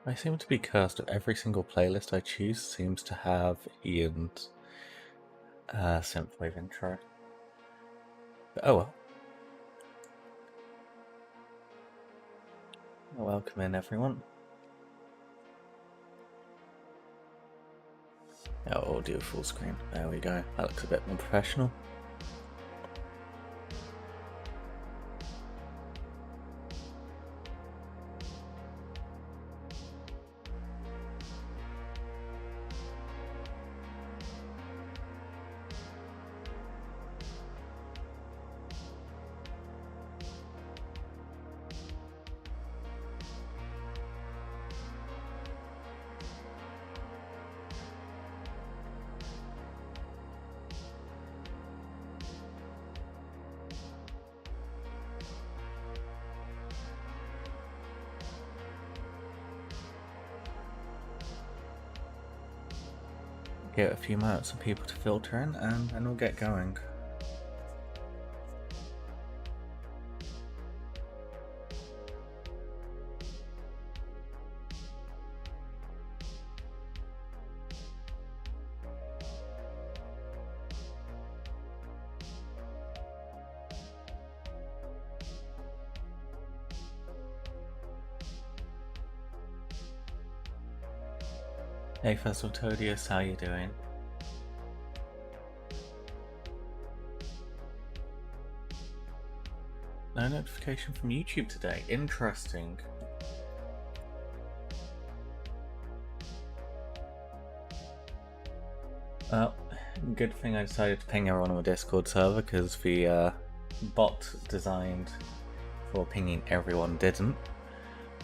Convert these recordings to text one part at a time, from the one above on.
I seem to be cursed with every single playlist I choose seems to have Ian's synthwave intro. But oh well. Welcome in, everyone. Oh, we'll do a full screen. There we go. That looks a bit more professional. Give it a few moments for people to filter in and then we'll get going. Hey Festival Toadius, how you doing? No notification from YouTube today. Interesting. Well, good thing I decided to ping everyone on the Discord server because the bot designed for pinging everyone didn't.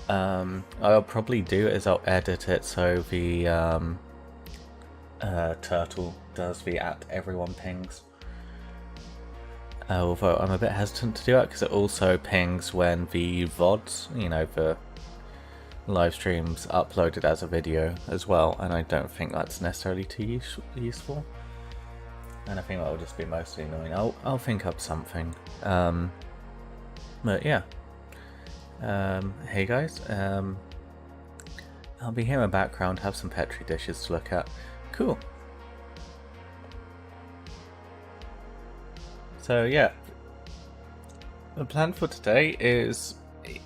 I'll probably do is I'll edit it so the turtle does the @everyone pings. Although I'm a bit hesitant to do that because it also pings when the VODs, you know, the live streams uploaded as a video as well, and I don't think that's necessarily too useful. And I think that will just be mostly annoying. I'll think up something. But yeah. Hey guys, I'll be here in the background, have some Petri dishes to look at. Cool. So yeah, the plan for today is,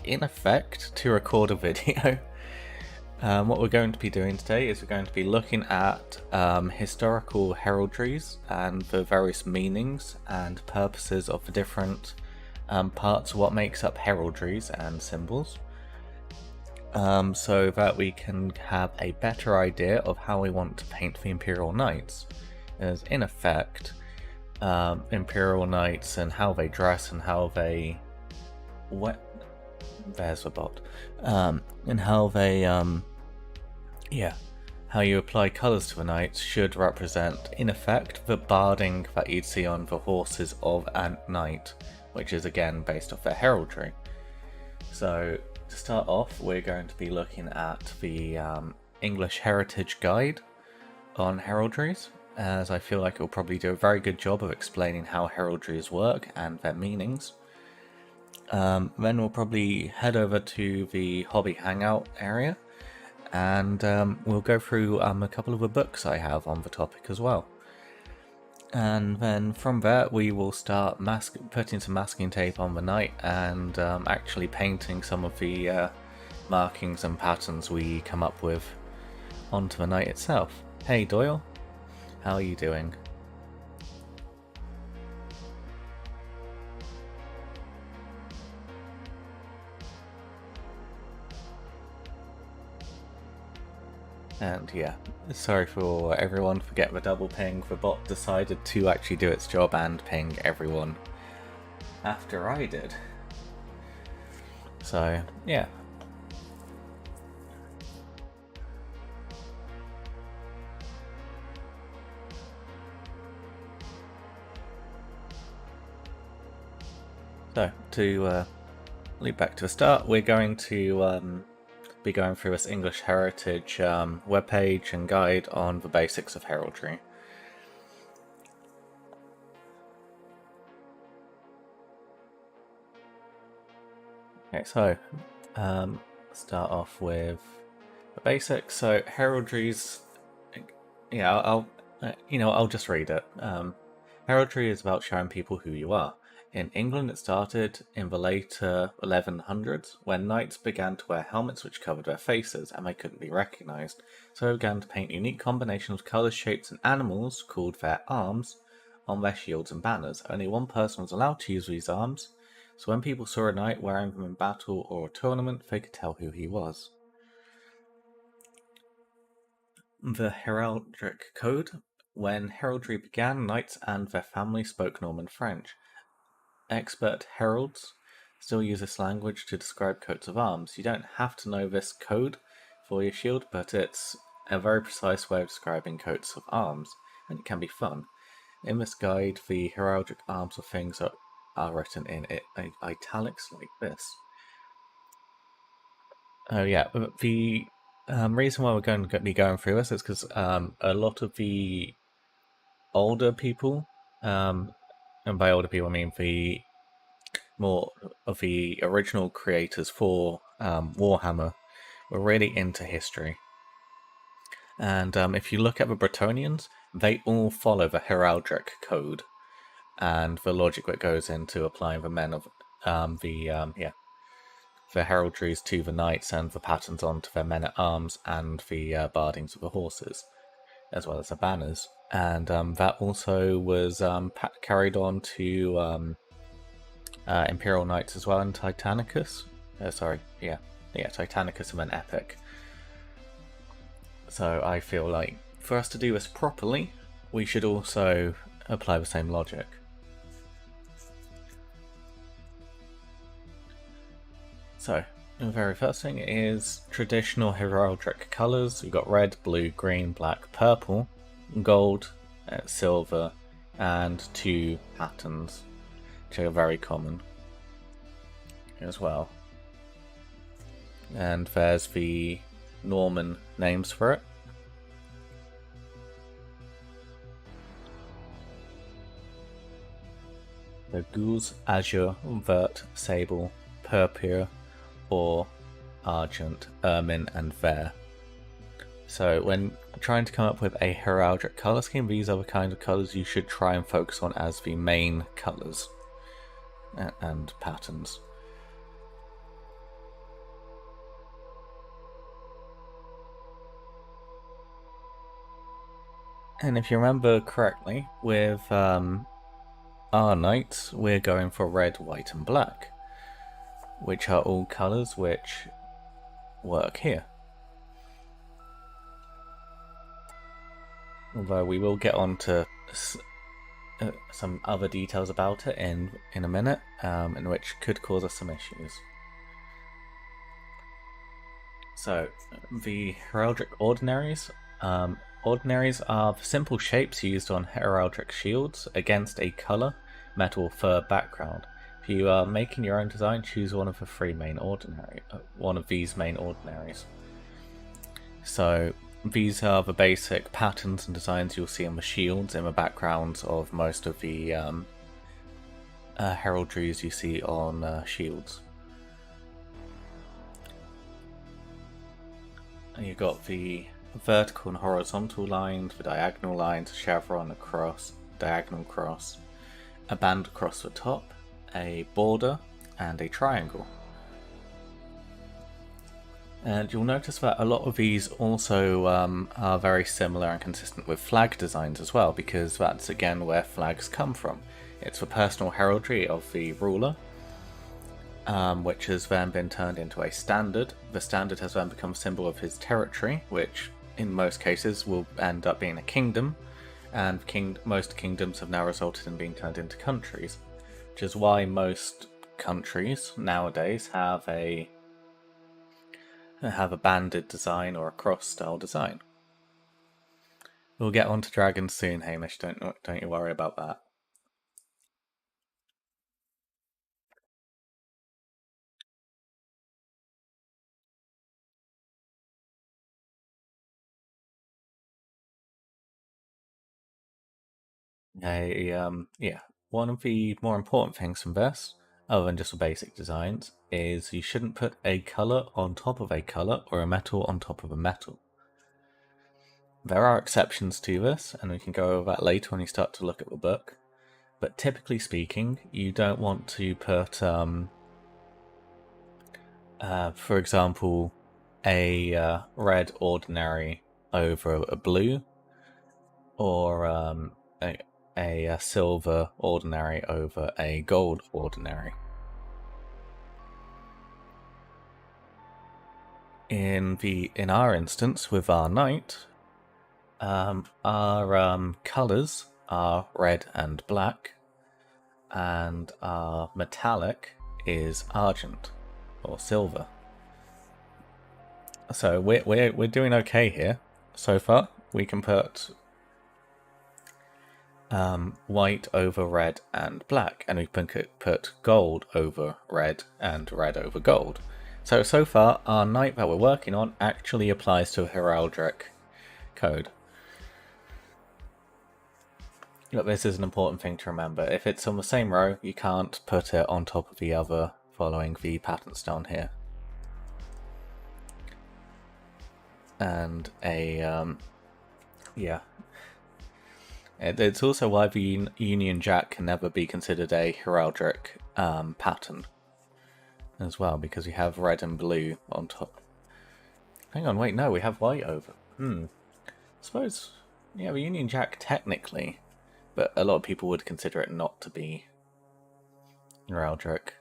in effect, to record a video. What we're going to be doing today is we're going to be looking at historical heraldries and the various meanings and purposes of the different parts of what makes up heraldries and symbols, so that we can have a better idea of how we want to paint the Imperial Knights. As in effect, Imperial Knights and how they dress and how they... There's a bot. And how they, how you apply colours to the knights should represent, in effect, the barding that you'd see on the horses of a knight, which is again based off their heraldry. So to start off, we're going to be looking at the English Heritage Guide on heraldries, as I feel like it will probably do a very good job of explaining how heraldries work and their meanings. Then we'll probably head over to the hobby hangout area, and we'll go through a couple of the books I have on the topic as well. And then from there we will start putting some masking tape on the knight and actually painting some of the markings and patterns we come up with onto the knight itself. Hey Doyle, how are you doing? And yeah, sorry for everyone for getting the double ping. The bot decided to actually do its job and ping everyone after I did. So yeah. So to lead back to the start, we're going to be going through this English Heritage webpage and guide on the basics of heraldry. Okay, so start off with The basics. So heraldry's, yeah, I'll just read it. Heraldry is about showing people who you are. In England, it started in the later 1100s when knights began to wear helmets which covered their faces and they couldn't be recognised, so they began to paint unique combinations of colours, shapes, and animals, called their arms, on their shields and banners. Only one person was allowed to use these arms, so when people saw a knight wearing them in battle or a tournament, they could tell who he was. The Heraldic Code. When heraldry began, knights and their families spoke Norman French. Expert heralds still use this language to describe coats of arms. You don't have to know this code for your shield, but it's a very precise way of describing coats of arms, and it can be fun. In this guide, the heraldic arms of things are written in italics like this. Oh yeah, the reason why we're going to be going through this is because a lot of the older people, and by older people I mean the more of the original creators for Warhammer, were really into history. And if you look at the Bretonnians, they all follow the heraldic code and the logic that goes into applying the men of the heraldries to the knights and the patterns onto their men at arms and the bardings of the horses, as well as the banners. And that also was carried on to Imperial Knights as well in Titanicus. Titanicus and then Epic. So I feel like for us to do this properly, we should also apply the same logic. So, the very first thing is traditional heraldic colours. You've got red, blue, green, black, purple, gold, silver, and 2 patterns, which are very common as well. And there's the Norman names for it. The gules, azure, vert, sable, purpure, or argent, ermine, and vert. So when trying to come up with a heraldic colour scheme, these are the kind of colours you should try and focus on as the main colours and patterns. And if you remember correctly, with our knights, we're going for red, white, and black, which are all colours which work here. Although we will get on to some other details about it in a minute, in which could cause us some issues. So, the heraldic ordinaries. Ordinaries are the simple shapes used on heraldic shields against a colour, metal, or fur background. If you are making your own design, choose one of these main ordinaries. So these are the basic patterns and designs you'll see on the shields in the backgrounds of most of the heraldries you see on shields. And you've got the vertical and horizontal lines, the diagonal lines, a chevron, a cross, diagonal cross, a band across the top, a border, and a triangle. And you'll notice that a lot of these also are very similar and consistent with flag designs as well, because that's again where flags come from. It's the personal heraldry of the ruler, which has then been turned into a standard. The standard has then become a symbol of his territory, which in most cases will end up being a kingdom, and most kingdoms have now resulted in being turned into countries, which is why most countries nowadays have a banded design or a cross style design. We'll get on to dragons soon, Hamish, don't you worry about that. One of the more important things from this other than just the basic designs, is you shouldn't put a colour on top of a colour or a metal on top of a metal. There are exceptions to this, and we can go over that later when you start to look at the book. But typically speaking, you don't want to put, for example, a red ordinary over a blue, or a silver ordinary over a gold ordinary. In our instance, with our knight, our colours are red and black, and our metallic is argent or silver. So we're doing okay here so far. We can put white over red and black, and we can put gold over red and red over gold. So far, our knight that we're working on actually applies to a heraldic code. But this is an important thing to remember. If it's on the same row, you can't put it on top of the other following the pattern stone here. And yeah. It's also why the Union Jack can never be considered a heraldic pattern as well, because we have red and blue on top. Hang on, wait, no, we have white over. I suppose, yeah, the Union Jack technically, but a lot of people would consider it not to be heraldic.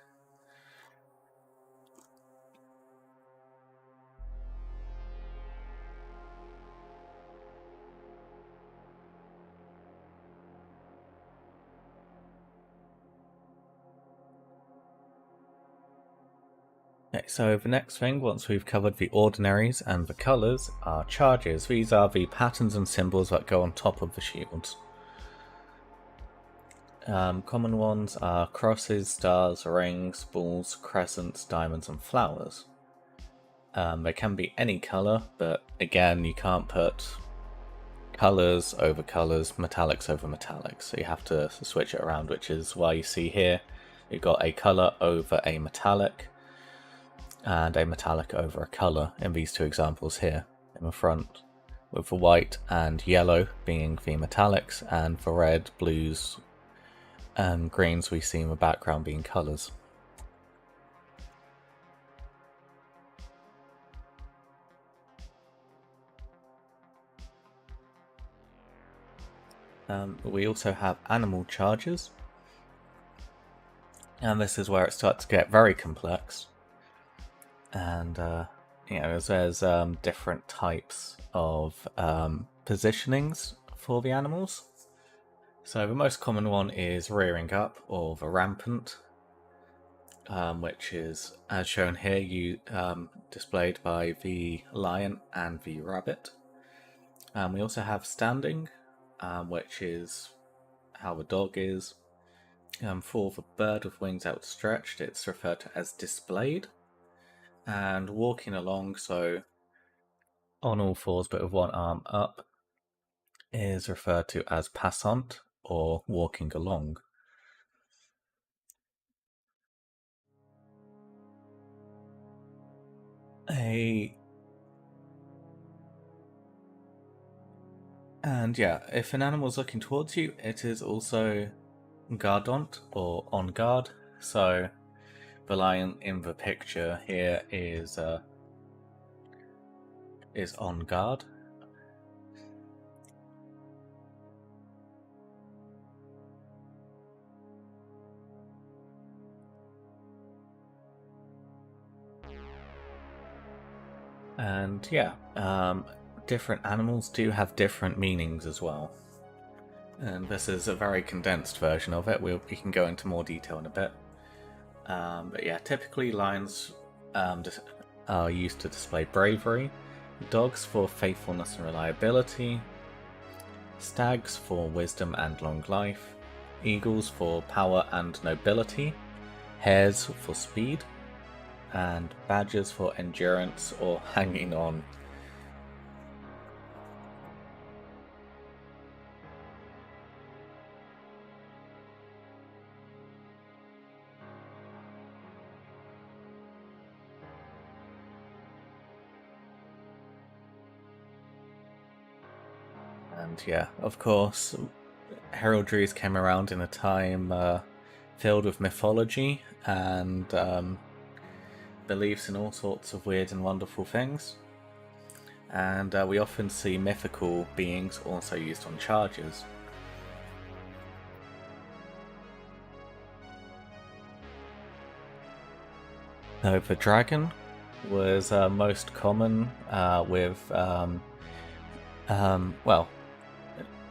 Okay, so the next thing, once we've covered the ordinaries and the colours, are charges. These are the patterns and symbols that go on top of the shields. Common ones are crosses, stars, rings, balls, crescents, diamonds, and flowers. They can be any colour, but again, you can't put colours over colours, metallics over metallics, so you have to switch it around, which is why you see here you've got a colour over a metallic, and a metallic over a colour in these two examples here in the front, with the white and yellow being the metallics, and the red, blues, and greens we see in the background being colours. We also have animal charges, and this is where it starts to get very complex. And there's different types of positionings for the animals. So the most common one is rearing up, or the rampant, which is, as shown here, displayed by the lion and the rabbit. We also have standing, which is how the dog is. For the bird with wings outstretched, it's referred to as displayed. And walking along, so on all fours but with one arm up, is referred to as passant, or walking along. And yeah, if an animal is looking towards you, it is also gardant, or on guard. So the lion in the picture here is on guard. And yeah, different animals do have different meanings as well. And this is a very condensed version of it. We can go into more detail in a bit. But yeah, typically lions are used to display bravery, dogs for faithfulness and reliability, stags for wisdom and long life, eagles for power and nobility, hares for speed, and badgers for endurance or hanging on. And yeah, of course, heraldries came around in a time filled with mythology and beliefs in all sorts of weird and wonderful things. And we often see mythical beings also used on chargers. So the dragon was most common with, well,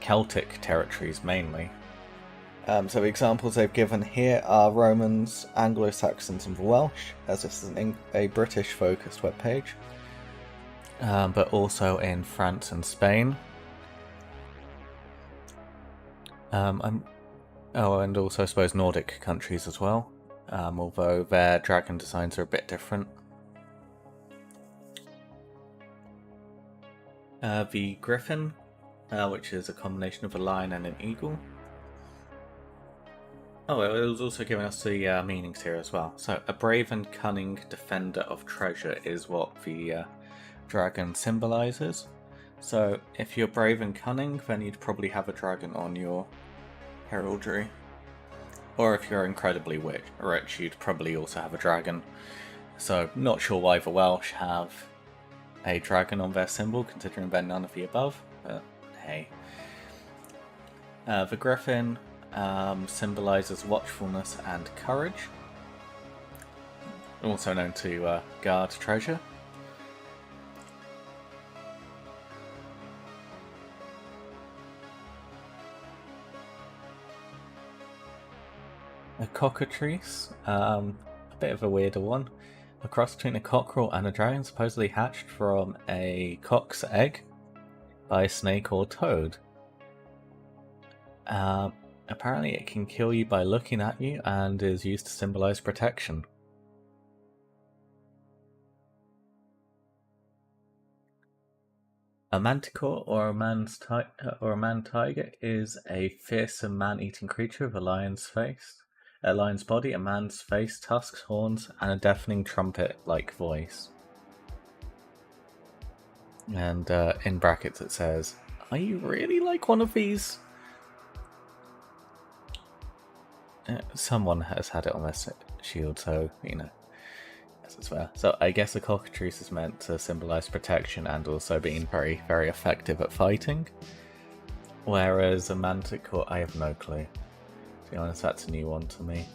Celtic territories mainly. So the examples they've given here are Romans, Anglo-Saxons and the Welsh, as this is a British-focused webpage. But also in France and Spain. And also I suppose Nordic countries as well, although their dragon designs are a bit different. The griffin, which is a combination of a lion and an eagle. Oh, it was also giving us the meanings here as well. So, a brave and cunning defender of treasure is what the dragon symbolizes. So, if you're brave and cunning, then you'd probably have a dragon on your heraldry. Or if you're incredibly rich, you'd probably also have a dragon. So, not sure why the Welsh have a dragon on their symbol, considering they're none of the above, but hey. The griffin symbolizes watchfulness and courage, also known to guard treasure. A cockatrice, a bit of a weirder one. A cross between a cockerel and a dragon, supposedly hatched from a cock's egg by a snake or toad. Apparently it can kill you by looking at you and is used to symbolize protection. A manticore or a man tiger is a fearsome man-eating creature with a lion's body, a man's face, tusks, horns, and a deafening trumpet-like voice. And in brackets it says, "Are you really like one of these?" Someone has had it on their shield, so, you know, as it's fair. So I guess a cockatrice is meant to symbolize protection and also being very, very effective at fighting. Whereas a manticore, I have no clue. To be honest, that's a new one to me.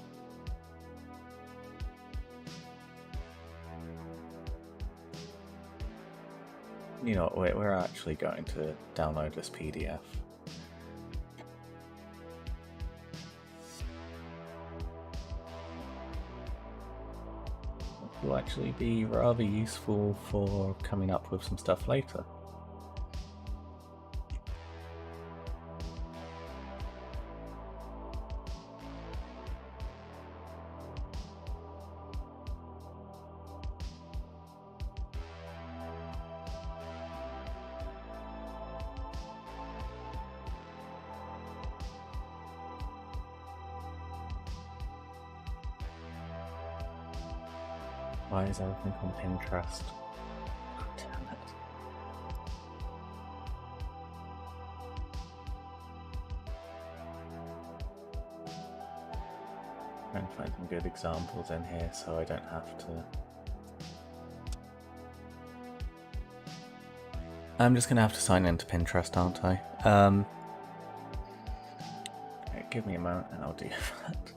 You know, we're actually going to download this PDF. It will actually be rather useful for coming up with some stuff later. Why is everything on Pinterest? Oh, damn it. I'm trying to find some good examples in here so I don't have to. I'm just going to have to sign into Pinterest, aren't I? Give me a moment and I'll do that.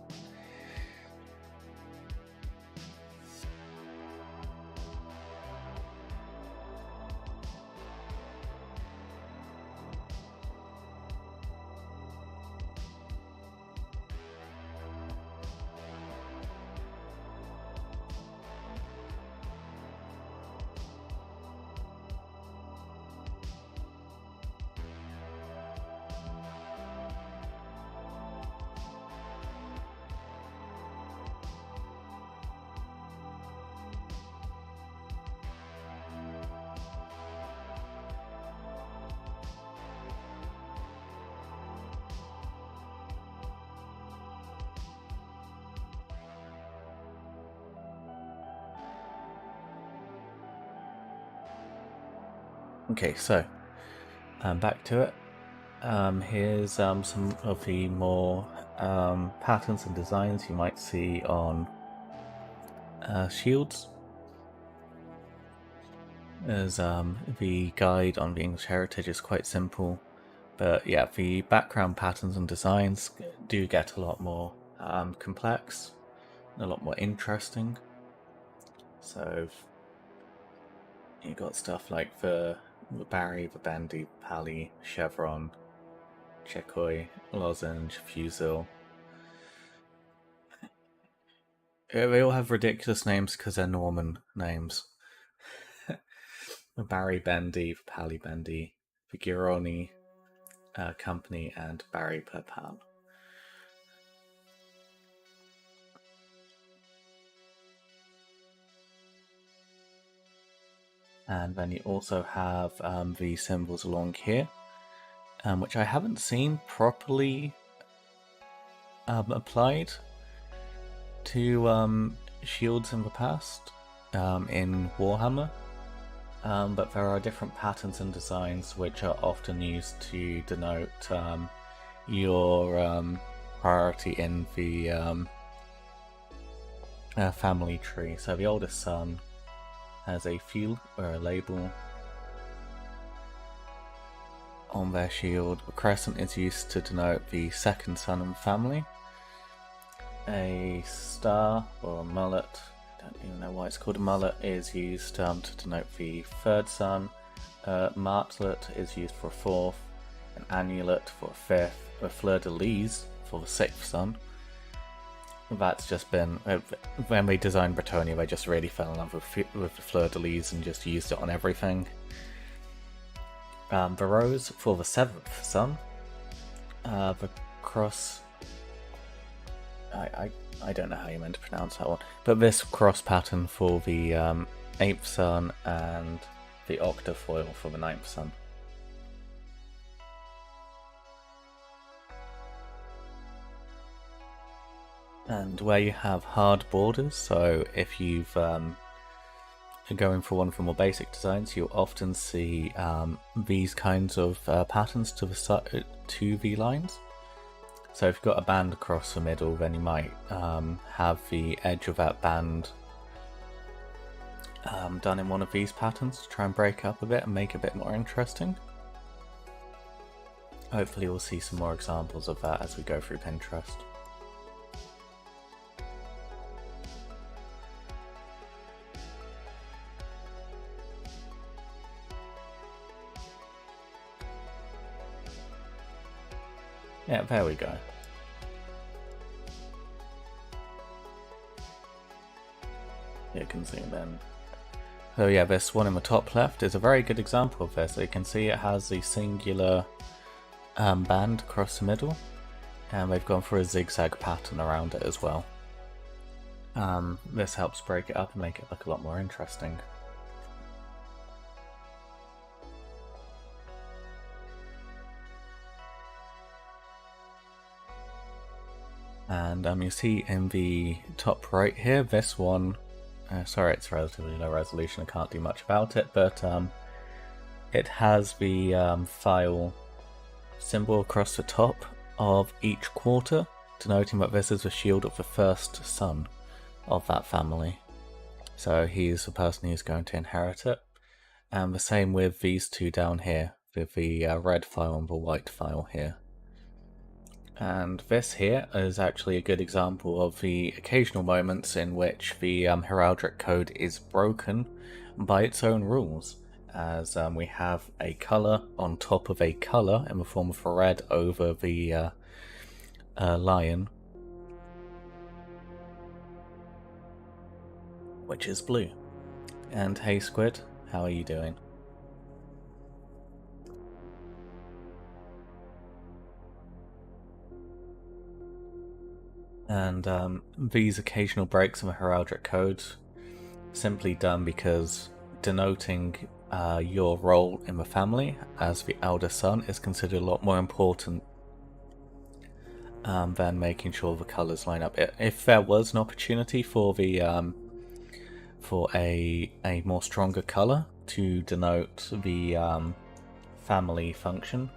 Okay, so back to it. Here's some of the more patterns and designs you might see on shields. As the guide on the English heritage is quite simple, but yeah, the background patterns and designs do get a lot more complex, a lot more interesting. So you got stuff like the Barry, the Bendy, Pally, Chevron, Chekhoi, Lozenge, Fusil. They all have ridiculous names because they're Norman names. The Barry Bendy, the Pally Bendy, the Gironi Company, and Barry per Pal. And then you also have the symbols along here, which I haven't seen properly applied to shields in the past in Warhammer. But there are different patterns and designs which are often used to denote your priority in the family tree. So the oldest son has a fil or a label on their shield. A crescent is used to denote the second son in the family. A star or a mullet, I don't even know why it's called a mullet, is used to denote the third son. Martlet is used for a fourth, an annulet for a fifth, a fleur-de-lis for the sixth son. That's just been, when they designed Bretonnia, they just really fell in love with the fleur-de-lis and just used it on everything. The rose for the seventh son. The cross, I don't know how you're meant to pronounce that one, but this cross pattern for the eighth son and the octafoil for the ninth son. And where you have hard borders, so if you've going for one of the more basic designs, you'll often see these kinds of patterns to the lines. So if you've got a band across the middle, then you might have the edge of that band done in one of these patterns to try and break up a bit and make it a bit more interesting. Hopefully we'll see some more examples of that as we go through Pinterest. Yeah, there we go. You can see then. So yeah, this one in the top left is a very good example of this. You can see it has the singular band across the middle, and they've gone for a zigzag pattern around it as well. This helps break it up and make it look a lot more interesting. And you see in the top right here, this one, sorry it's relatively low resolution, I can't do much about it, but it has the file symbol across the top of each quarter, denoting that this is the shield of the first son of that family. So he's the person who's going to inherit it. And the same with these two down here, with the red file and the white file here. And this here is actually a good example of the occasional moments in which the heraldic code is broken by its own rules, as we have a colour on top of a colour in the form of a red over the lion, which is blue. And hey Squid, how are you doing? And these occasional breaks in the heraldic code simply done because denoting your role in the family as the elder son is considered a lot more important than making sure the colours line up. If there was an opportunity for the for a more stronger colour to denote the family function,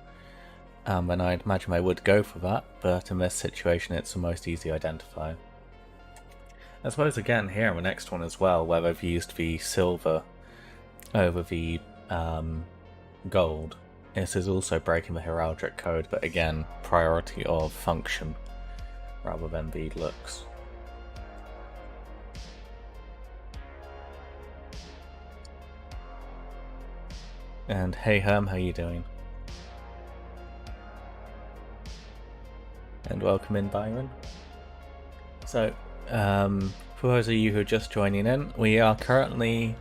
then I'd imagine I would go for that, but in this situation it's the most easy to identify. I suppose again here in the next one as well, where they've used the silver over the gold, this is also breaking the heraldic code, but again, priority of function rather than the looks. And hey Herm, how you doing? And welcome in, Byron. So, for those of you who are just joining in, we are currently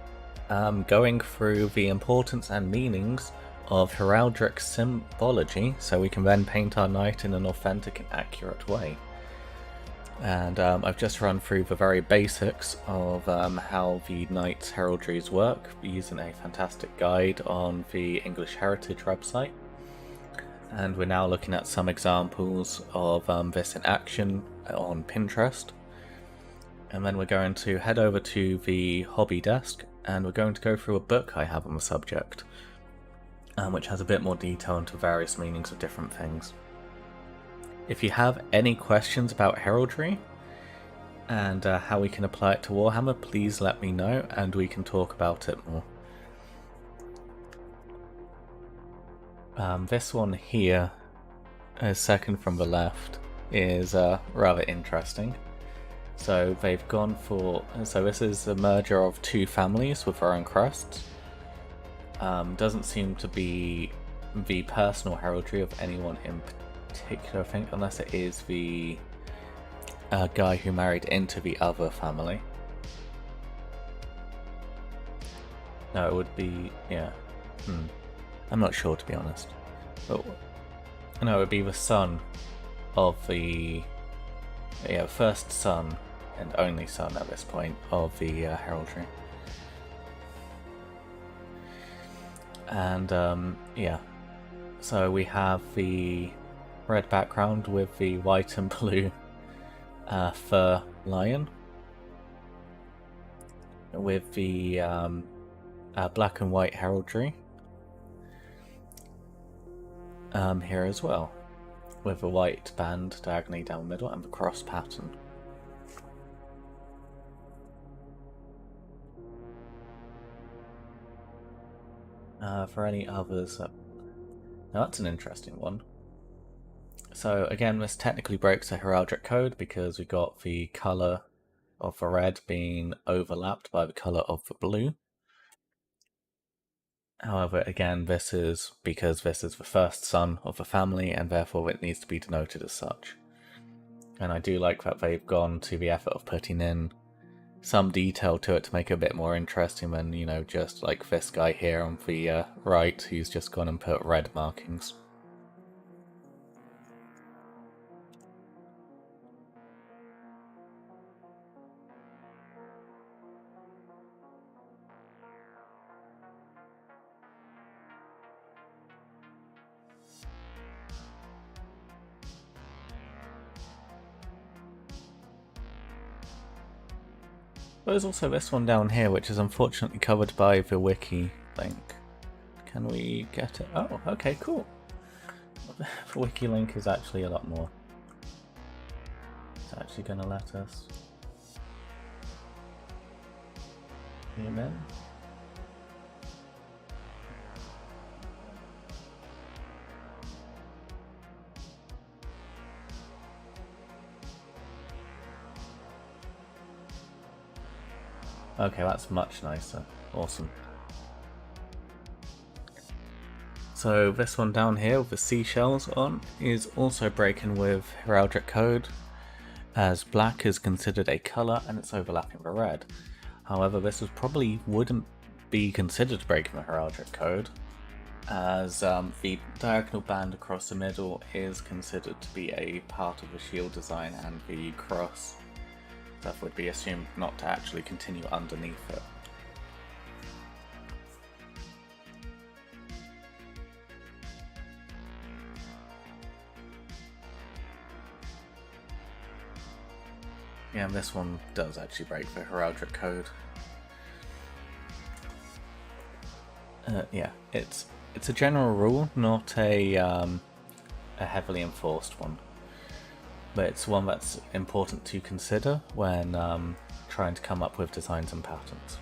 going through the importance and meanings of heraldic symbology, so we can then paint our knight in an authentic and accurate way. And I've just run through the very basics of how the knight's heraldries work, using a fantastic guide on the English Heritage website. And we're now looking at some examples of this in action on Pinterest. And then we're going to head over to the hobby desk, and we're going to go through a book I have on the subject, which has a bit more detail into various meanings of different things. If you have any questions about heraldry and how we can apply it to Warhammer, please let me know and we can talk about it more. This one here, second from the left, is rather interesting. So they've gone for, so this is a merger of two families with their own crests. Doesn't seem to be the personal heraldry of anyone in particular, I think, unless it is the guy who married into the other family. No, it would be, yeah. I'm not sure, to be honest. But no, it would be the son of the first son and only son at this point of the heraldry. And yeah, so we have the red background with the white and blue fur lion, with the black and white heraldry here as well, with a white band diagonally down the middle and the cross pattern. For any others, now that's an interesting one. So again, this technically breaks the heraldic code because we got the colour of the red being overlapped by the colour of the blue. However, again, this is because this is the first son of the family and therefore it needs to be denoted as such. And I do like that they've gone to the effort of putting in some detail to it to make it a bit more interesting than, you know, just like this guy here on the right who's just gone and put red markings. There's also this one down here, which is unfortunately covered by the wiki link. Can we get it? Oh, okay, cool. The wiki link is actually a lot more. It's actually going to let us zoom in. Okay, that's much nicer. Awesome. So this one down here with the seashells on is also breaking with heraldic code, as black is considered a colour and it's overlapping the red. However, this probably wouldn't be considered breaking the heraldic code, as the diagonal band across the middle is considered to be a part of the shield design, and the cross stuff would be assumed not to actually continue underneath it. Yeah, and this one does actually break the heraldic code. Yeah, it's a general rule, not a a heavily enforced one, but it's one that's important to consider when trying to come up with designs and patterns.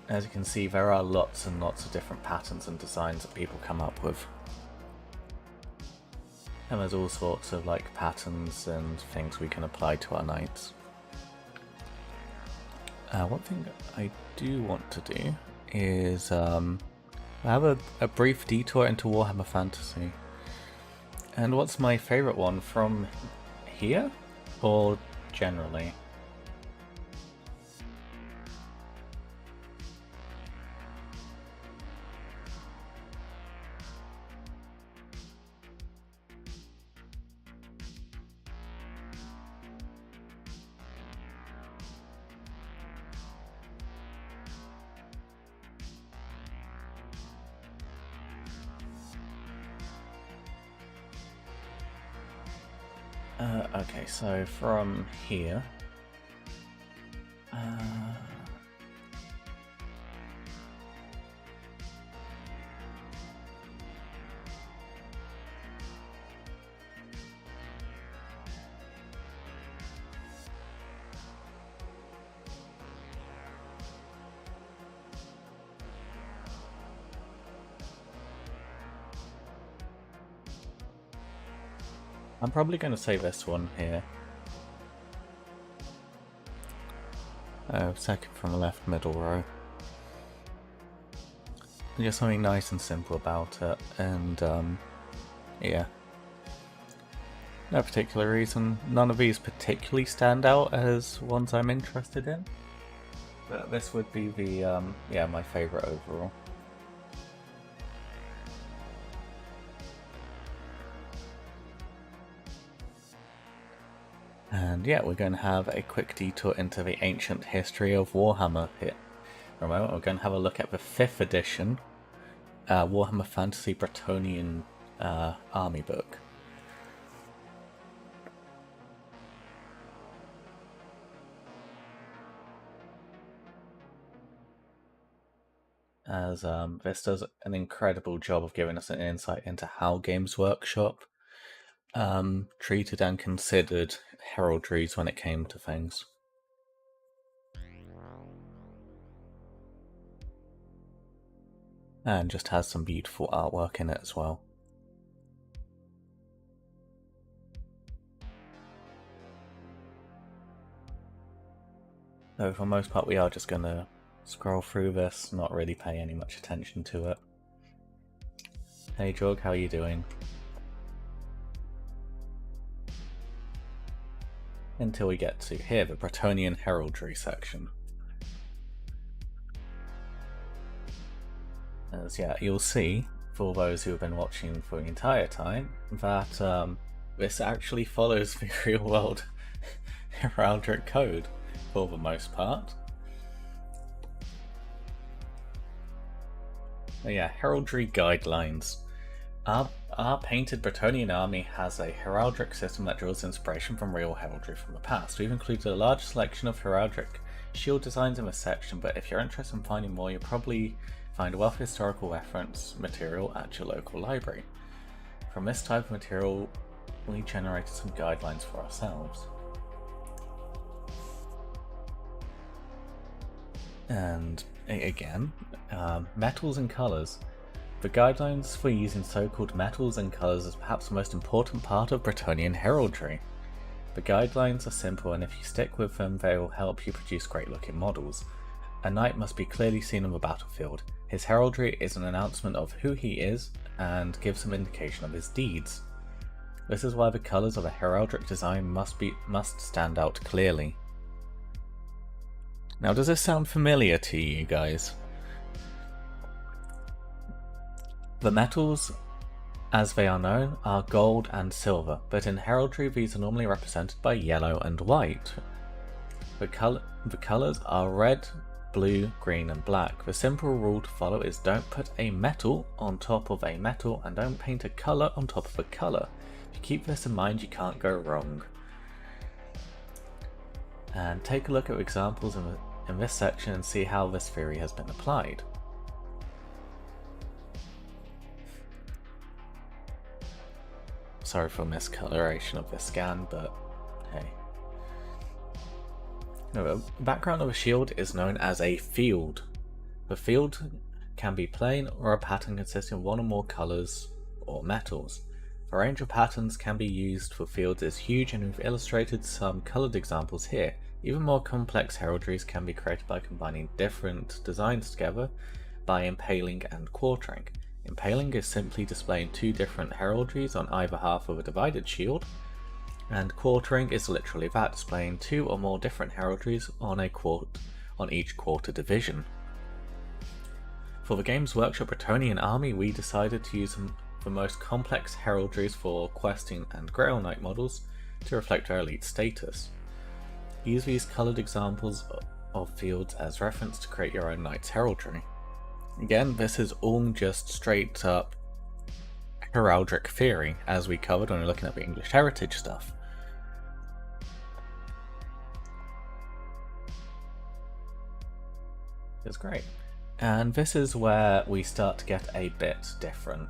As you can see, there are lots and lots of different patterns and designs that people come up with. And there's all sorts of like patterns and things we can apply to our knights. One thing I do want to do is have a brief detour into Warhammer Fantasy. And what's my favourite one from here, or generally? Okay, so from here, I'm probably going to say this one here. Second from the left, middle row. Just something nice and simple about it, and yeah. No particular reason. None of these particularly stand out as ones I'm interested in, but this would be the yeah, my favourite overall. And yeah, we're going to have a quick detour into the ancient history of Warhammer here. For a moment, we're going to have a look at the 5th edition Warhammer Fantasy Bretonnian army book. As this does an incredible job of giving us an insight into how Games Workshop treated and considered heraldries when it came to things. And just has some beautiful artwork in it as well. So for the most part we are just going to scroll through this, not really pay any much attention to it. Hey Jorg, how are you doing? Until we get to here, the Bretonnian heraldry section. As yeah, you'll see, for those who have been watching for the entire time, that this actually follows the real world heraldic code for the most part. But yeah, heraldry guidelines. Our painted Bretonnian army has a heraldic system that draws inspiration from real heraldry from the past. We've included a large selection of heraldic shield designs in this section, but if you're interested in finding more, you'll probably find a wealth of historical reference material at your local library. From this type of material, we generated some guidelines for ourselves. And again, metals and colours. The guidelines for using so-called metals and colours is perhaps the most important part of Bretonnian heraldry. The guidelines are simple, and if you stick with them, they will help you produce great-looking models. A knight must be clearly seen on the battlefield. His heraldry is an announcement of who he is and gives some indication of his deeds. This is why the colours of a heraldic design must stand out clearly. Now, does this sound familiar to you guys? The metals, as they are known, are gold and silver, but in heraldry these are normally represented by yellow and white. The colours are red, blue, green and black. The simple rule to follow is don't put a metal on top of a metal and don't paint a colour on top of a colour. If you keep this in mind, you can't go wrong. And take a look at examples in this section and see how this theory has been applied. Sorry for miscoloration of this scan, but hey. The background of a shield is known as a field. The field can be plain or a pattern consisting of one or more colours or metals. The range of patterns can be used for fields is huge, and we've illustrated some coloured examples here. Even more complex heraldries can be created by combining different designs together by impaling and quartering. Impaling is simply displaying two different heraldries on either half of a divided shield, and quartering is literally that, displaying two or more different heraldries on each quarter division. For the Games Workshop Bretonnian army, we decided to use the most complex heraldries for questing and Grail Knight models to reflect their elite status. Use these coloured examples of fields as reference to create your own knight's heraldry. Again, this is all just straight up heraldic theory, as we covered when we were looking at the English heritage stuff. It's great. And this is where we start to get a bit different,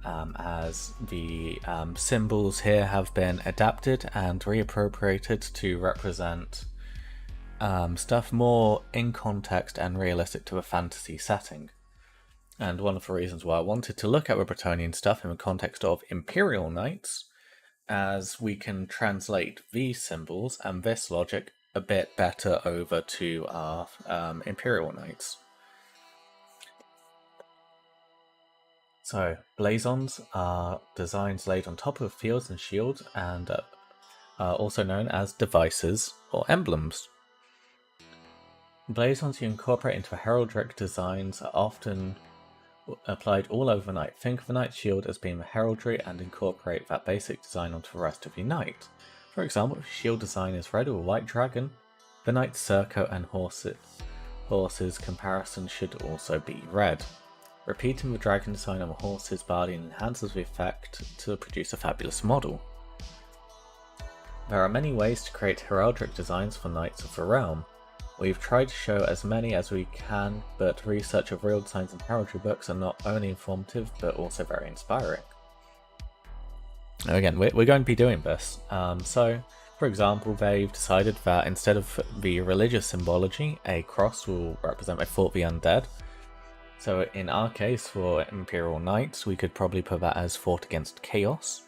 as the symbols here have been adapted and reappropriated to represent stuff more in context and realistic to a fantasy setting. And one of the reasons why I wanted to look at the Bretonnian stuff in the context of Imperial Knights, as we can translate these symbols and this logic a bit better over to our Imperial Knights. So, blazons are designs laid on top of fields and shields, and are also known as devices or emblems. Blazons you incorporate into heraldic designs are often applied all over the knight. Think of the knight's shield as being the heraldry and incorporate that basic design onto the rest of your knight. For example, if your shield design is red with a white dragon, the knight's surcoat and horse's comparison should also be red. Repeating the dragon design on the horse's body enhances the effect to produce a fabulous model. There are many ways to create heraldic designs for Knights of the Realm. We've tried to show as many as we can, but research of real designs and heraldry books are not only informative, but also very inspiring. Now again, we're going to be doing this. So, for example, they've decided that instead of the religious symbology, a cross will represent a fort of the undead. So in our case, for Imperial Knights, we could probably put that as fought against chaos.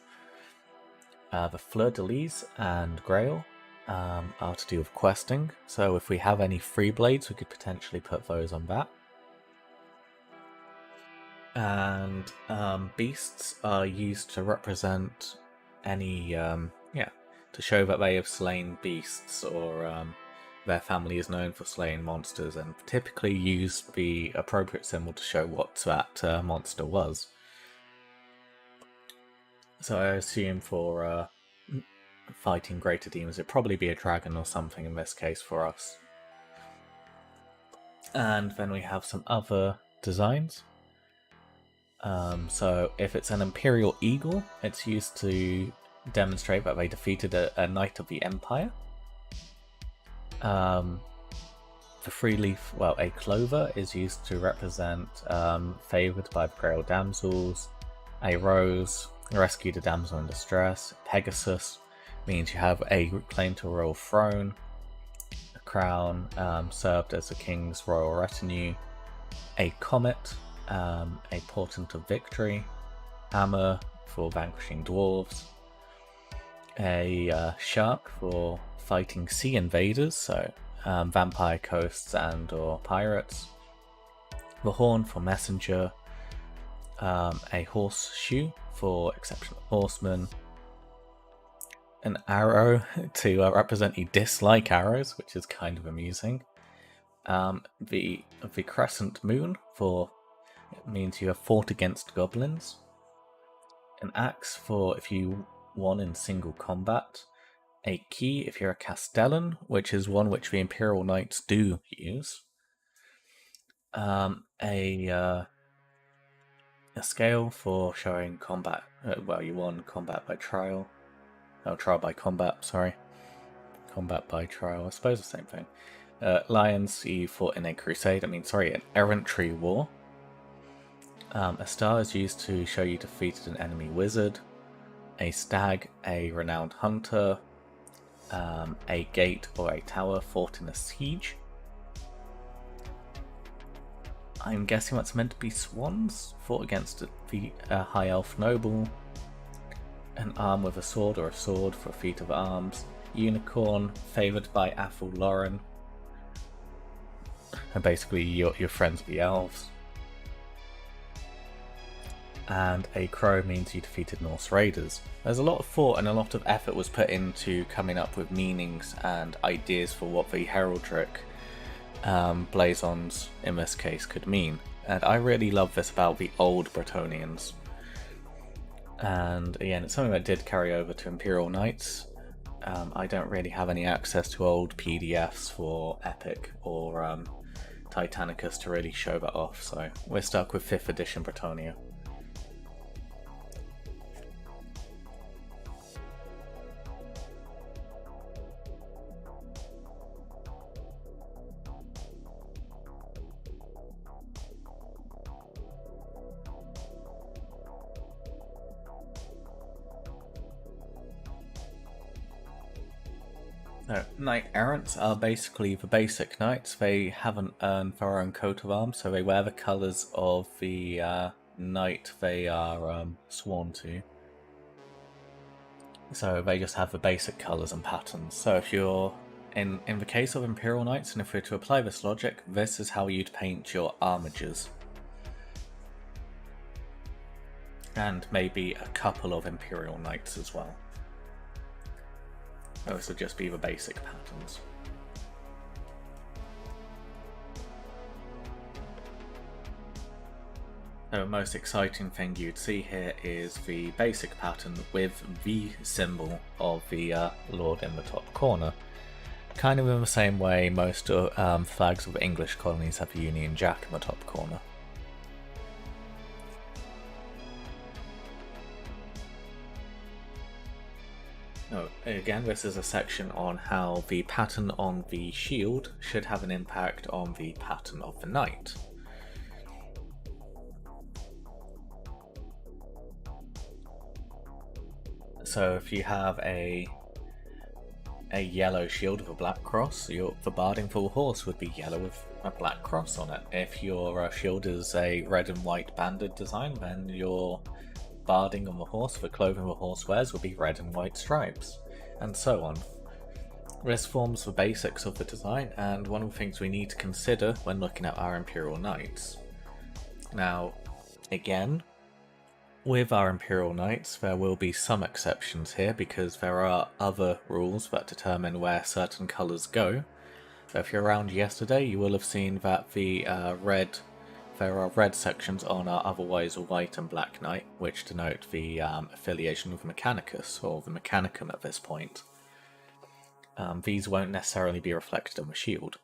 The fleur-de-lis and grail are to do with questing, so if we have any free blades, we could potentially put those on that. And beasts are used to represent any, to show that they have slain beasts, or their family is known for slaying monsters, and typically use the appropriate symbol to show what that monster was. So I assume for fighting greater demons, it'd probably be a dragon or something in this case for us. And then we have some other designs. So if it's an Imperial Eagle, it's used to demonstrate that they defeated a Knight of the Empire. The free-leaf, a clover is used to represent favoured by the Grail damsels. A rose rescued a damsel in distress. Pegasus means you have a claim to a royal throne. A crown served as the king's royal retinue. A comet, a portent of victory. Hammer for vanquishing dwarves. A shark for fighting sea invaders, so vampire coasts and or pirates. The horn for messenger. A horseshoe for exceptional horsemen. An arrow to represent you dislike arrows, which is kind of amusing. The crescent moon for it means you have fought against goblins. An axe for if you won in single combat. A key if you're a castellan, which is one which the Imperial Knights do use. A scale for showing combat. You won combat by trial. Oh, trial by combat. Sorry, combat by trial. I suppose the same thing. Lions, you fought in a crusade. An errantry war. A star is used to show you defeated an enemy wizard. a stag, a renowned hunter, a gate or a tower fought in a siege. I'm guessing that's meant to be swans, fought against a high elf noble, an arm with a sword or a sword for a feat of arms, unicorn, favoured by Athel Lauren, and basically your friends the elves. And a crow means you defeated Norse raiders. There's a lot of thought and a lot of effort was put into coming up with meanings and ideas for what the heraldic blazons in this case could mean, and I really love this about the old Bretonnians. And again, it's something that did carry over to Imperial Knights. I don't really have any access to old PDFs for Epic or Titanicus to really show that off, so we're stuck with 5th edition Bretonnia. No, Knight Errants are basically the basic knights. They haven't earned their own coat of arms, so they wear the colours of the knight they are sworn to. So they just have the basic colours and patterns. So if you're, in the case of Imperial Knights, and if we were to apply this logic, this is how you'd paint your armigers. And maybe a couple of Imperial Knights as well. Those would just be the basic patterns. The most exciting thing you'd see here is the basic pattern with the symbol of the Lord in the top corner. Kind of in the same way most flags of English colonies have the Union Jack in the top corner. Oh, again, this is a section on how the pattern on the shield should have an impact on the pattern of the knight. So if you have a yellow shield with a black cross, the barding for a horse would be yellow with a black cross on it. If your shield is a red and white banded design, then your barding on the horse for clothing the horse wears would be red and white stripes, and so on. This forms the basics of the design, and one of the things we need to consider when looking at our Imperial Knights. Now, again, with our Imperial Knights, there will be some exceptions here because there are other rules that determine where certain colours go. So if you're around yesterday, you will have seen that there are red sections on our otherwise white and black knight, which denote the affiliation with Mechanicus, or the Mechanicum at this point. These won't necessarily be reflected on the shield.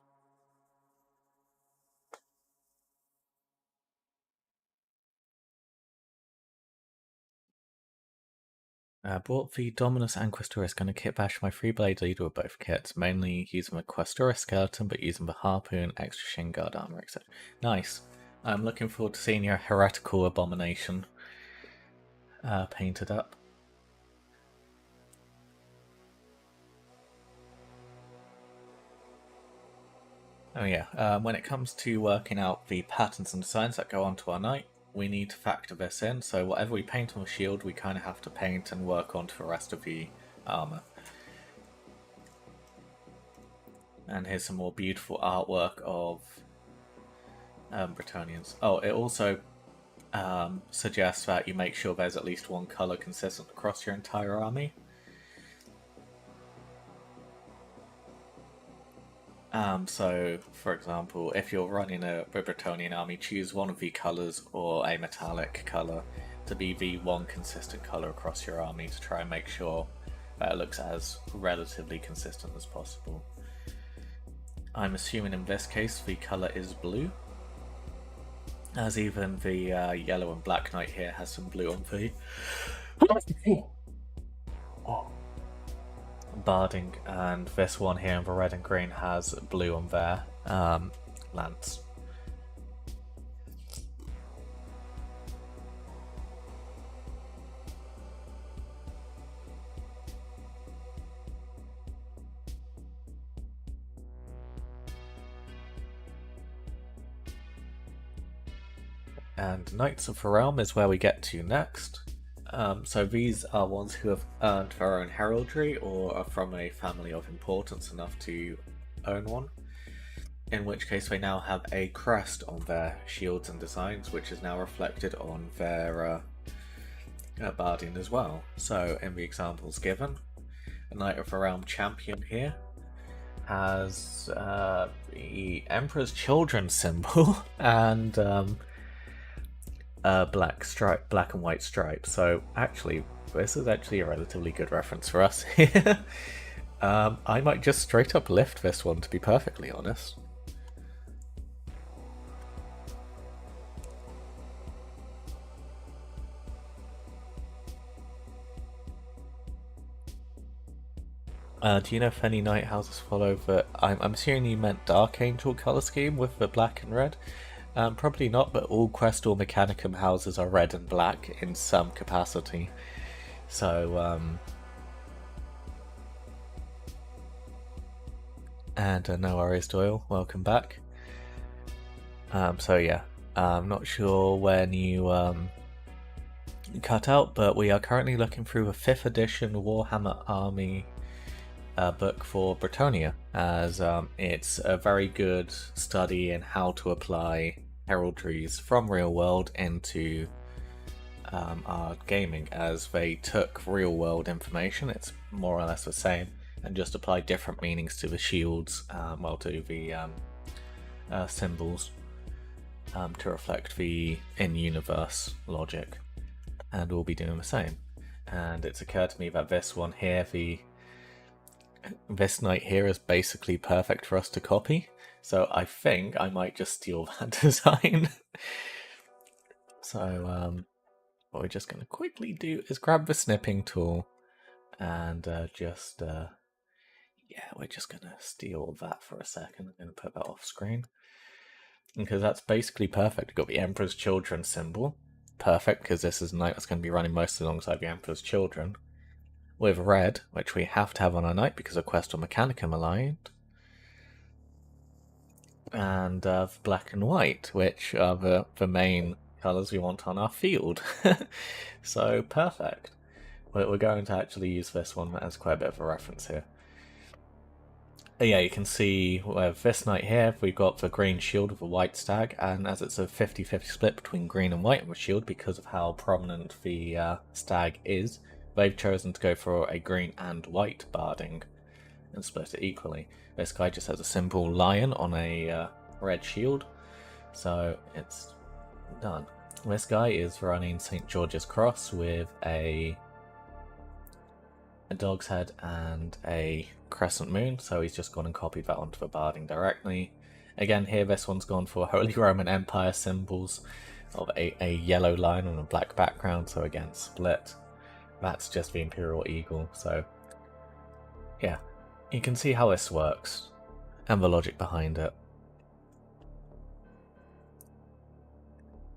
Brought the Dominus and Questoris, going to kit bash my 3-blade leader with both kits, mainly using the Questoris skeleton, but using the harpoon, extra shin guard armor, etc. Nice. I'm looking forward to seeing your heretical abomination painted up. Oh yeah, when it comes to working out the patterns and designs that go onto our knight, we need to factor this in, so whatever we paint on the shield, we kind of have to paint and work onto the rest of the armor. And here's some more beautiful artwork of Bretonnians. Oh, it also suggests that you make sure there's at least one colour consistent across your entire army. So, for example, if you're running a Bretonnian army, choose one of the colours or a metallic colour to be the one consistent colour across your army to try and make sure that it looks as relatively consistent as possible. I'm assuming in this case the colour is blue, as even the yellow and black knight here has some blue on the barding, and this one here in the red and green has blue on their lance. And Knights of the Realm is where we get to next. So these are ones who have earned their own heraldry or are from a family of importance enough to own one. In which case they now have a crest on their shields and designs, which is now reflected on their barding as well. So in the examples given, a Knight of the Realm champion here has the Emperor's Children symbol and black and white stripe. So actually, this is actually a relatively good reference for us here. I might just straight up lift this one, to be perfectly honest. Do you know if any Knight houses follow the... I'm assuming you meant Dark Angel colour scheme with the black and red. Probably not, but all Crest or Mechanicum houses are red and black in some capacity. So, and no worries, Doyle. Welcome back. So yeah, I'm not sure when you cut out, but we are currently looking through the 5th edition Warhammer Army book for Bretonnia, as it's a very good study in how to apply heraldries from real world into our gaming, as they took real world information, it's more or less the same, and just applied different meanings to the shields, to the symbols, to reflect the in-universe logic, and we'll be doing the same. And it's occurred to me that this one here, this knight here, is basically perfect for us to copy, so I think I might just steal that design. So what we're just going to quickly do is grab the snipping tool and we're just going to steal that for a second. I'm going to put that off screen because that's basically perfect. We've got the Emperor's Children symbol, perfect, because this is a knight that's going to be running mostly alongside the Emperor's Children, with red, which we have to have on our knight because of Quest or Mechanicum aligned, and black and white, which are the main colours we want on our field. So perfect. We're going to actually use this one as quite a bit of a reference here. Yeah, you can see with this knight here, we've got the green shield with a white stag, and as it's a 50-50 split between green and white on the shield because of how prominent the stag is, they've chosen to go for a green and white barding and split it equally. This guy just has a simple lion on a red shield, so it's done. This guy is running St. George's Cross with a dog's head and a crescent moon, so he's just gone and copied that onto the barding directly. Again, here this one's gone for Holy Roman Empire symbols of a yellow line on a black background, so again, split. That's just the Imperial Eagle, so yeah, you can see how this works and the logic behind it.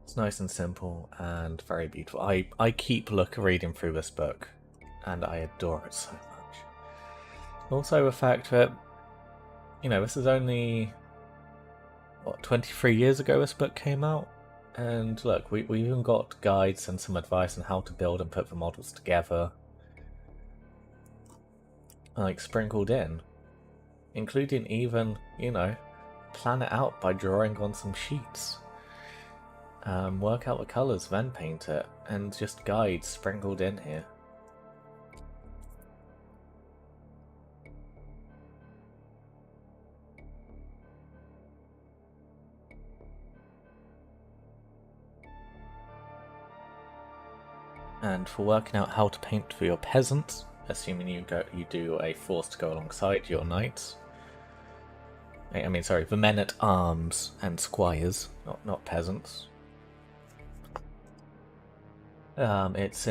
It's nice and simple and very beautiful. I keep reading through this book and I adore it so much. Also the fact that, you know, this is only, 23 years ago this book came out? And look, we even got guides and some advice on how to build and put the models together, like, sprinkled in. Including even, plan it out by drawing on some sheets. Work out the colours, then paint it, and just guides sprinkled in here. And for working out how to paint for your peasants, assuming you do a force to go alongside your knights. The men at arms and squires, not peasants. It's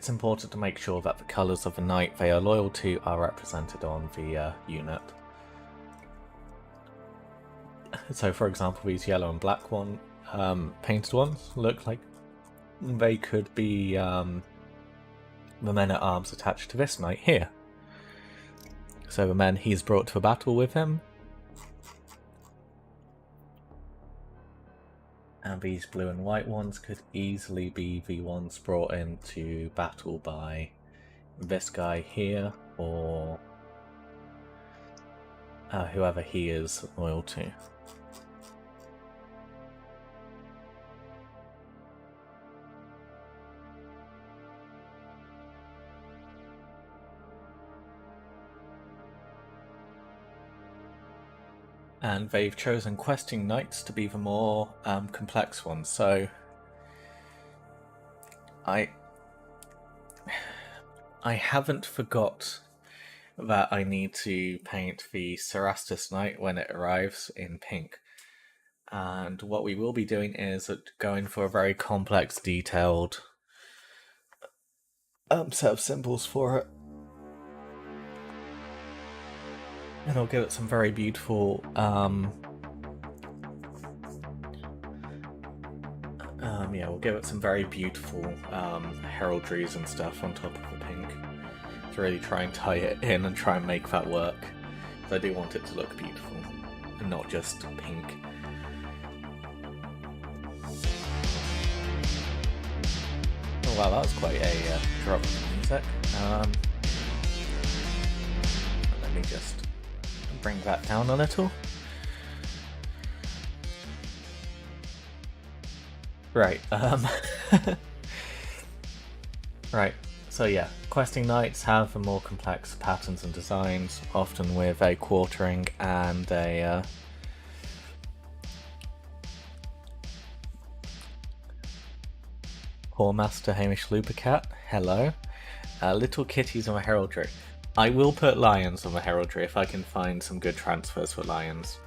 important to make sure that the colours of the knight they are loyal to are represented on the unit. So, for example, these yellow and black painted ones look like they could be the men at arms attached to this knight here. So the men he's brought to a battle with him. And these blue and white ones could easily be the ones brought into battle by this guy here, or whoever he is loyal to. And they've chosen questing knights to be the more complex ones. So I haven't forgot that I need to paint the Cerastus Knight when it arrives in pink. And what we will be doing is going for a very complex, detailed set of symbols for it. And I'll give it some very beautiful we'll give it some very beautiful heraldries and stuff on top of the pink to really try and tie it in and try and make that work. Because I do want it to look beautiful and not just pink. Oh wow, that was quite a drop of music. Let me just bring that down a little. Right, right, so yeah, questing knights have the more complex patterns and designs, often with a quartering and a Poor Master Hamish Lupercat, hello. Little kitties on my heraldry. I will put lions on my heraldry if I can find some good transfers for lions.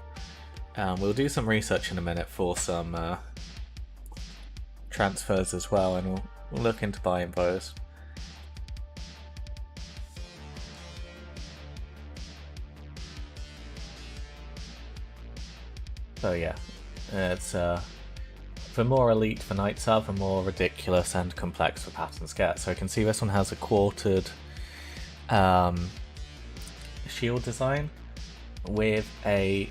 We'll do some research in a minute for some transfers as well, and we'll look into buying those. So yeah, it's the more elite the knights are, the more ridiculous and complex the patterns get. So I can see this one has a quartered shield design with an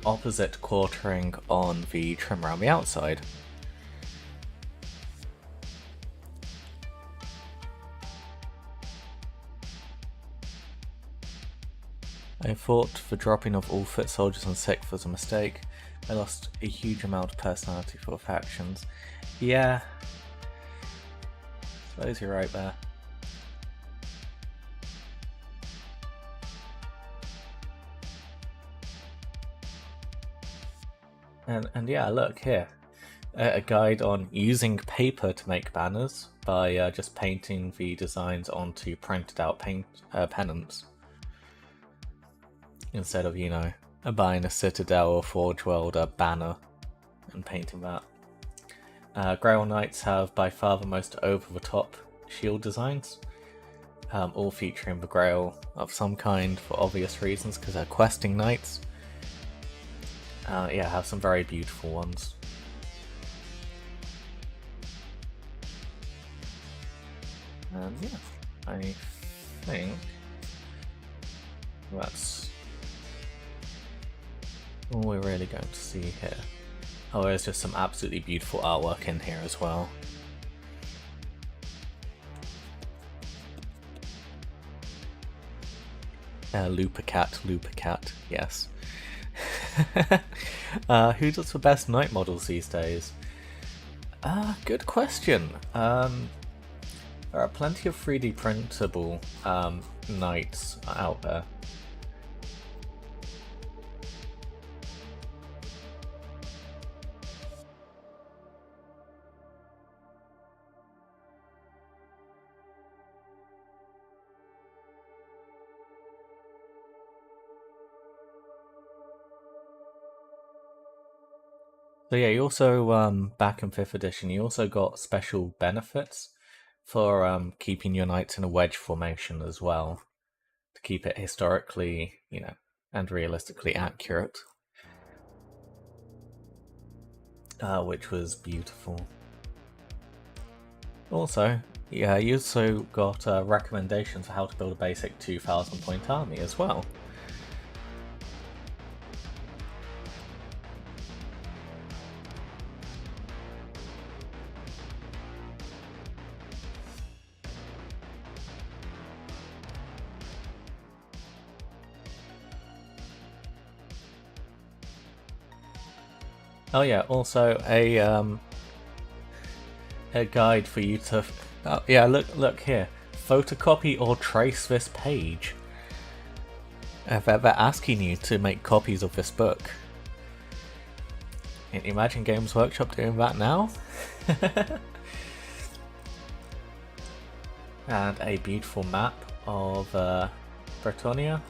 opposite quartering on the trim around the outside. I thought the dropping of all foot soldiers on 6th was a mistake. I lost a huge amount of personality for factions. Yeah, I suppose you're right there. And yeah, look here. A guide on using paper to make banners by just painting the designs onto printed out pennants. Instead of, you know, buying a Citadel or Forge World banner and painting that. Grail Knights have by far the most over-the-top shield designs, all featuring the Grail of some kind for obvious reasons because they're questing knights. Yeah, have some very beautiful ones. And yeah, I think that's all we're really going to see here. Oh, there's just some absolutely beautiful artwork in here as well. Lupercat, yes. Who does the best knight models these days? Good question. There are plenty of 3D printable knights out there. So yeah, you also, back in 5th edition, you also got special benefits for keeping your knights in a wedge formation as well, to keep it historically, you know, and realistically accurate, which was beautiful. Also, yeah, you also got recommendations for how to build a basic 2,000 point army as well. Oh yeah, also a guide for you to. Oh yeah, look here. Photocopy or trace this page. If they're asking you to make copies of this book. Can you imagine Games Workshop doing that now? And a beautiful map of Bretonia.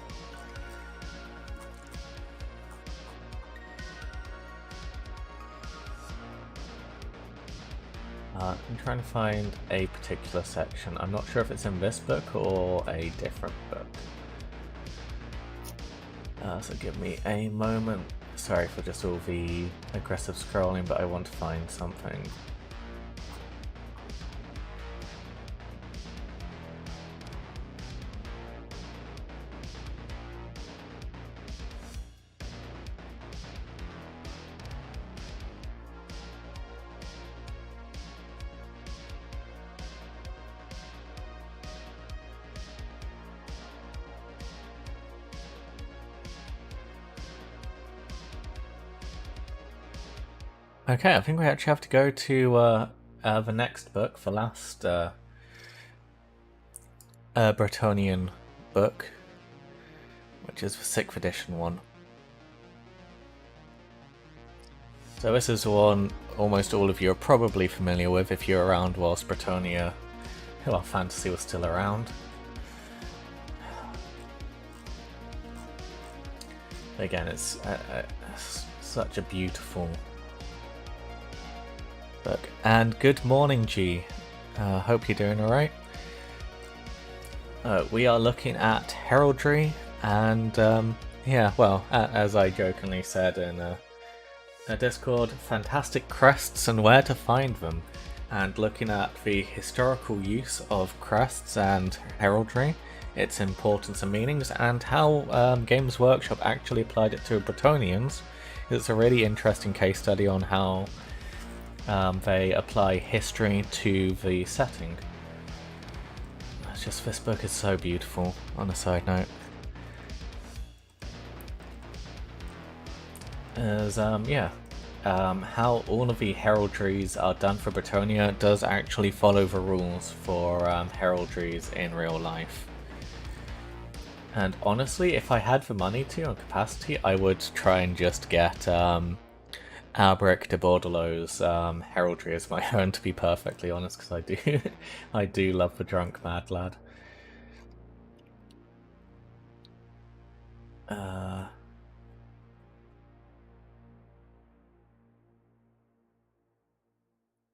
I'm trying to find a particular section. I'm not sure if it's in this book or a different book. So give me a moment. Sorry for just all the aggressive scrolling, but I want to find something. Okay, I think we actually have to go to the next book, the last Bretonian book, which is the 6th edition one. So this is one almost all of you are probably familiar with if you're around whilst Bretonia, well, fantasy was still around. Again, it's such a beautiful book. And good morning, G. Hope you're doing alright. We are looking at heraldry, and yeah, well, as I jokingly said in a Discord, fantastic crests and where to find them, and looking at the historical use of crests and heraldry, its importance and meanings, and how Games Workshop actually applied it to Bretonians. It's a really interesting case study on how they apply history to the setting. It's just, this book is so beautiful, on a side note. As, yeah, how all of the heraldries are done for Bretonia does actually follow the rules for heraldries in real life. And honestly, if I had the money to and capacity, I would try and just get Albrecht de Bordelot's heraldry as my own, to be perfectly honest, because I do love the drunk mad lad.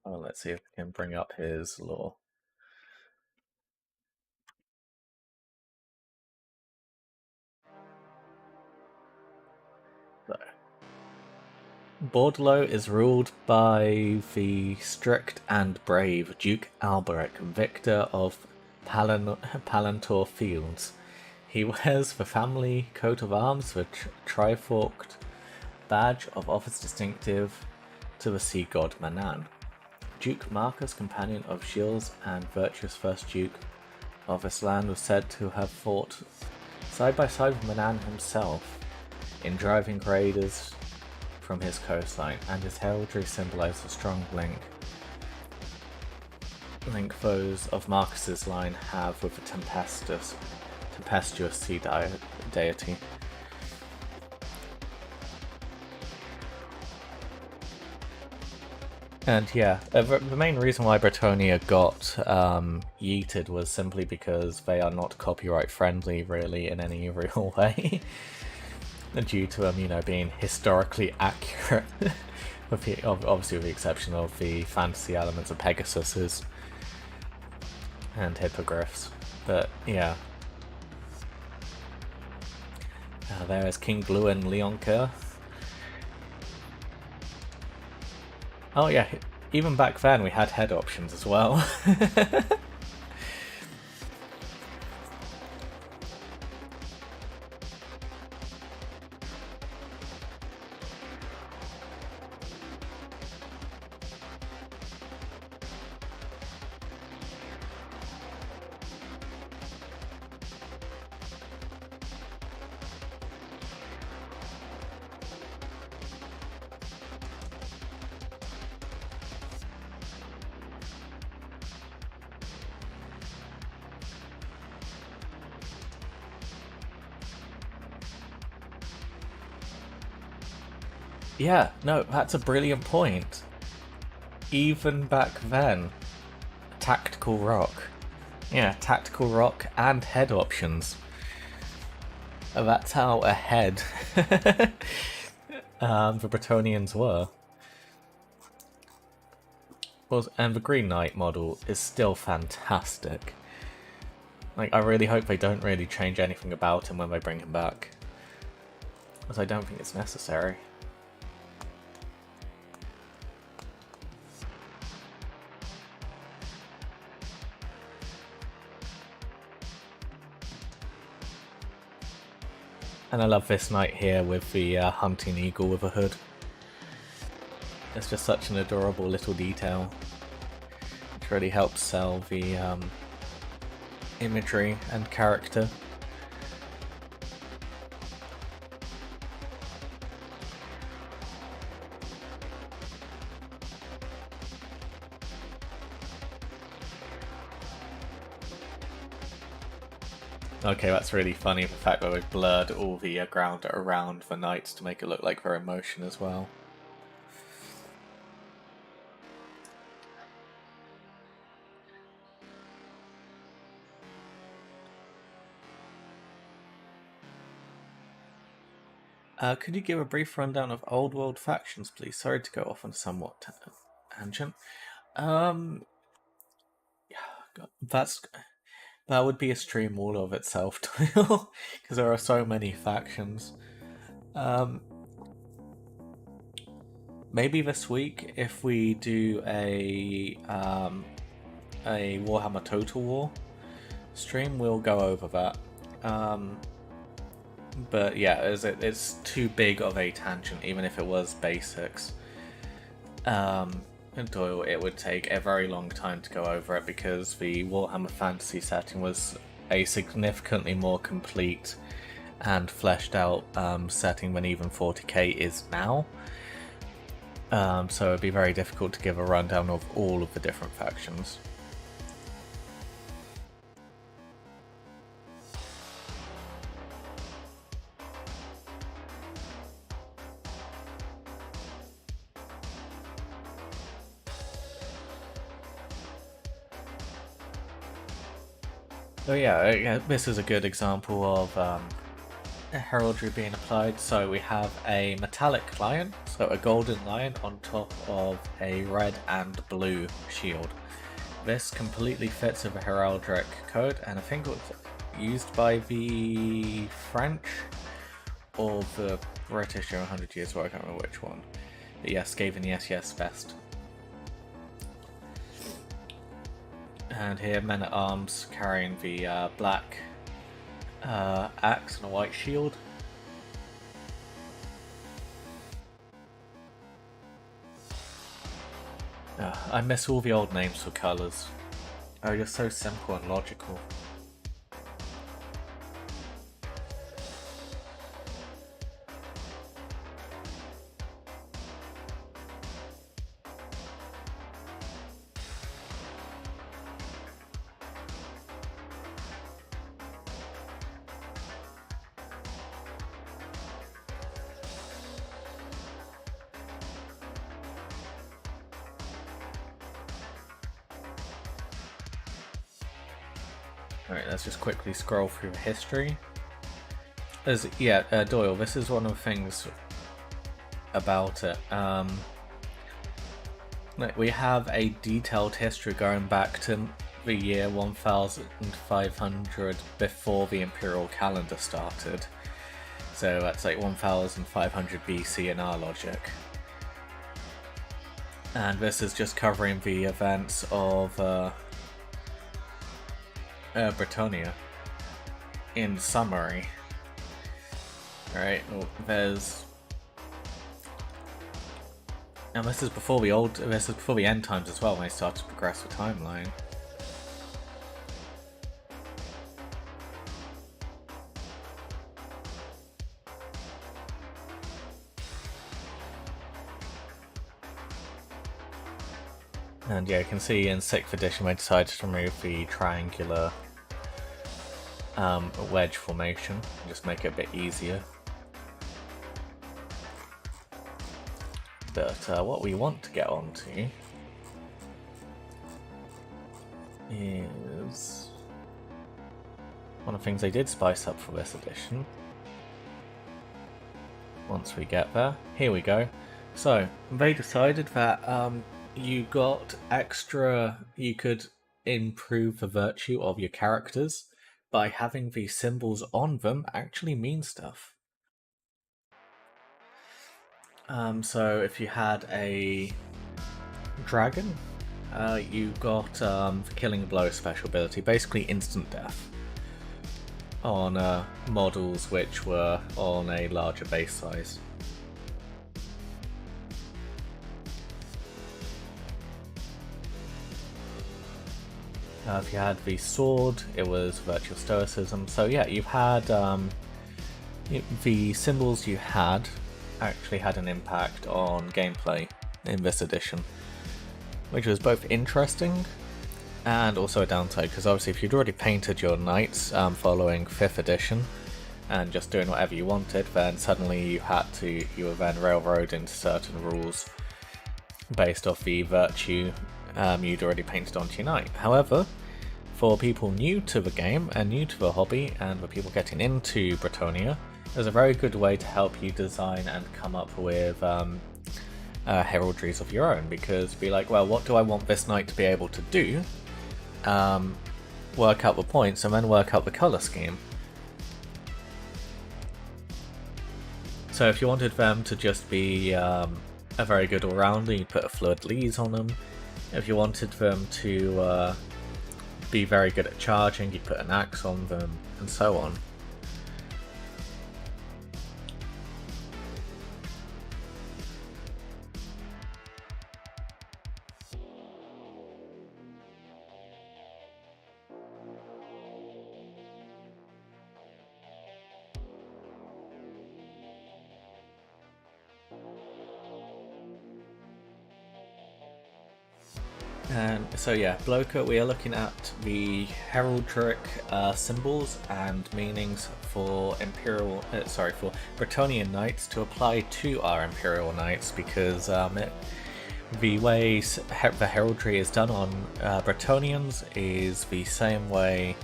Oh, let's see if we can bring up his lore. So, Bordelot is ruled by the strict and brave Duke Alberic, victor of Palantor Fields. He wears the family coat of arms, the triforked badge of office distinctive to the sea god Manan. Duke Marcus, companion of Gilles and virtuous first Duke of this land, was said to have fought side by side with Manan himself in driving raiders from his coastline, and his heraldry symbolized a strong link foes of Marcus's line have with the tempestuous sea deity. And yeah, the main reason why Bretonia got yeeted was simply because they are not copyright friendly really in any real way. Due to them, being historically accurate, obviously with the exception of the fantasy elements of Pegasuses and hippogriffs. But yeah, there is King Blue and Leonca. Oh yeah, even back then we had head options as well. Yeah, no, that's a brilliant point. Even back then, tactical rock. Yeah, tactical rock and head options. That's how ahead the Bretonians were. And the Green Knight model is still fantastic. Like, I really hope they don't really change anything about him when they bring him back, because I don't think it's necessary. And I love this knight here with the hunting eagle with a hood. It's just such an adorable little detail, which really helps sell the imagery and character. Okay, that's really funny, the fact that we've blurred all the ground around the knights to make it look like they're in motion as well. Could you give a brief rundown of old world factions, please? Sorry to go off on a somewhat tangent. That would be a stream all of itself, because there are so many factions. Maybe this week, if we do a Warhammer Total War stream, we'll go over that. But yeah, it's too big of a tangent, even if it was basics. And Doyle, it would take a very long time to go over it, because the Warhammer Fantasy setting was a significantly more complete and fleshed out setting than even 40k is now. So it'd be very difficult to give a rundown of all of the different factions. Oh yeah, this is a good example of heraldry being applied. So we have a metallic lion, so a golden lion on top of a red and blue shield. This completely fits with the heraldic code, and I think it was used by the French or the British during 100 Years' War, I can't remember which one. But yes, gave in the SES best. And here, men-at-arms carrying the black axe and a white shield. I miss all the old names for colours. Oh, you're so simple and logical. Alright, let's just quickly scroll through the history. Doyle, this is one of the things about it. We have a detailed history going back to the year 1500 before the Imperial calendar started. So that's like 1500 BC in our logic. And this is just covering the events of Bretonia in summary. Right, and this is before the end times as well, when they start to progress the timeline. And yeah, you can see in 6th edition they decided to remove the triangular wedge formation and just make it a bit easier. But what we want to get onto is one of the things they did spice up for this edition. Once we get there, here we go. So they decided that you got extra, you could improve the virtue of your characters by having the symbols on them actually mean stuff. So if you had a dragon, you got the Killing Blow special ability, basically instant death, on models which were on a larger base size. If you had the sword, it was Virtual Stoicism. So yeah, you've had the symbols you had actually had an impact on gameplay in this edition, which was both interesting and also a downside, because obviously if you'd already painted your knights following 5th edition and just doing whatever you wanted, then suddenly you were then railroaded into certain rules based off the virtue you'd already painted onto your knight. However, for people new to the game and new to the hobby, and for people getting into Bretonnia, there's a very good way to help you design and come up with heraldries of your own, because be like, well, what do I want this knight to be able to do? Work out the points and then work out the colour scheme. So if you wanted them to just be a very good all-rounder, you'd put a fleur-de-lis on them. If you wanted them to be very good at charging, you'd put an axe on them, and so on. And so yeah, Bloka, we are looking at the heraldic symbols and meanings for for Bretonnian knights to apply to our Imperial knights, because the way the heraldry is done on Bretonnians is the same way,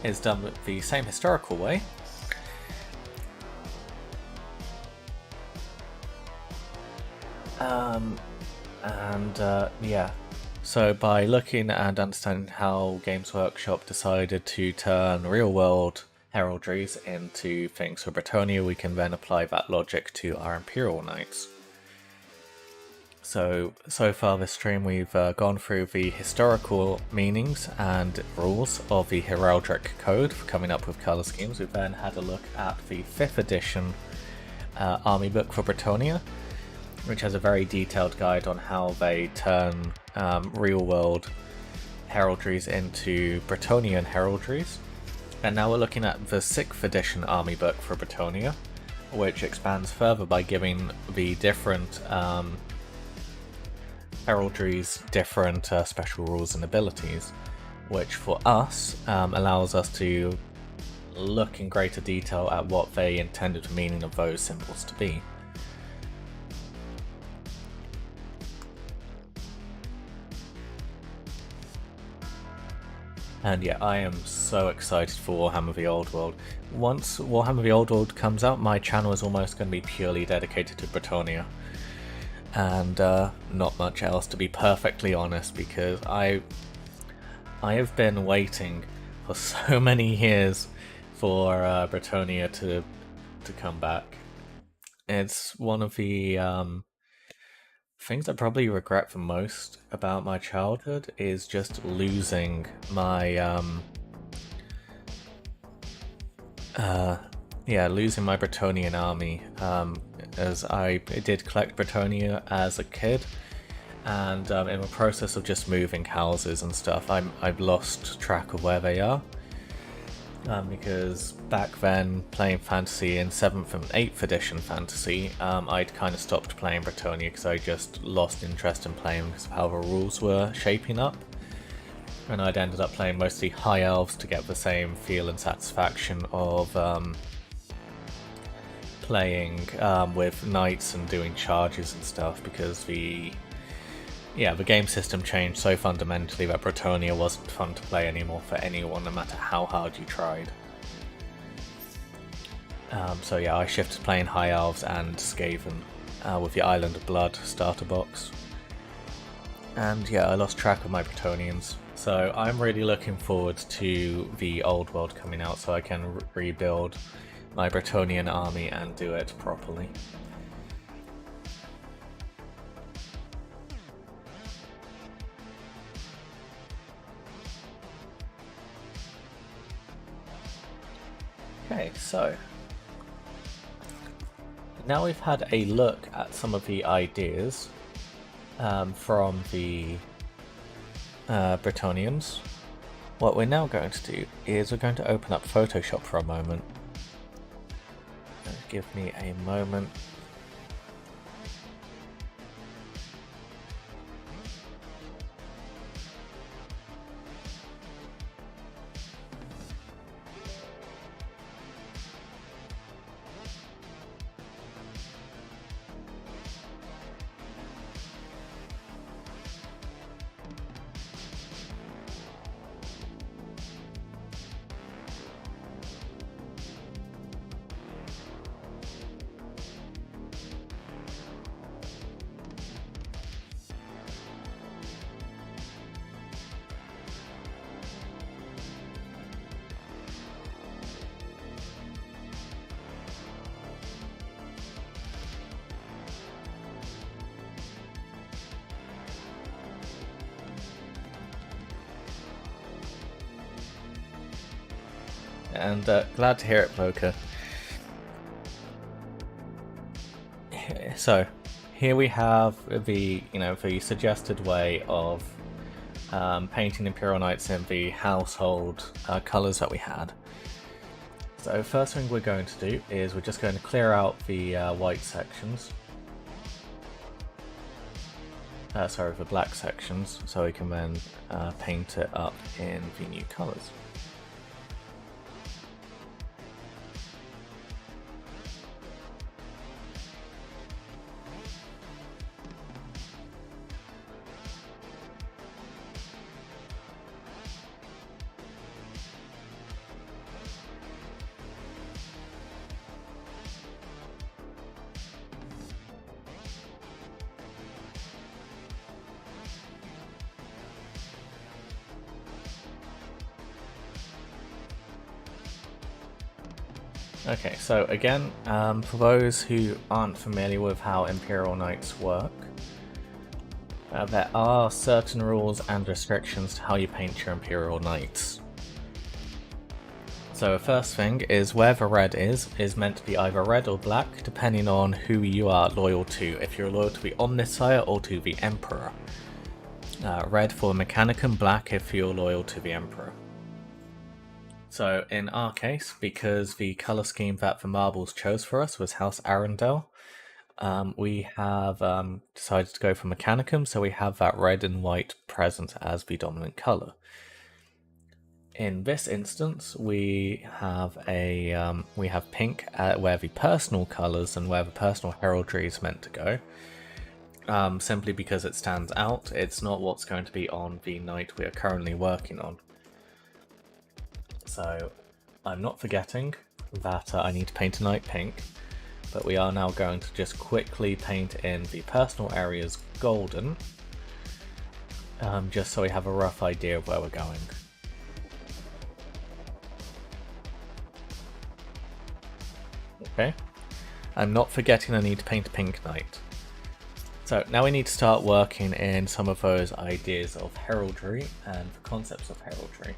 is done the same historical way. Yeah. So by looking and understanding how Games Workshop decided to turn real-world heraldries into things for Bretonnia, we can then apply that logic to our Imperial Knights. So far this stream we've gone through the historical meanings and rules of the Heraldic Code for coming up with colour schemes. We've then had a look at the 5th edition army book for Bretonnia, which has a very detailed guide on how they turn real-world heraldries into Bretonnian heraldries. And now we're looking at the 6th edition army book for Bretonnia, which expands further by giving the different heraldries different special rules and abilities, which for us allows us to look in greater detail at what they intended the meaning of those symbols to be. And yeah, I am so excited for Warhammer the Old World. Once Warhammer the Old World comes out, my channel is almost going to be purely dedicated to Bretonnia. And not much else, to be perfectly honest, because I have been waiting for so many years for Bretonnia to come back. It's one of the things I probably regret the most about my childhood is just losing my losing my Bretonnian army, as I did collect Bretonnia as a kid, and in the process of just moving houses and stuff, I've lost track of where they are. Because back then, playing Fantasy in 7th and 8th edition Fantasy, I'd kind of stopped playing Bretonnia because I just lost interest in playing because of how the rules were shaping up. And I'd ended up playing mostly High Elves to get the same feel and satisfaction of playing with knights and doing charges and stuff because the game system changed so fundamentally that Bretonnia wasn't fun to play anymore for anyone, no matter how hard you tried. So yeah, I shifted playing High Elves and Skaven with the Island of Blood starter box. And yeah, I lost track of my Bretonians. So I'm really looking forward to the Old World coming out so I can rebuild my Bretonian army and do it properly. Okay, so now we've had a look at some of the ideas from the Bretonians. What we're now going to do is we're going to open up Photoshop for a moment. Give me a moment. And glad to hear it, Poker. So here we have the the suggested way of painting Imperial Knights in the household colours that we had. So first thing we're going to do is we're just going to clear out the white sections. Sorry, the black sections, so we can then paint it up in the new colours. Okay, so again, for those who aren't familiar with how Imperial Knights work, there are certain rules and restrictions to how you paint your Imperial Knights. So the first thing is where the red is meant to be either red or black, depending on who you are loyal to. If you're loyal to the Omnissiah or to the Emperor. Red for Mechanicum, black if you're loyal to the Emperor. So in our case, because the colour scheme that the marbles chose for us was House Arundel, we have decided to go for Mechanicum, so we have that red and white present as the dominant colour. In this instance, we have pink where the personal colours and where the personal heraldry is meant to go. Simply because it stands out, it's not what's going to be on the knight we are currently working on. So I'm not forgetting that I need to paint a knight pink, but we are now going to just quickly paint in the personal areas golden, just so we have a rough idea of where we're going. Okay, I'm not forgetting I need to paint a pink knight. So now we need to start working in some of those ideas of heraldry and the concepts of heraldry.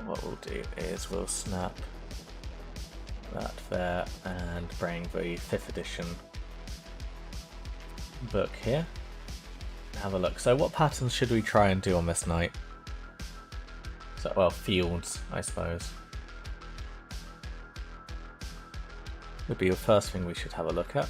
What we'll do is we'll snap that there and bring the 5th edition book here. Have a look. So what patterns should we try and do on this knight? So, well, fields, I suppose. Would be the first thing we should have a look at.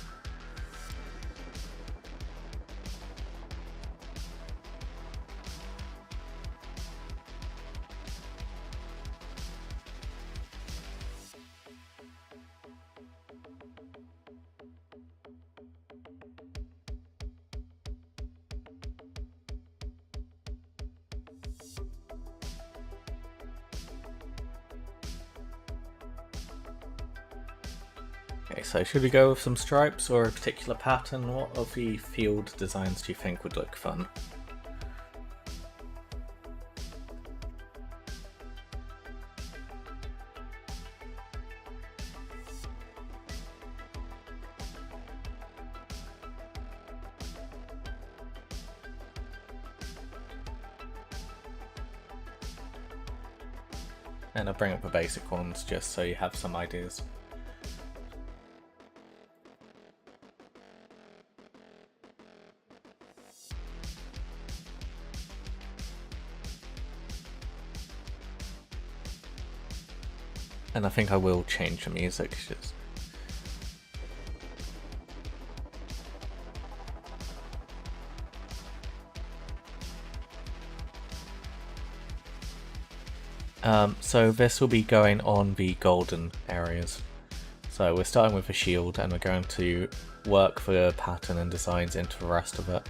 Okay, so should we go with some stripes or a particular pattern? What of the field designs do you think would look fun? And I'll bring up the basic ones just so you have some ideas. And I think I will change the music. So this will be going on the golden areas. So we're starting with a shield and we're going to work the pattern and designs into the rest of it.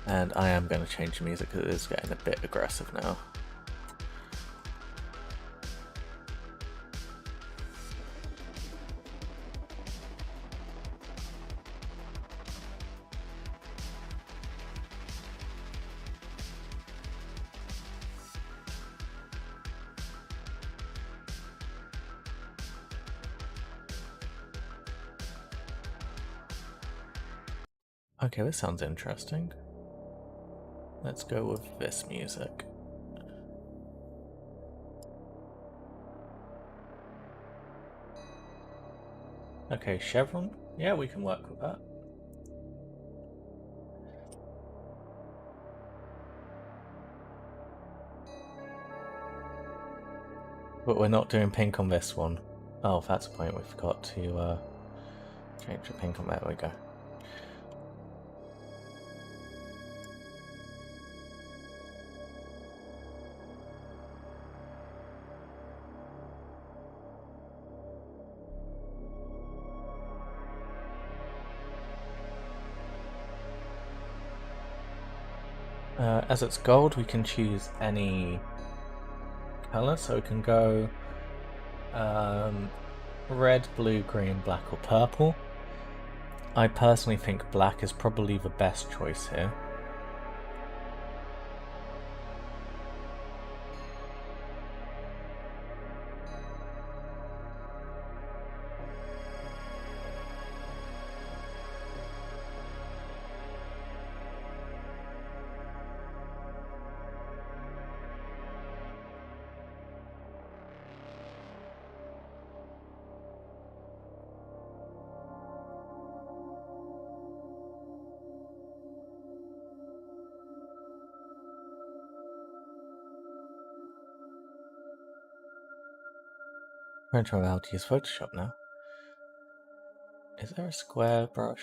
And I am going to change the music because it is getting a bit aggressive now. Okay, this sounds interesting. Let's go with this music. Okay, chevron? Yeah, we can work with that. But we're not doing pink on this one. Oh, that's a point we forgot to change the pink on. There we go. As it's gold, we can choose any color, so we can go red, blue, green, black, or purple. I personally think black is probably the best choice here. We're going to try how to use Photoshop now. Is there a square brush?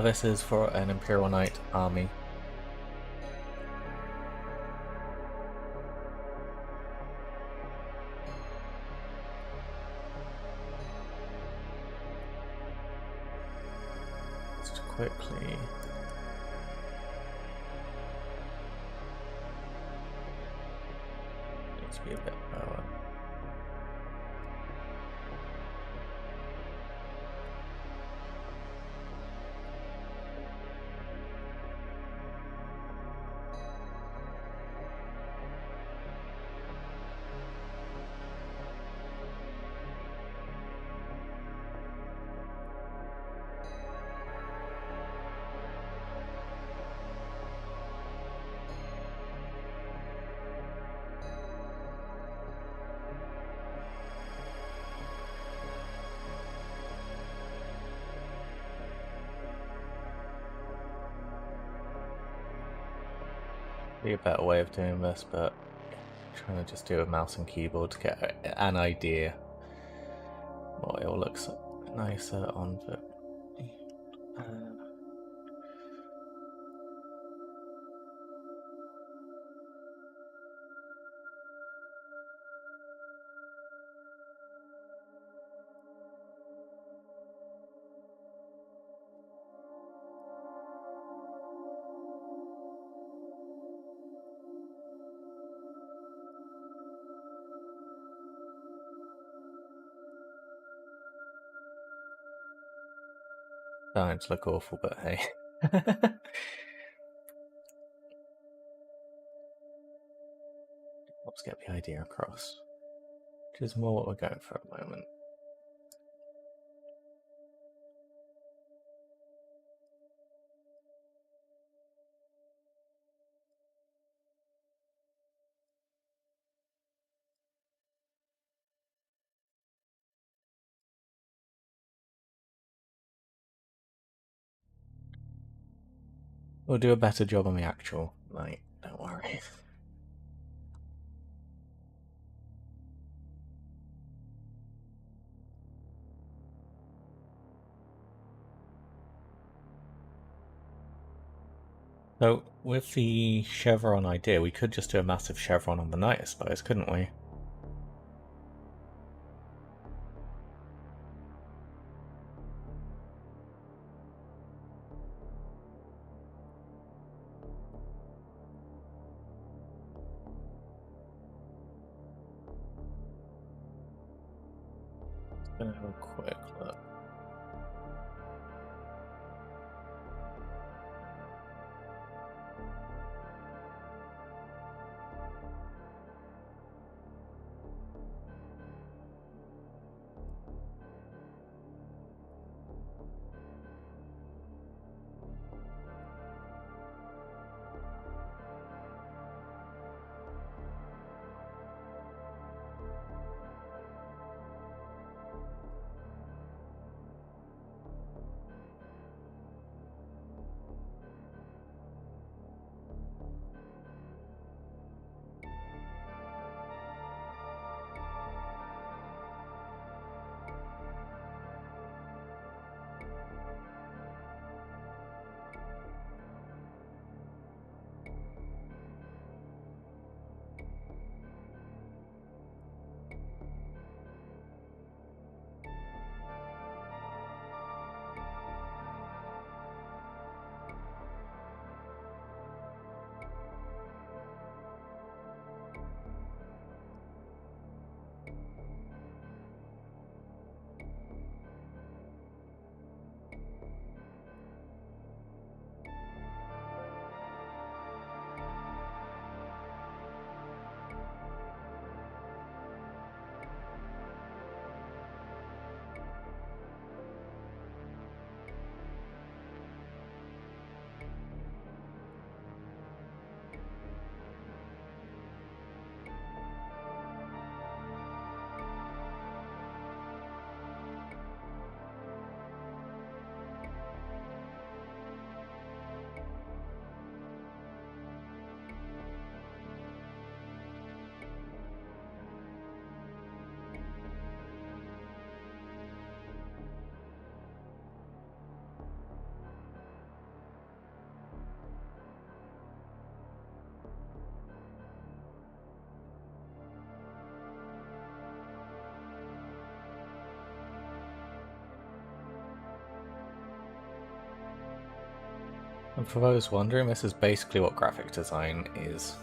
This is for an Imperial Knight army. Just quickly. Needs to be a bit lower. Be a better way of doing this, but trying to just do a mouse and keyboard to get an idea what it all looks nicer on. But starting to look awful, but hey. Let's get the idea across, which is more what we're going for at the moment. We'll do a better job on the actual night, don't worry. So, with the chevron idea, we could just do a massive chevron on the night, I suppose, couldn't we? Let's have a quick look. And for those wondering, this is basically what graphic design is.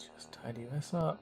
Let's just tidy this up.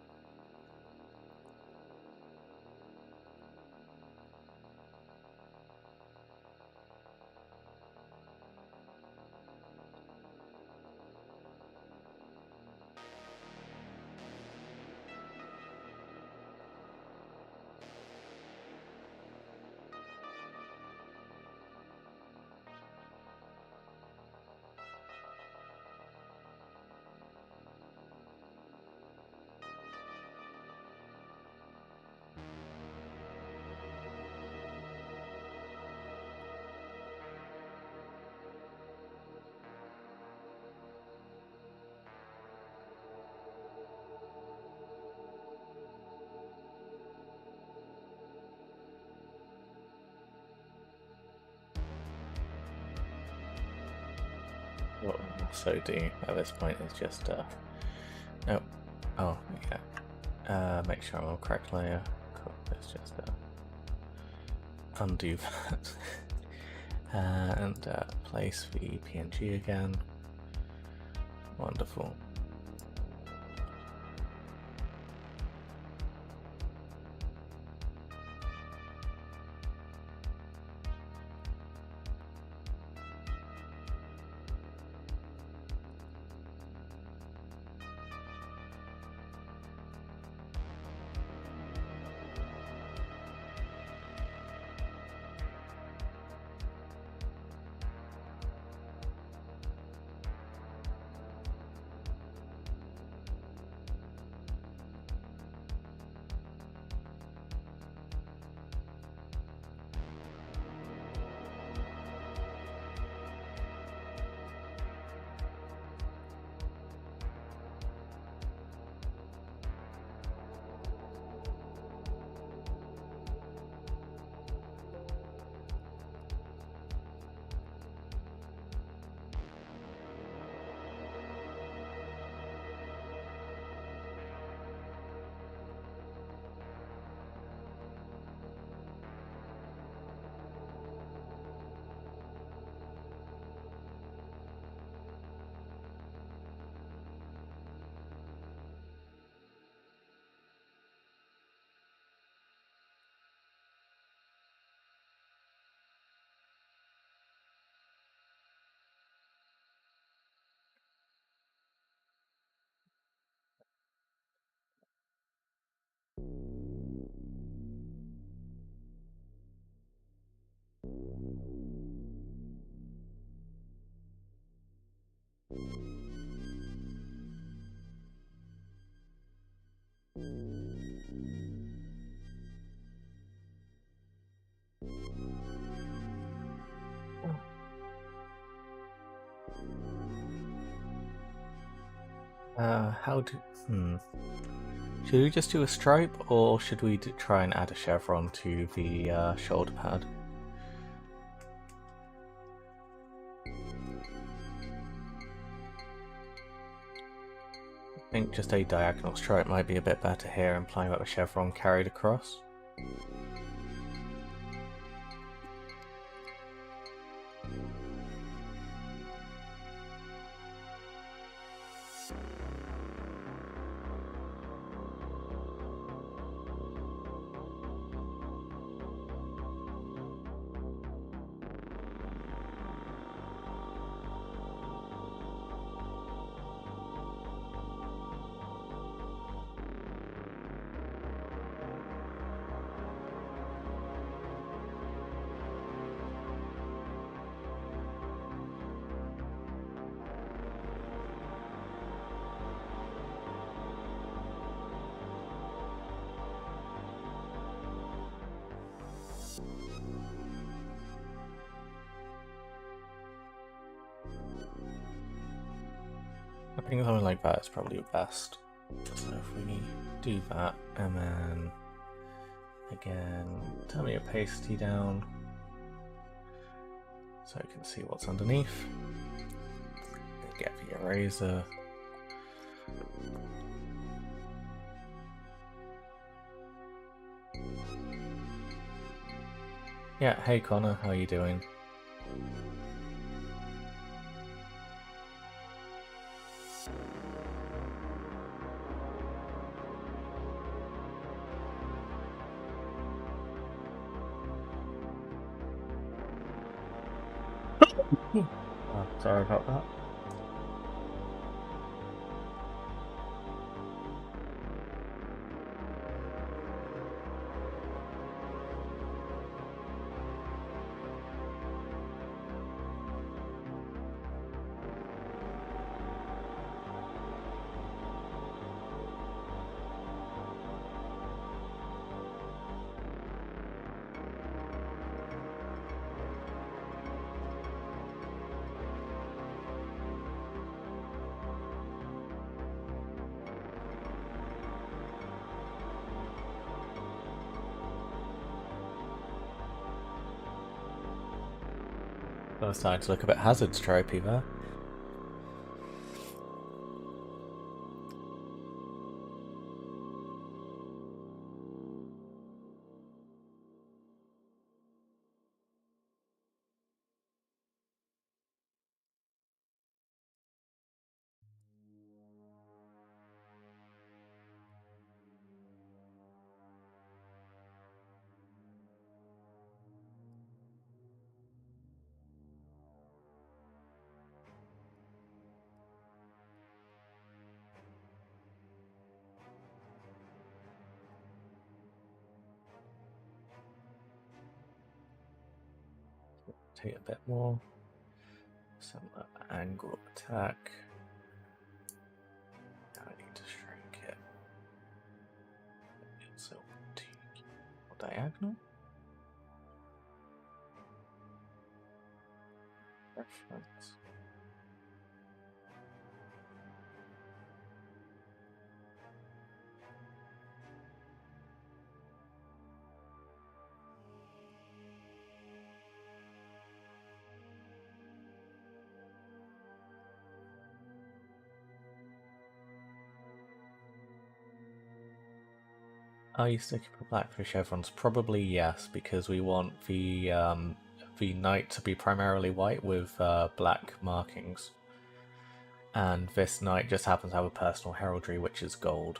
What we'll also do at this point is just nope. Oh yeah. Make sure I'm on the correct layer. Cool. Let's just undo that. And place the PNG again. Wonderful. Should we just do a stripe, or should we try and add a chevron to the shoulder pad? I think just a diagonal stripe might be a bit better here, implying that the chevron carried across. I think something like that is probably best. So if we do that, and then again, turn the opacity down so I can see what's underneath. Get the eraser. Yeah, hey Connor, how are you doing? Oh, sorry about that. I was starting to look a bit hazards tropey there. Take a bit more. Some angle attack. Now I need to shrink it. So, diagonal. Reference. Are you sticking with Blackfish chevrons? Probably yes, because we want the knight to be primarily white with black markings. And this knight just happens to have a personal heraldry, which is gold.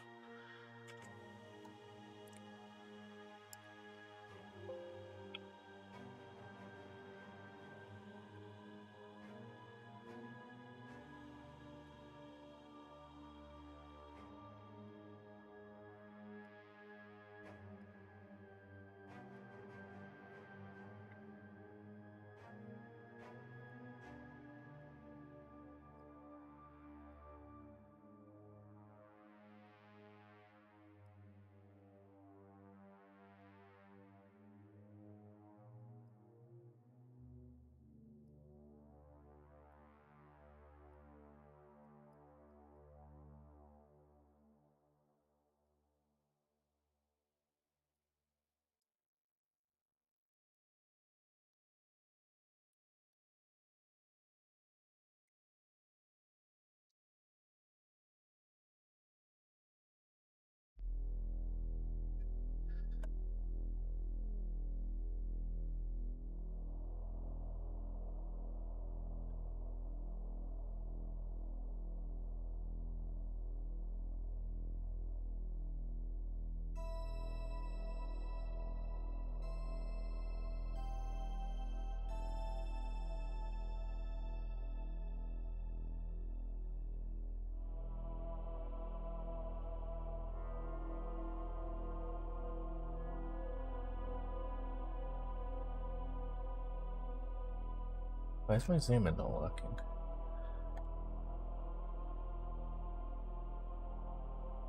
Where's my zoom in not working?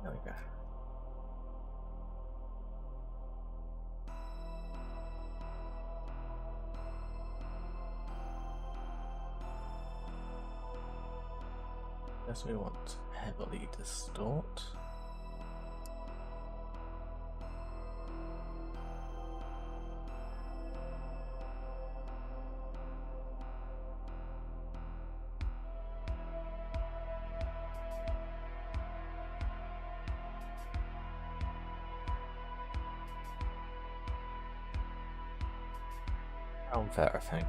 There we go. Guess we want heavily distort. Fair, I think.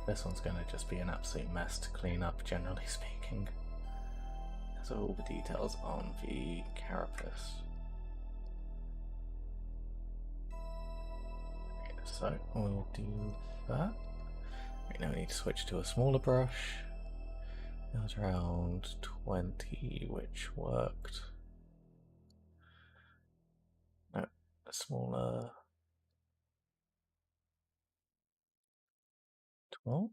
This one's going to just be an absolute mess to clean up, generally speaking. There's all the details on the carapace. So we'll do that. Right, now we need to switch to a smaller brush. That was around 20, which worked. No, a smaller 12.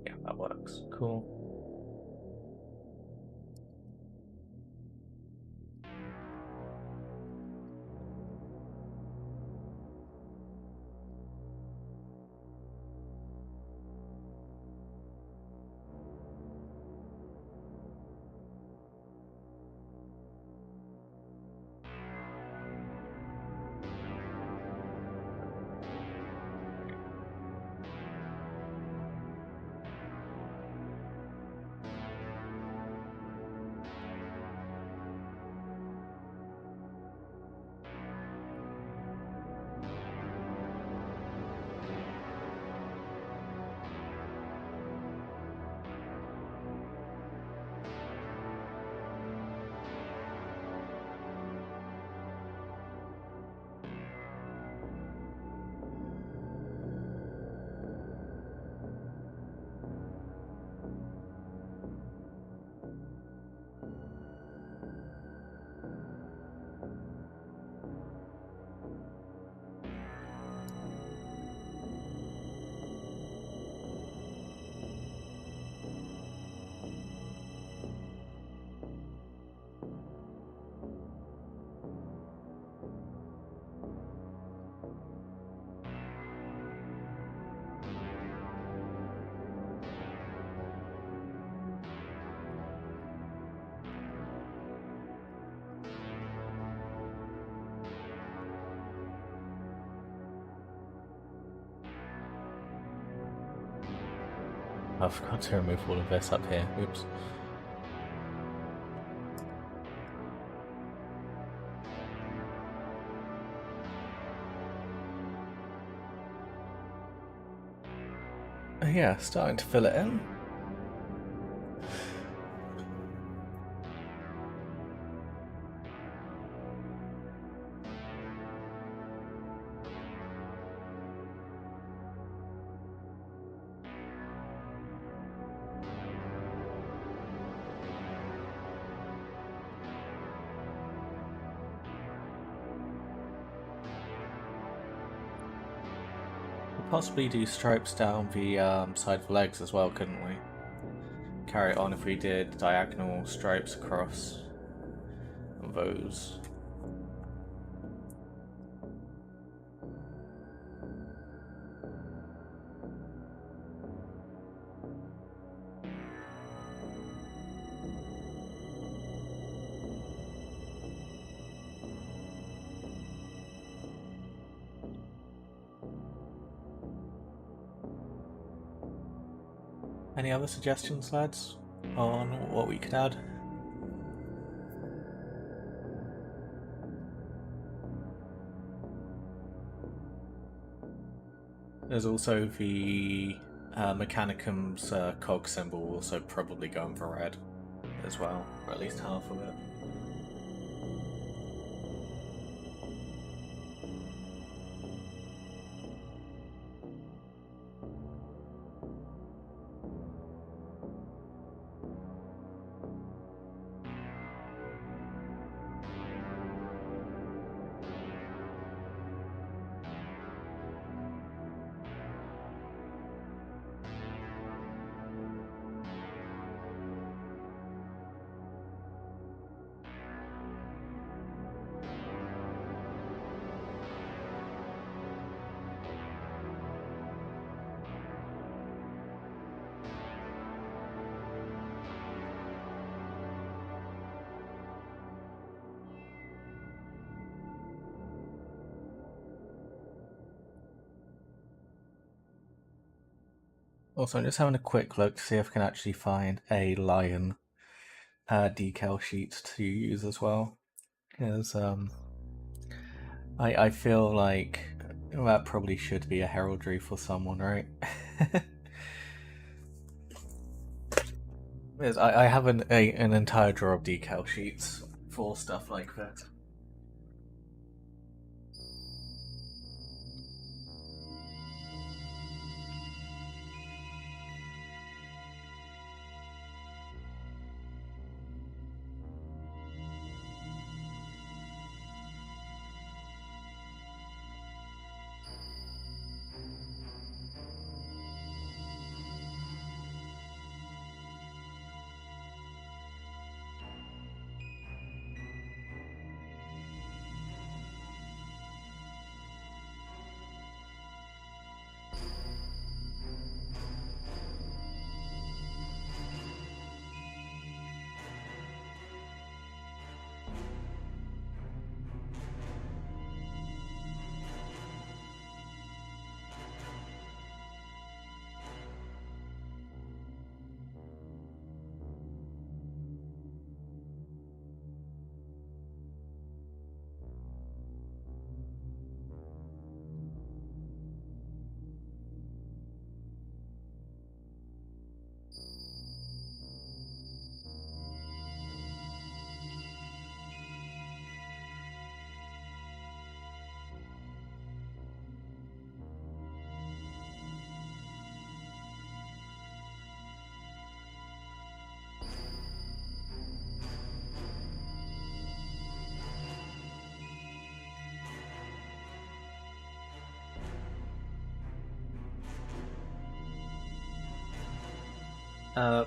Yeah, that works. Cool. I forgot to remove all of this up here. Oops. Yeah, starting to fill it in. Possibly do stripes down the side of the legs as well, couldn't we? Carry it on if we did diagonal stripes across those. Any other suggestions, lads, on what we could add? There's also the Mechanicum's cog symbol also probably going for red as well, or at least half of it. Also, I'm just having a quick look to see if I can actually find a lion decal sheet to use as well. Because I feel like That probably should be a heraldry for someone, right? Yes, I have an entire drawer of decal sheets for stuff like that.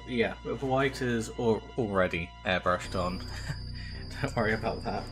Yeah, the white is already airbrushed on. Don't worry about that.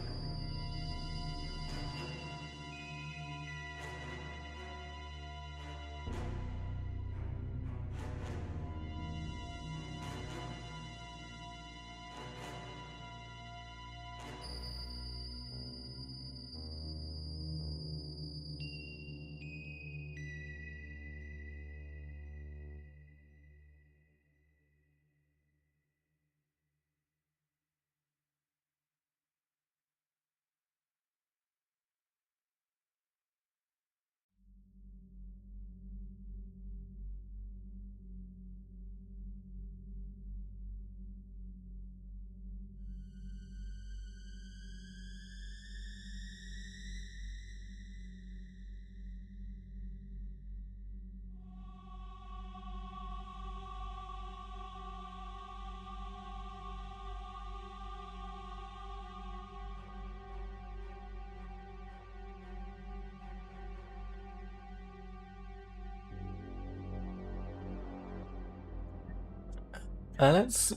Let's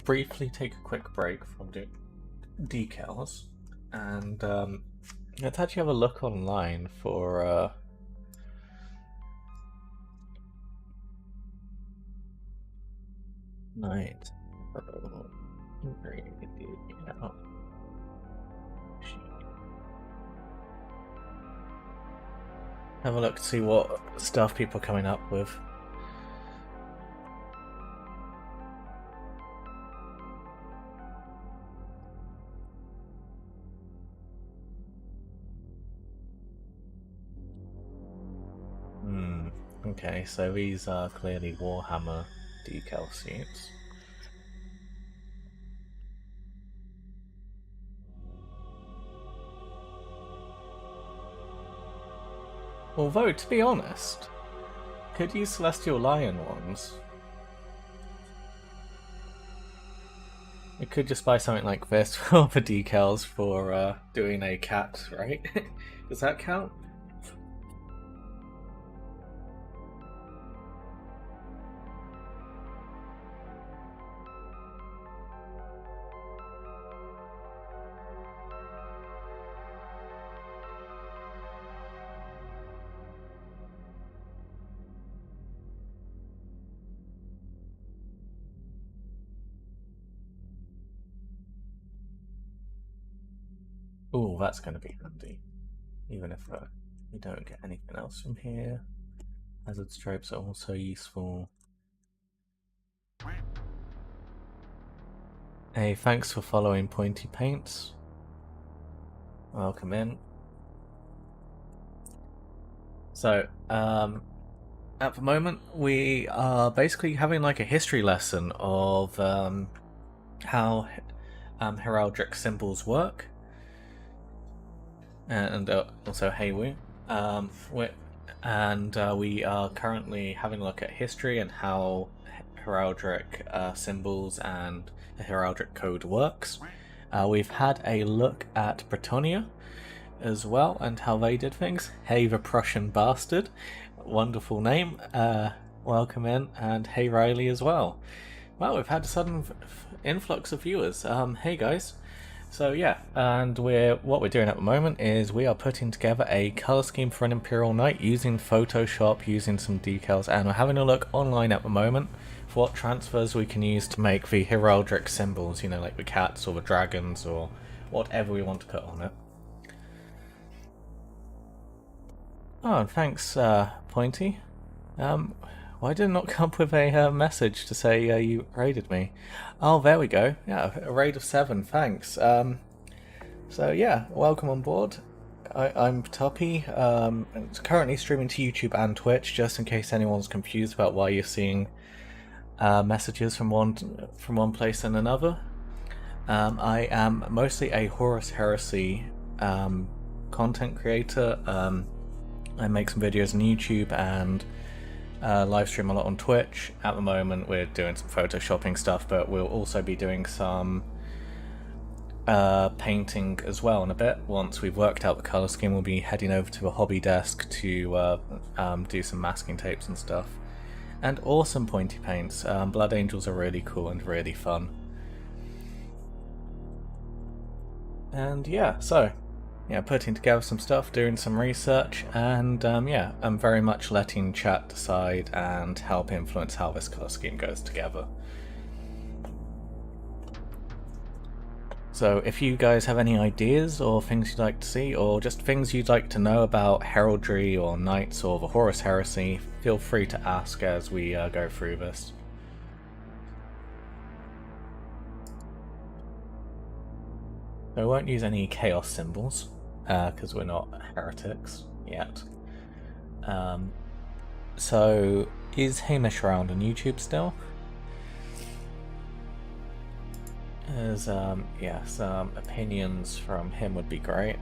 briefly take a quick break from decals, and let's actually have a look online for night. Have a look to see what stuff people are coming up with. Okay, so these are clearly Warhammer decal sheets. Although, to be honest, could use Celestial Lion ones. We could just buy something like this for the decals for doing a cat, right? Does that count? Oh, that's going to be handy. Even if we don't get anything else from here. Hazard stripes are also useful. Hey, thanks for following Pointy Paints. Welcome in. So, at the moment, we are basically having like a history lesson of how heraldic symbols work, and also Heiwu. We are currently having a look at history and how heraldic symbols and the heraldic code works. We've had a look at Britannia as well and how they did things. Hey, the Prussian bastard. Wonderful name. Welcome in. And hey, Riley as well. Well, we've had a sudden influx of viewers. Hey, guys. So yeah, and what we're doing at the moment is we are putting together a color scheme for an Imperial Knight using Photoshop, using some decals, and we're having a look online at the moment for what transfers we can use to make the heraldic symbols, you know, like the cats or the dragons or whatever we want to put on it. Oh, thanks, Pointy. Why did it not come up with a message to say you raided me? Oh, there we go. Yeah, a raid of 7, thanks. So yeah, welcome on board. I'm Tuppy. It's currently streaming to YouTube and Twitch, just in case anyone's confused about why you're seeing messages from one place and another. I am mostly a Horus Heresy content creator. I make some videos on YouTube and live stream a lot on Twitch. At the moment we're doing some photoshopping stuff, but we'll also be doing some painting as well in a bit. Once we've worked out the colour scheme, we'll be heading over to a hobby desk to do some masking tapes and stuff. And awesome pointy paints. Blood Angels are really cool and really fun. And yeah, so yeah, putting together some stuff, doing some research, and yeah, I'm very much letting chat decide and help influence how this colour scheme goes together. So if you guys have any ideas or things you'd like to see, or just things you'd like to know about heraldry or knights or the Horus Heresy, feel free to ask as we go through this. I won't use any chaos symbols, because we're not heretics yet. So, is Hamish around on YouTube still? As yeah, some opinions from him would be great.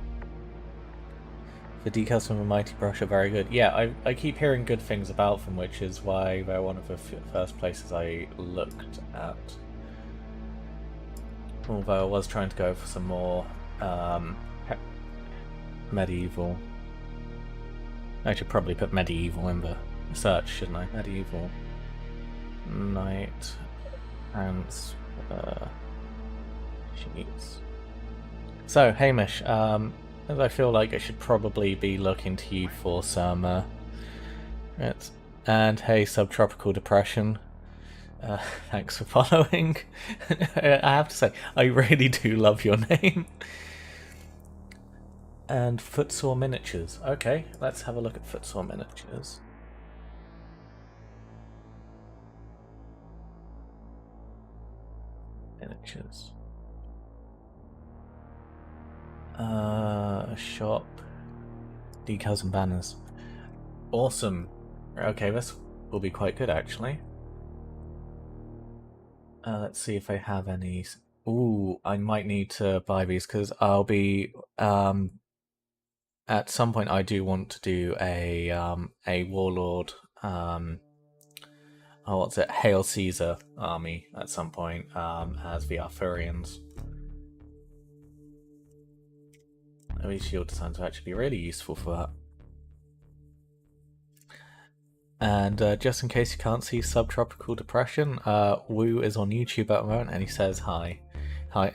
The decals from the Mighty Brush are very good. Yeah, I keep hearing good things about them, which is why they're one of the first places I looked at. Although I was trying to go for some more medieval. I should probably put medieval in the search, shouldn't I? Medieval knight transfer sheets. So, Hamish, as I feel like I should probably be looking to you for some. And hey, Subtropical Depression. Thanks for following. I have to say, I really do love your name. And Footsore Miniatures. Okay, let's have a look at Footsore Miniatures. Miniatures. Shop. Decals and banners. Awesome. Okay, this will be quite good actually. Let's see if I have any. Ooh, I might need to buy these because I'll be at some point I do want to do a warlord what's it? Hail Caesar army at some point as the Arthurians. These shield designs will actually be really useful for that. And just in case you can't see Subtropical Depression, Woo is on YouTube at the moment and he says hi. Hi.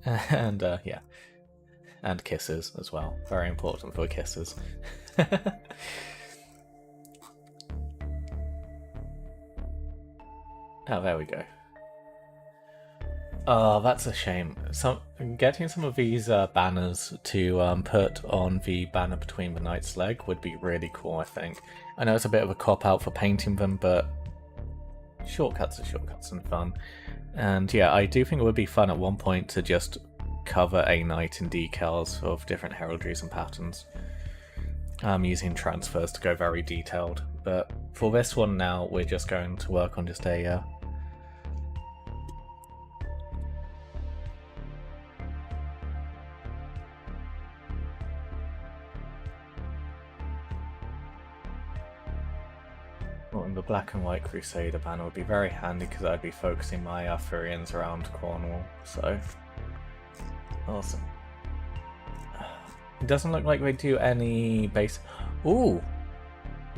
And yeah. And kisses as well. Very important for kisses. Oh, there we go. Oh, that's a shame. Getting some of these banners to put on the banner between the knight's leg would be really cool, I think. I know it's a bit of a cop-out for painting them, but shortcuts are shortcuts and fun. And yeah, I do think it would be fun at one point to just cover a knight in decals of different heraldries and patterns. I'm using transfers to go very detailed, but for this one now, we're just going to work on just a well, the black and white Crusader banner would be very handy because I'd be focusing my Arthurians around Cornwall, so awesome. It doesn't look like we do any base. Ooh!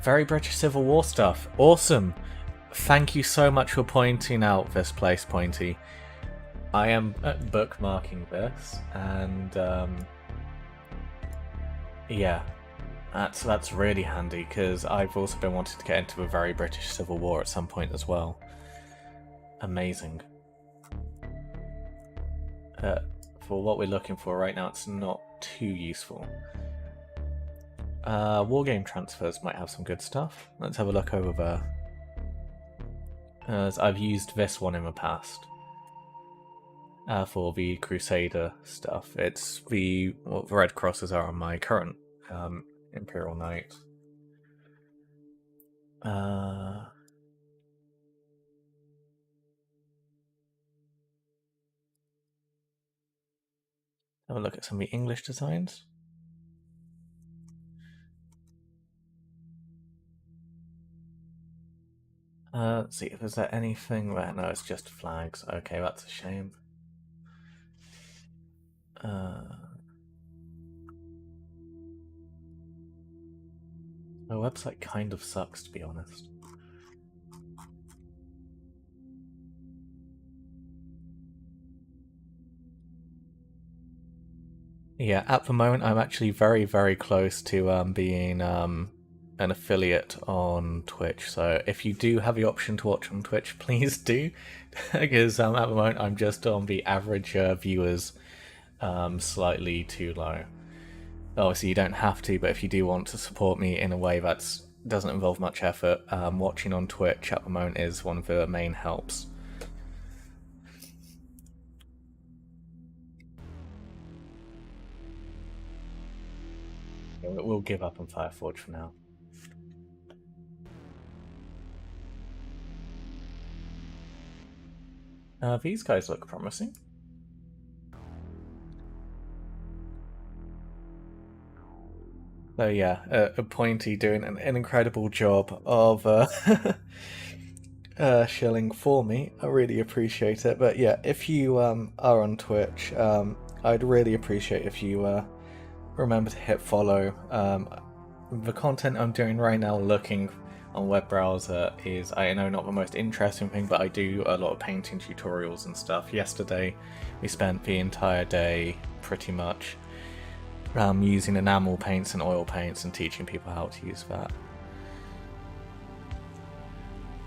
Very British Civil War stuff. Awesome! Thank you so much for pointing out this place, Pointy. I am bookmarking this, and yeah, that's really handy because I've also been wanting to get into a very British Civil War at some point as well. Amazing. For what we're looking for right now, it's not too useful. Wargame transfers might have some good stuff. Let's have a look over there. As I've used this one in the past for the Crusader stuff. It's the red crosses are on my current Imperial Knight. Have a look at some of the English designs. Let's see, is there anything there? No, it's just flags. Okay, that's a shame. My website kind of sucks, to be honest. Yeah, at the moment I'm actually very, very close to being an affiliate on Twitch. So if you do have the option to watch on Twitch, please do, because at the moment I'm just on the average viewers slightly too low. Obviously, you don't have to, but if you do want to support me in a way that doesn't involve much effort, watching on Twitch at the moment is one of the main helps. We'll give up on Fireforge for now. These guys look promising. So yeah, a Pointy doing an incredible job of shilling for me. I really appreciate it. But yeah, if you are on Twitch, I'd really appreciate if you remember to hit follow. The content I'm doing right now, looking on web browser, is, I know, not the most interesting thing, but I do a lot of painting tutorials and stuff. Yesterday we spent the entire day pretty much using enamel paints and oil paints and teaching people how to use that.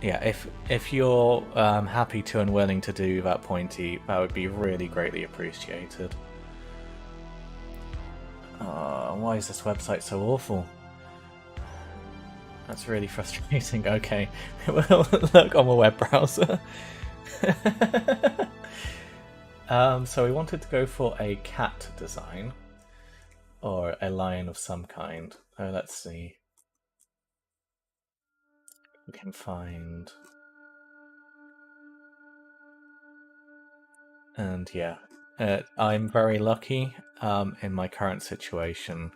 Yeah, if you're happy to and willing to do that, Pointy, that would be really greatly appreciated. Why is this website so awful? That's really frustrating. Okay, we'll look on the web browser. So we wanted to go for a cat design, or a lion of some kind. Oh, let's see. We can find... And yeah, I'm very lucky in my current situation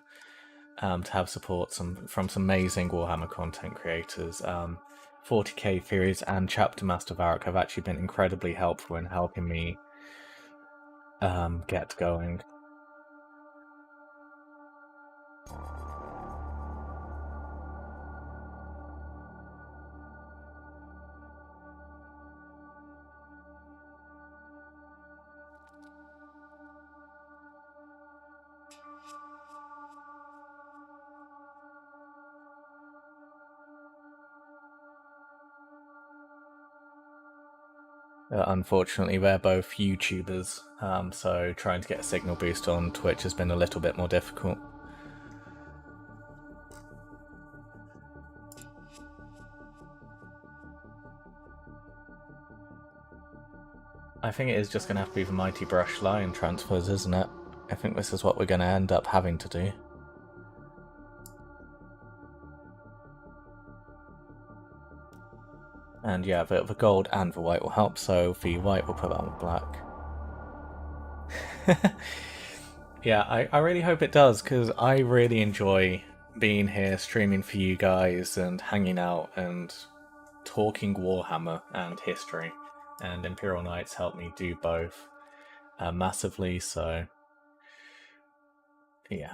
to have support from some amazing Warhammer content creators. 40k Theories and Chapter Master Varric have actually been incredibly helpful in helping me get going. Unfortunately, they're both YouTubers, so trying to get a signal boost on Twitch has been a little bit more difficult. I think it is just going to have to be the Mighty Brush Lion transfers, isn't it? I think this is what we're going to end up having to do. And yeah, the gold and the white will help, so the white will put that on black. Yeah, I really hope it does, because I really enjoy being here streaming for you guys and hanging out and talking Warhammer and history. And Imperial Knights help me do both massively, so yeah.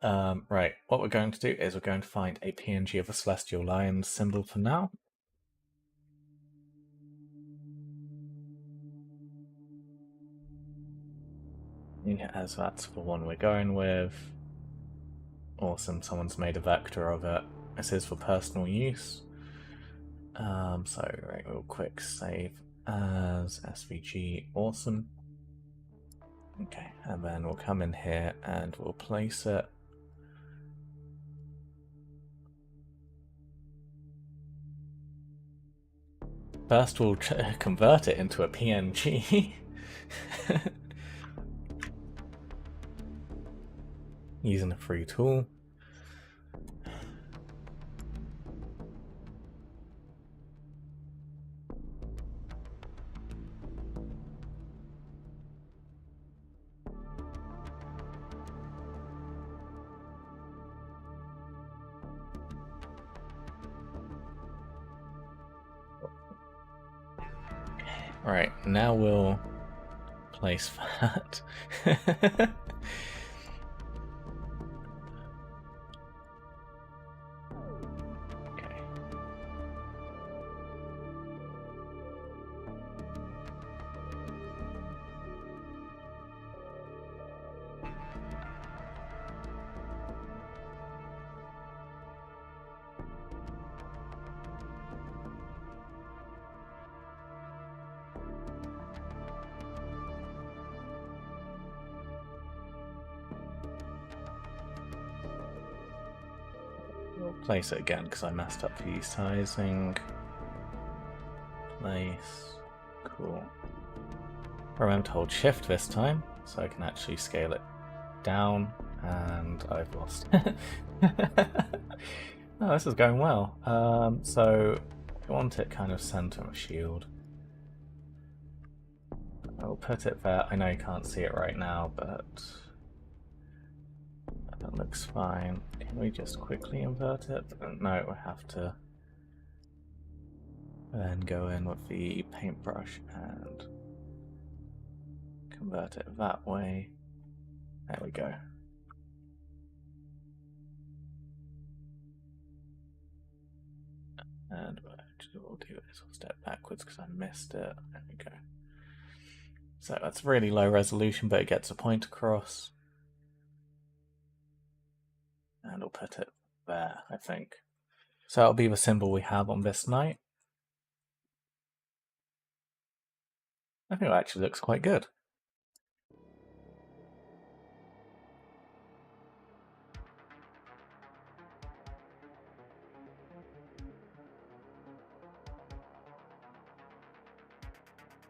Right, what we're going to do is we're going to find a PNG of a Celestial Lion symbol for now. Yeah, as that's the one we're going with. Awesome, someone's made a vector of it. This is for personal use. So right, we'll quick save as SVG. Awesome. Okay, and then we'll come in here and we'll place it. First, we'll convert it into a PNG. Using a free tool. Right, now we'll place that. We'll place it again because I messed up the sizing. Place. Cool. Remember to hold shift this time so I can actually scale it down, and I've lost. Oh, this is going well. So I want it kind of center of shield. I'll put it there. I know you can't see it right now, but that looks fine. Can we just quickly invert it? No, we have to then go in with the paintbrush and convert it that way. There we go. And actually what we'll do is we'll step backwards because I missed it. There we go. So that's really low resolution, but it gets a point across. And I'll put it there, I think. So that'll be the symbol we have on this knight. I think it actually looks quite good.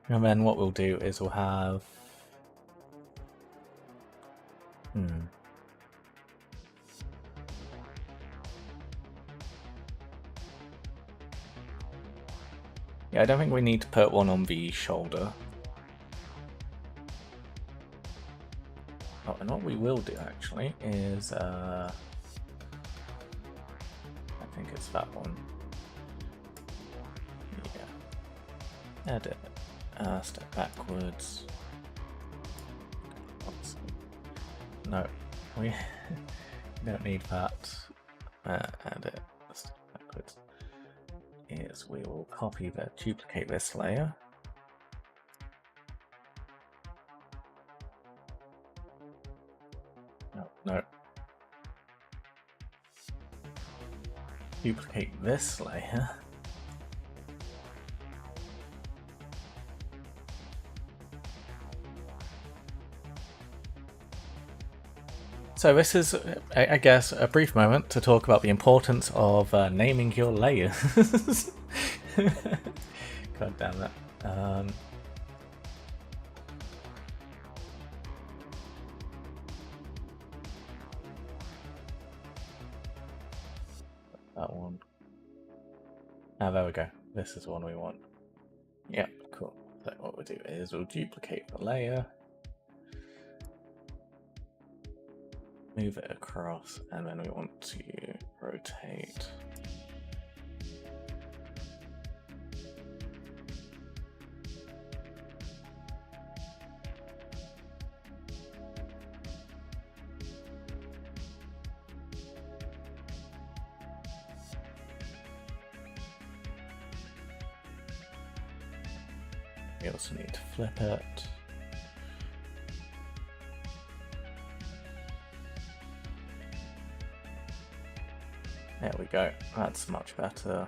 And then what we'll do is we'll have... Yeah, I don't think we need to put one on the shoulder. Oh, and what we will do actually is... I think it's that one. Yeah. Edit. Step backwards. Oops. No, we don't need that. Edit. Step backwards. Is we will copy that, duplicate this layer. No. Duplicate this layer. So this is, I guess, a brief moment to talk about the importance of naming your layers. God damn it. That one. Ah, there we go. this is one we want. Yeah, cool. So what we'll do is we'll duplicate the layer, move it across, and then we want to rotate. We also need to flip it. There we go, that's much better.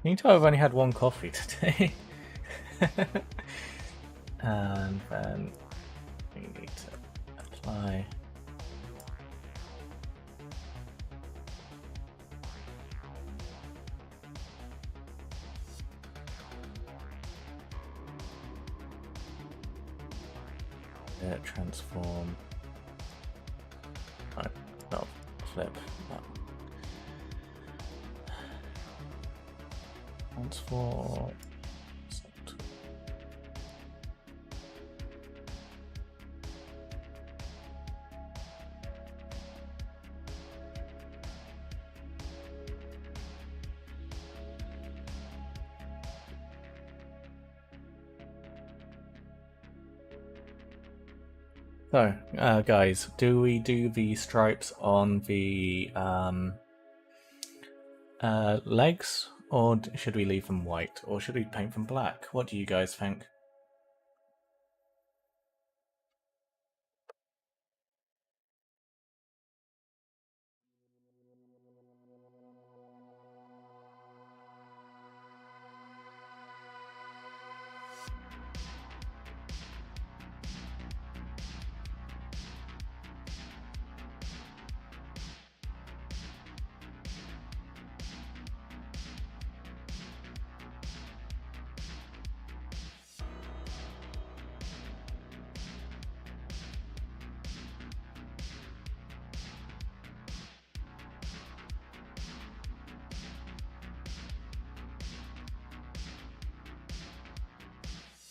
You can tell I've only had one coffee today. And then we need to apply. Transform. No, flip. No. Transform. So, guys, do we do the stripes on the legs, or should we leave them white, or should we paint them black? What do you guys think?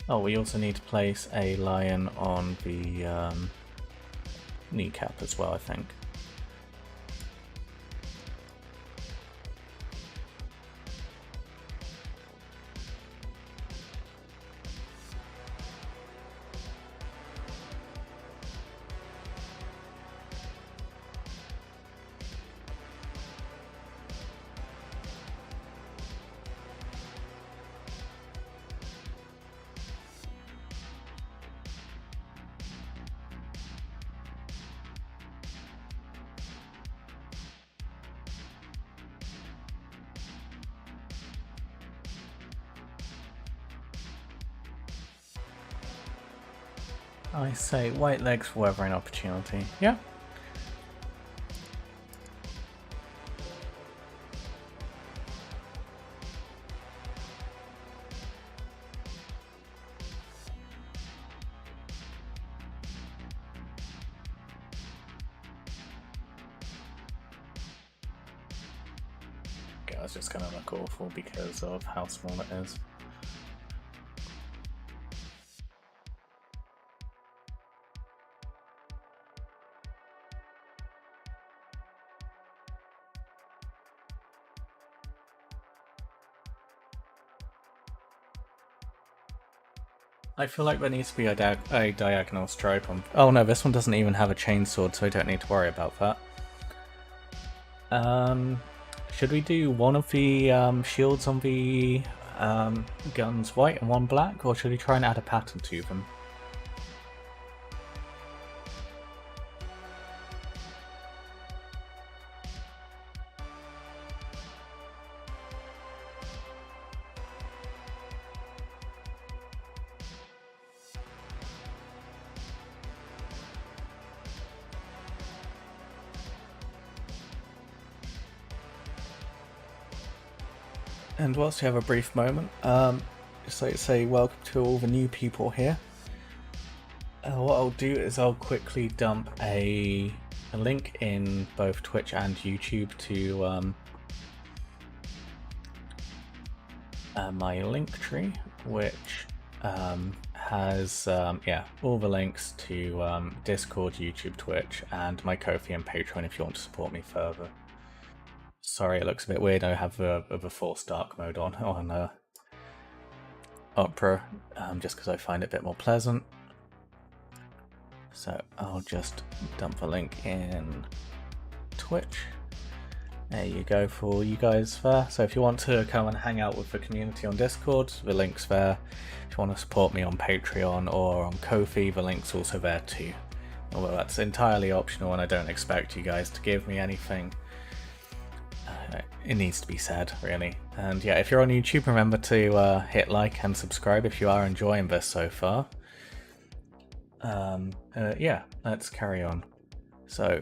Oh, we also need to place a lion on the kneecap as well, I think. I say white legs for weathering opportunity. Yeah. Okay, that's just gonna look awful because of how small it is. I feel like there needs to be a diagonal stripe on... Oh no, this one doesn't even have a chainsword, so I don't need to worry about that. Should we do one of the shields on the guns white and one black, or should we try and add a pattern to them? And whilst we have a brief moment, just like to say welcome to all the new people here. What I'll do is I'll quickly dump a link in both Twitch and YouTube to my link tree, which has all the links to Discord, YouTube, Twitch, and my Ko-fi and Patreon if you want to support me further. Sorry, it looks a bit weird. I have the forced dark mode on Opera, just because I find it a bit more pleasant. So I'll just dump a link in Twitch. There you go for all you guys there. So if you want to come and hang out with the community on Discord, the link's there. If you want to support me on Patreon or on Ko-fi, the link's also there too. Although that's entirely optional and I don't expect you guys to give me anything. It needs to be said, really. And yeah, if you're on YouTube, remember to hit like and subscribe if you are enjoying this so far. Yeah, let's carry on. So,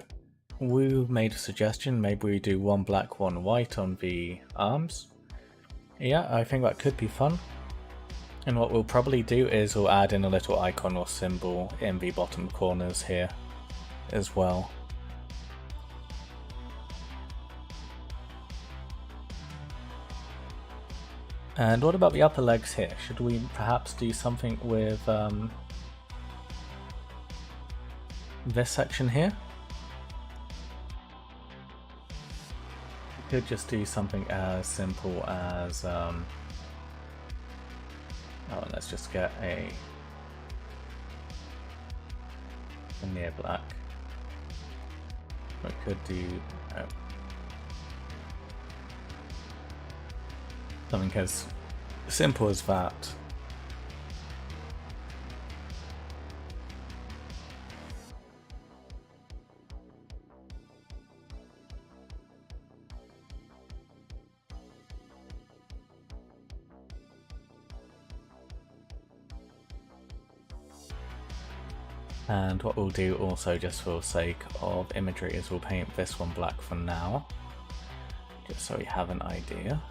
Wu made a suggestion, maybe we do one black, one white on the arms. Yeah, I think that could be fun. And what we'll probably do is we'll add in a little icon or symbol in the bottom corners here as well. And what about the upper legs here? Should we perhaps do something with this section here? We could just do something as simple as let's just get a near black. We could do something as simple as that. And what we'll do also, just for sake of imagery, is we'll paint this one black for now, just so we have an idea.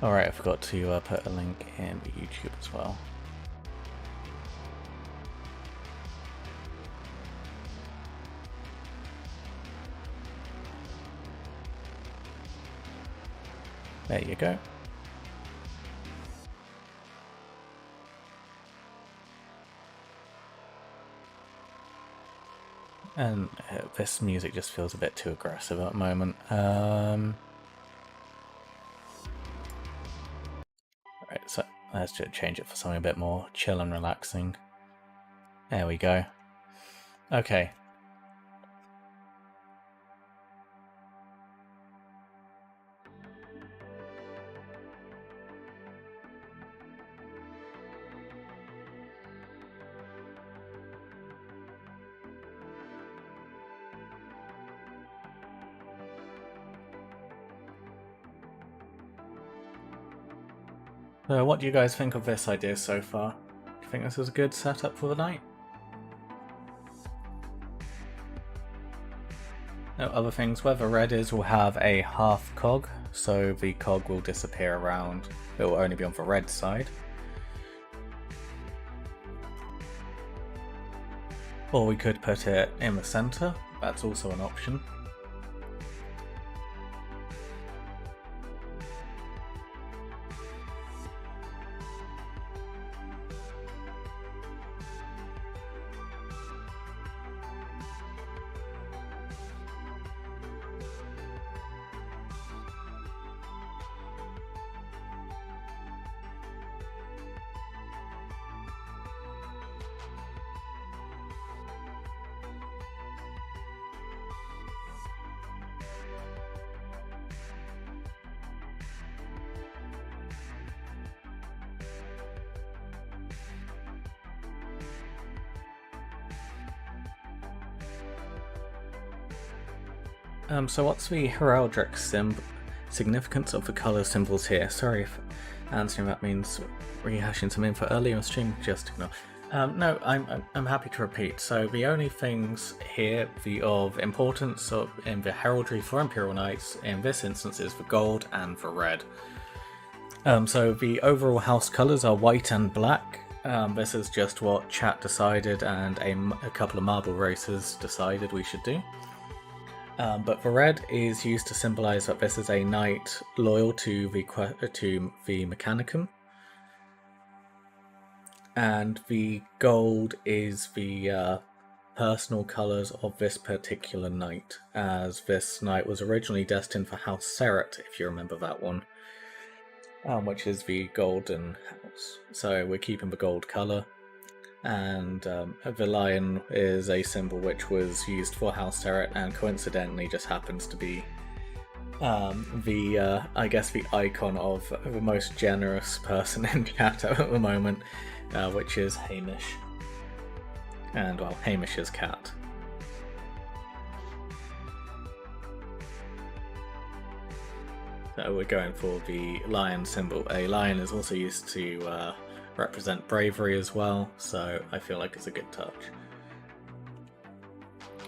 Alright, I forgot to put a link in the YouTube as well. There you go. And this music just feels a bit too aggressive at the moment. Right, so let's just change it for something a bit more chill and relaxing. There we go. Okay. So what do you guys think of this idea so far? Do you think this is a good setup for the night? No, other things, where the red is, will have a half cog, so the cog will disappear around. It will only be on the red side. Or we could put it in the center, that's also an option. So what's the heraldic significance of the colour symbols here? Sorry if answering that means rehashing some info earlier in the stream, just ignore. No, I'm happy to repeat. So the only things here of importance in the heraldry for Imperial Knights in this instance is the gold and the red. So the overall house colours are white and black. This is just what chat decided and a couple of marble racers decided we should do. But the red is used to symbolise that this is a knight loyal to the Mechanicum. And the gold is the personal colours of this particular knight, as this knight was originally destined for House Seret, if you remember that one, which is the golden house. So we're keeping the gold colour. And the lion is a symbol which was used for House Seret and coincidentally just happens to be I guess the icon of the most generous person in chat at the moment, which is Hamish. And, well, Hamish's cat. So we're going for the lion symbol. A lion is also used to represent bravery as well, so I feel like it's a good touch.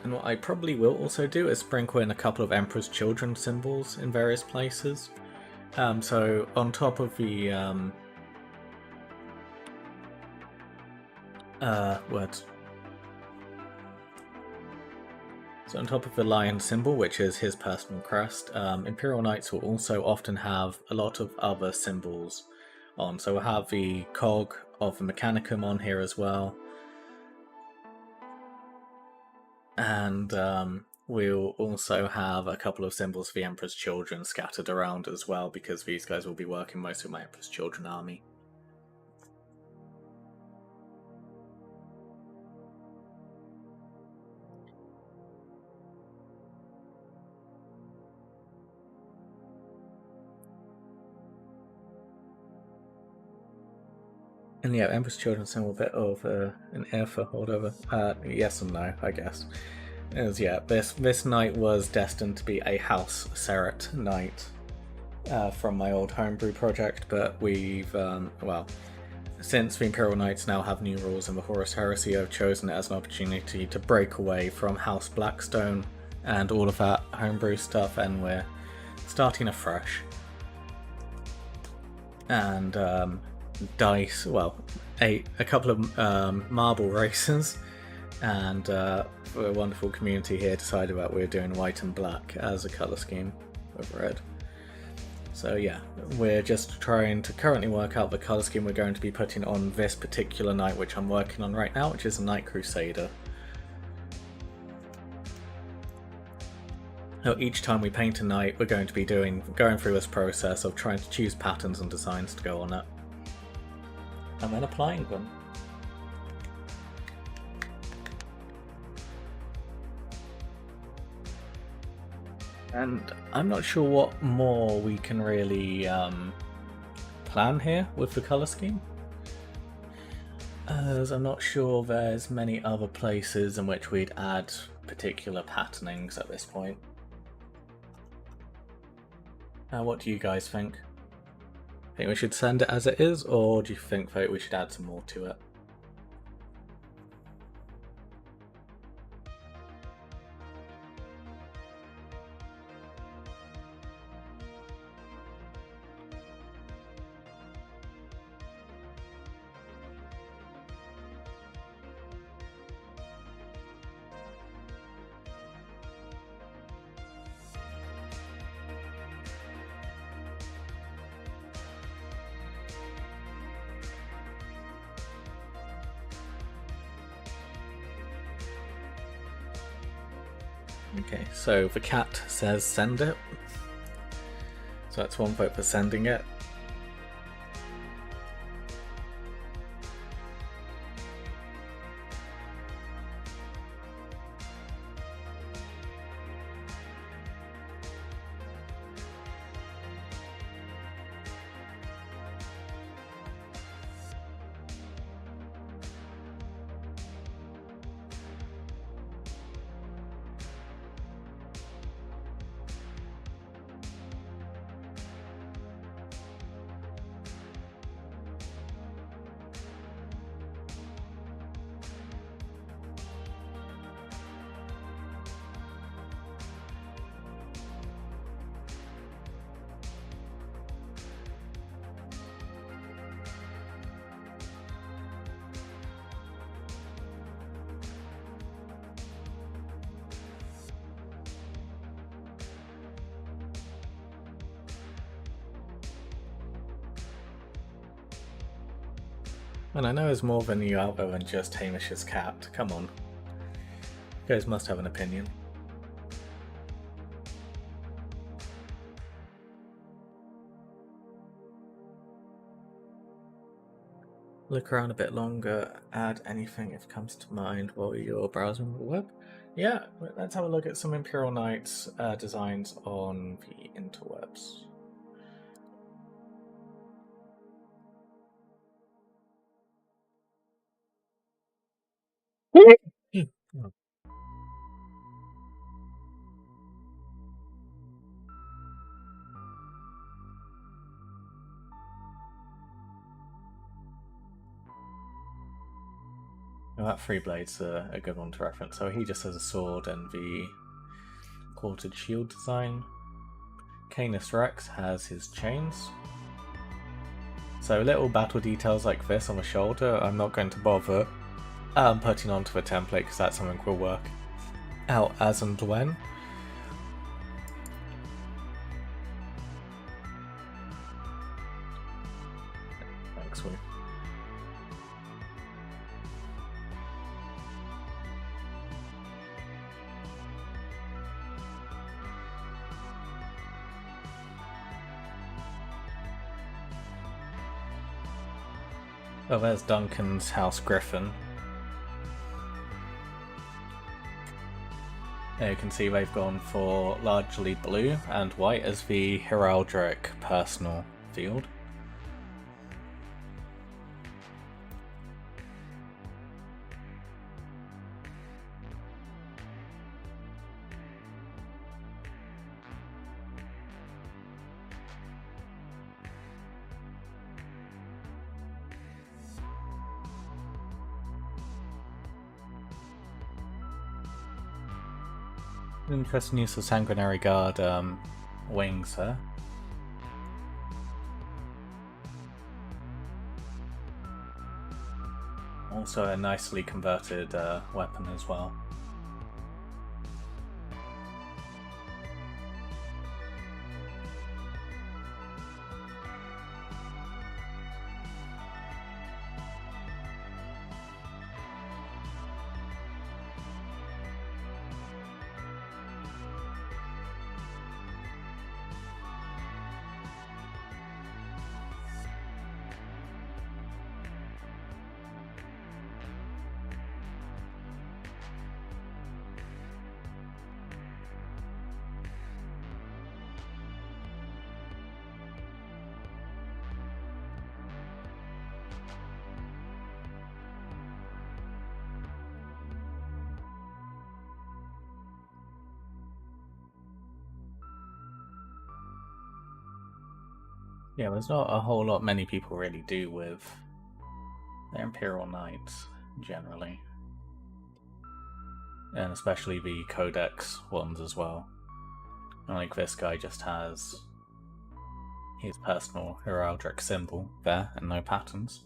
And what I probably will also do is sprinkle in a couple of Emperor's Children symbols in various places. So on top of the So on top of the lion symbol, which is his personal crest, Imperial Knights will also often have a lot of other symbols on. So we'll have the cog of the Mechanicum on here as well. And we'll also have a couple of symbols for the Emperor's Children scattered around as well, because these guys will be working most with my Emperor's Children army. And yeah, Emperor's Children symbol, a bit of an F or whatever. Yes and no, I guess. As yeah, this knight was destined to be a House Seret knight from my old homebrew project, but we've well, since the Imperial Knights now have new rules in the Horus Heresy, I've chosen it as an opportunity to break away from House Blackstone and all of that homebrew stuff, and we're starting afresh. And dice, well, a couple of marble racers, and a wonderful community here decided that we're doing white and black as a colour scheme with red. So yeah, we're just trying to currently work out the colour scheme we're going to be putting on this particular knight, which I'm working on right now, which is a Knight Crusader. So each time we paint a knight, we're going to be going through this process of trying to choose patterns and designs to go on it, and then applying them. And I'm not sure what more we can really plan here with the colour scheme, as I'm not sure there's many other places in which we'd add particular patternings at this point. What do you guys think? Think we should send it as it is, or do you think that we should add some more to it? Okay, so the cat says send it. So that's one vote for sending it. And I know there's more than you out there than just Hamish's cat. Come on. You guys must have an opinion. Look around a bit longer, add anything if it comes to mind while you're browsing the web. Yeah, let's have a look at some Imperial Knights designs on the interwebs. Well, that Three Blades a good one to reference. So he just has a sword and the quartered shield design. Canis Rex has his chains. So little battle details like this on the shoulder, I'm not going to bother putting onto the template because that's something we'll work out as and when. Thanks, Will. Oh, there's Duncan's House Griffin. There you can see they've gone for largely blue and white as the heraldic personal field. Interesting use of Sanguinary Guard wings there. Also a nicely converted weapon as well. Yeah, there's not a whole lot many people really do with their Imperial Knights, generally. And especially the Codex ones as well. Like this guy just has his personal heraldic symbol there and no patterns.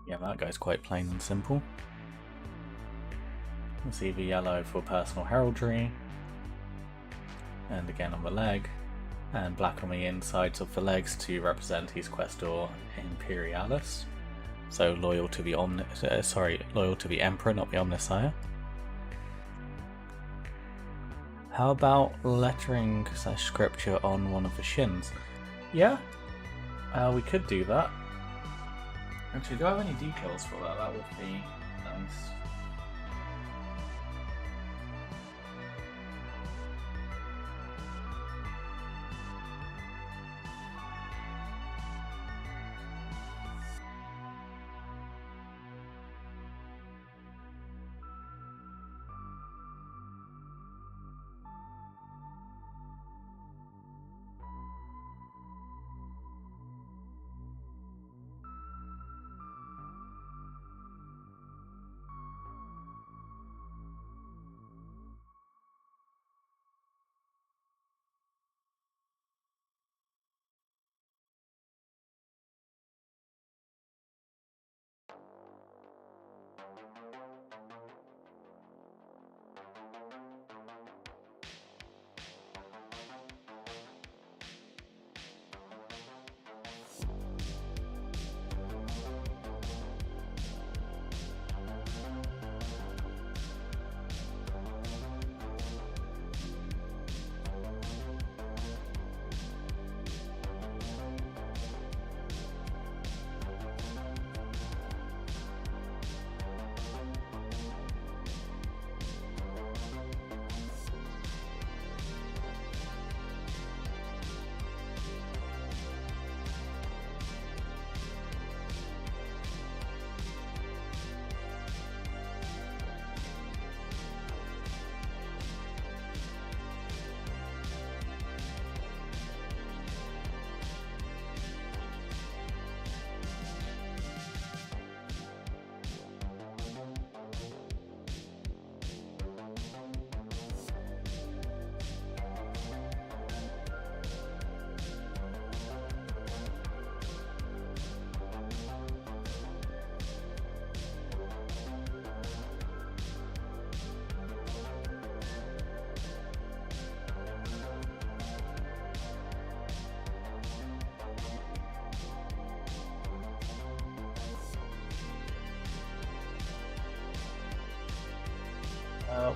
Yeah, that guy's quite plain and simple. You see the yellow for personal heraldry, and again on the leg, and black on the insides of the legs to represent his Questor Imperialis. So loyal to the loyal to the Emperor, not the Omnissiah. How about lettering / scripture on one of the shins? Yeah, we could do that. Actually, do I have any details for that? That would be nice.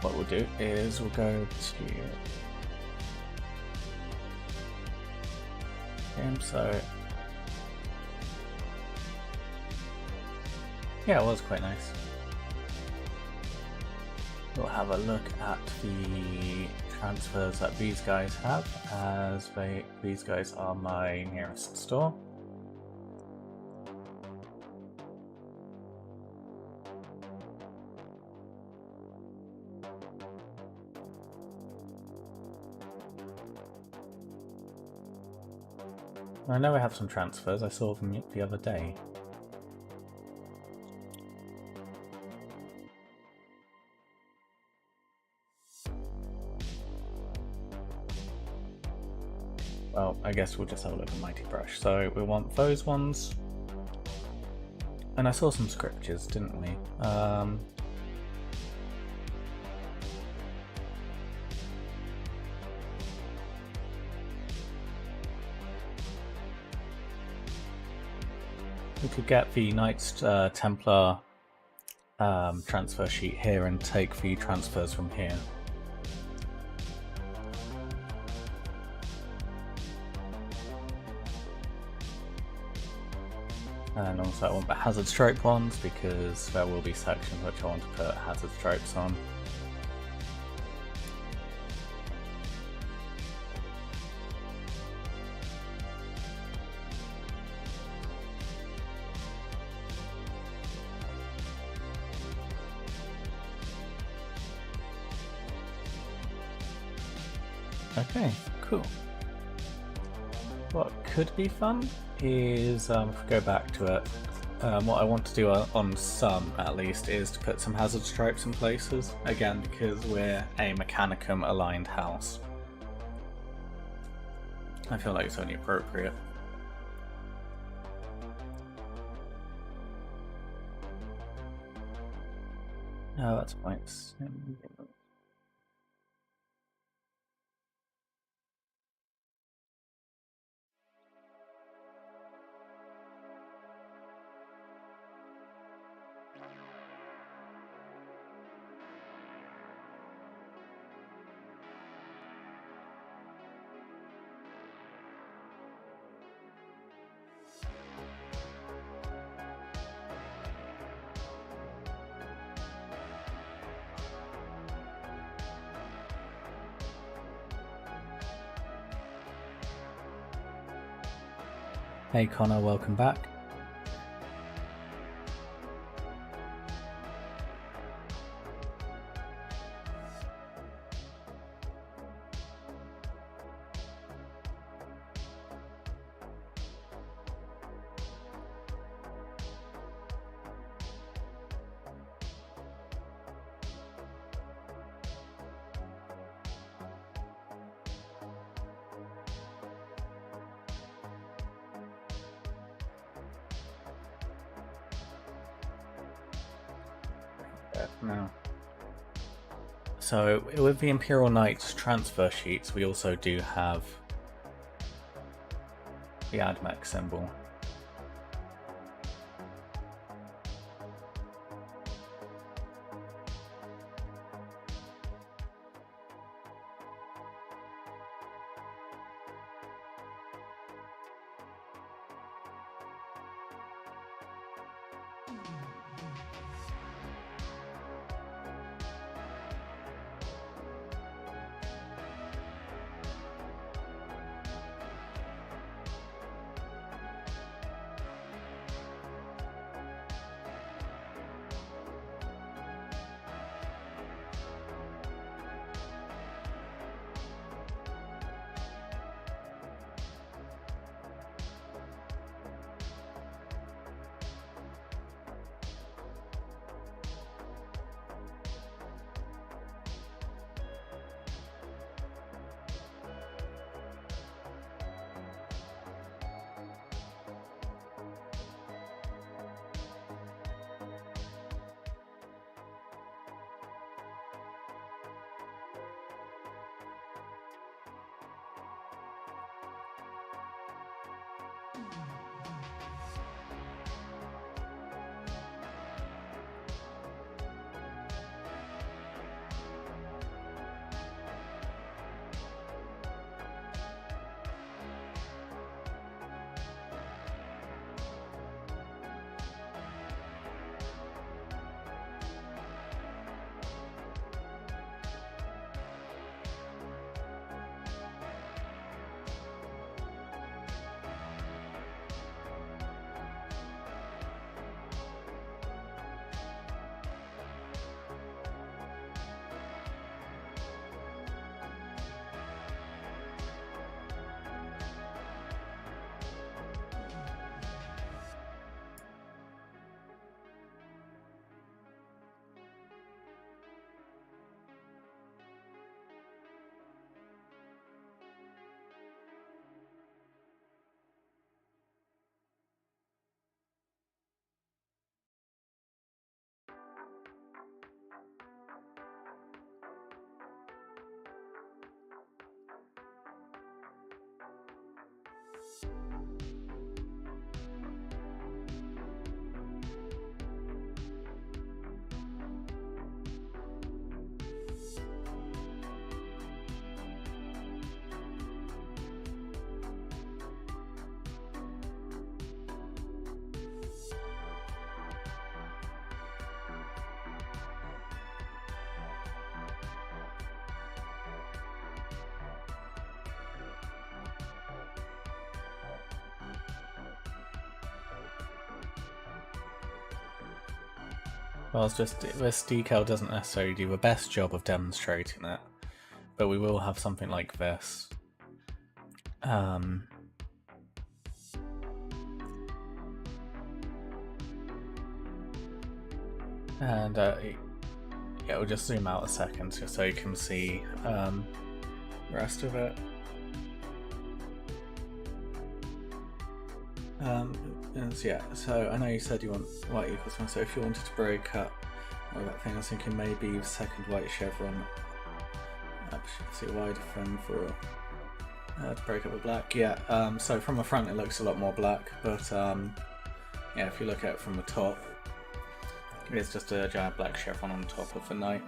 What we'll do is we'll go to game, so yeah, it was quite nice. We'll have a look at the transfers that these guys have, as these guys are my nearest store. I know I have some transfers, I saw them the other day. Well, I guess we'll just have a look at Mighty Brush. So we want those ones. And I saw some scriptures, didn't we? We could get the Knights Templar transfer sheet here and take the transfers from here. And also I want the hazard stripe ones because there will be sections which I want to put hazard stripes on. Okay, cool. What could be fun is, if we go back to it, what I want to do on some, at least, is to put some hazard stripes in places, again because we're a Mechanicum aligned house. I feel like it's only appropriate. Oh, that's points. Hey Connor, welcome back. No. So with the Imperial Knights transfer sheets, we also do have the AdMech symbol. Well, it's just this decal doesn't necessarily do the best job of demonstrating it, but we will have something like this. And yeah, we'll just zoom out a second just so you can see the rest of it. Yeah, so I know you said you want white equals 1, so if you wanted to break up that thing, I was thinking maybe the second white chevron up, see a wider frame for to break up the black. Yeah, so from the front it looks a lot more black, but yeah, if you look at it from the top, it's just a giant black chevron on top of the knight.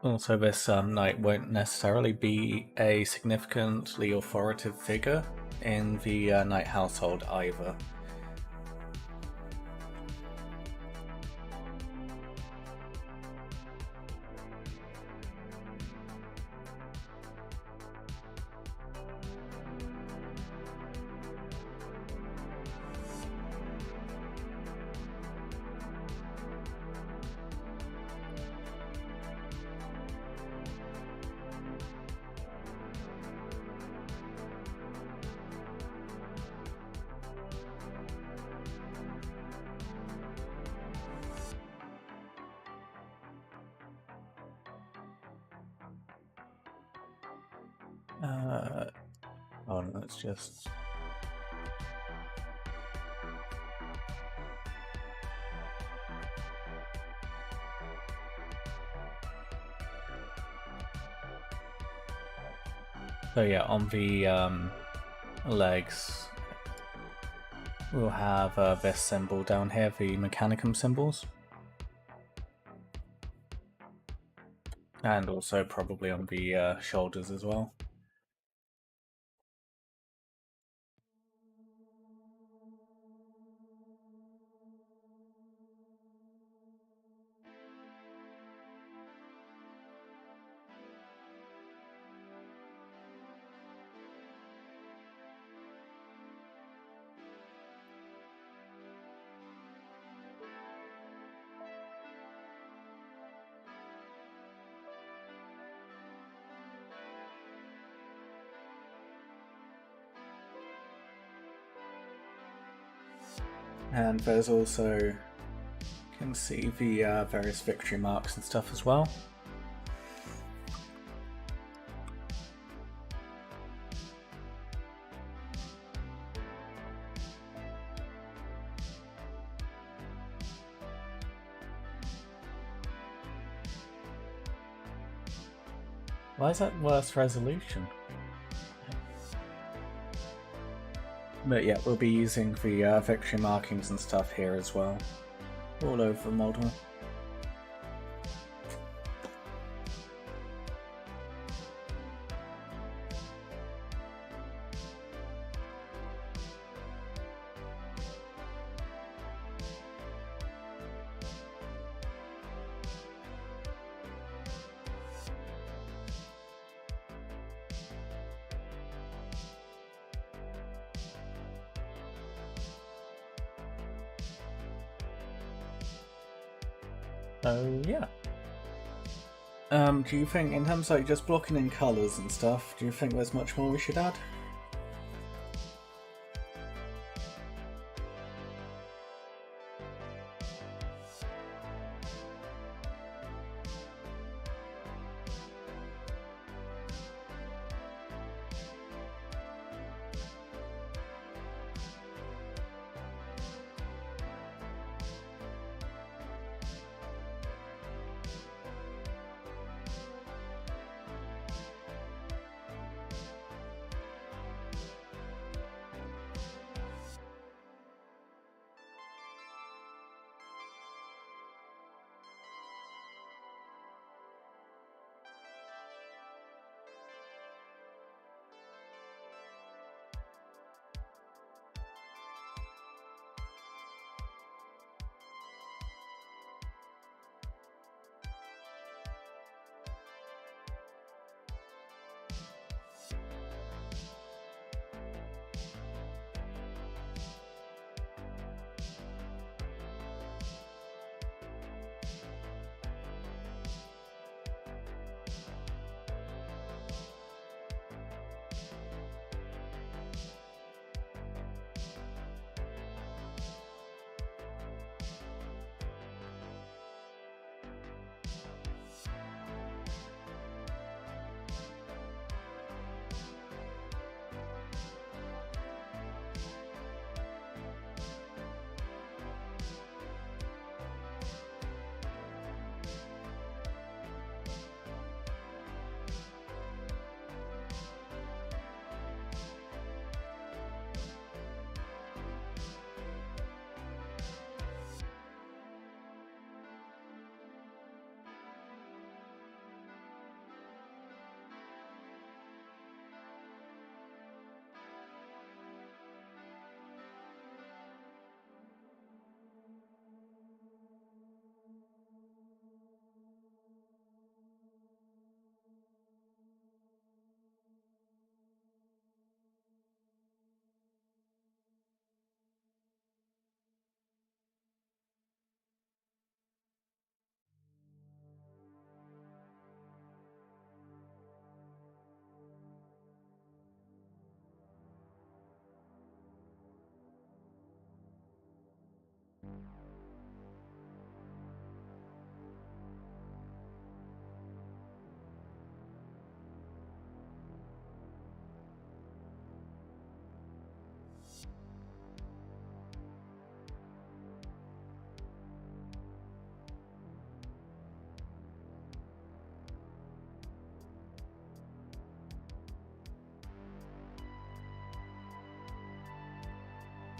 Also, this knight won't necessarily be a significantly authoritative figure in the knight household either. Let's just... So yeah, on the legs, we'll have this symbol down here, the Mechanicum symbols. And also probably on the shoulders as well. And there's also, you can see the various victory marks and stuff as well. Why is that worse resolution? But yeah, we'll be using the victory markings and stuff here as well, all over the model. So yeah. Do you think, in terms of like just blocking in colours and stuff, do you think there's much more we should add?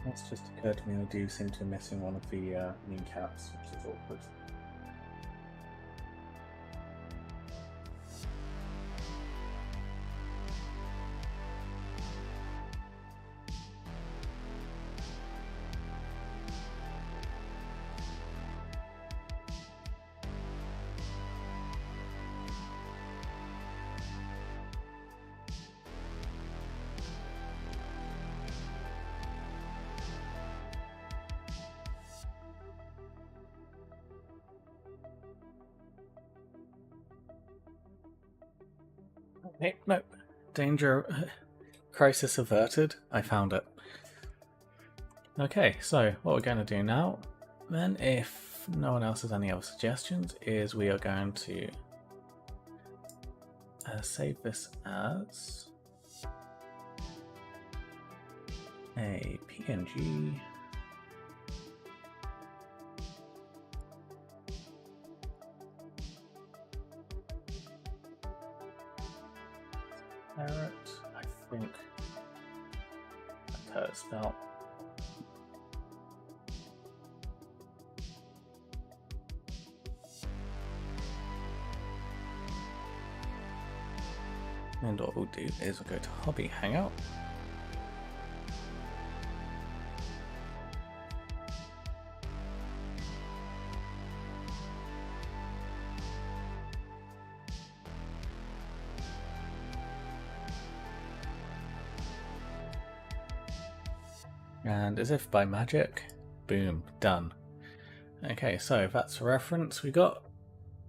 That's just occurred to me, I do seem to be missing one of the kneecaps, which is awkward. Hey, no. Danger. Crisis averted. I found it. Okay, so what we're going to do now, then, if no one else has any other suggestions, is we are going to save this as a PNG. Parrot, I think that's how it's spelled. And what we'll do is we'll go to Hobby Hangout. And as if by magic, boom, done. Okay, so that's the reference we got.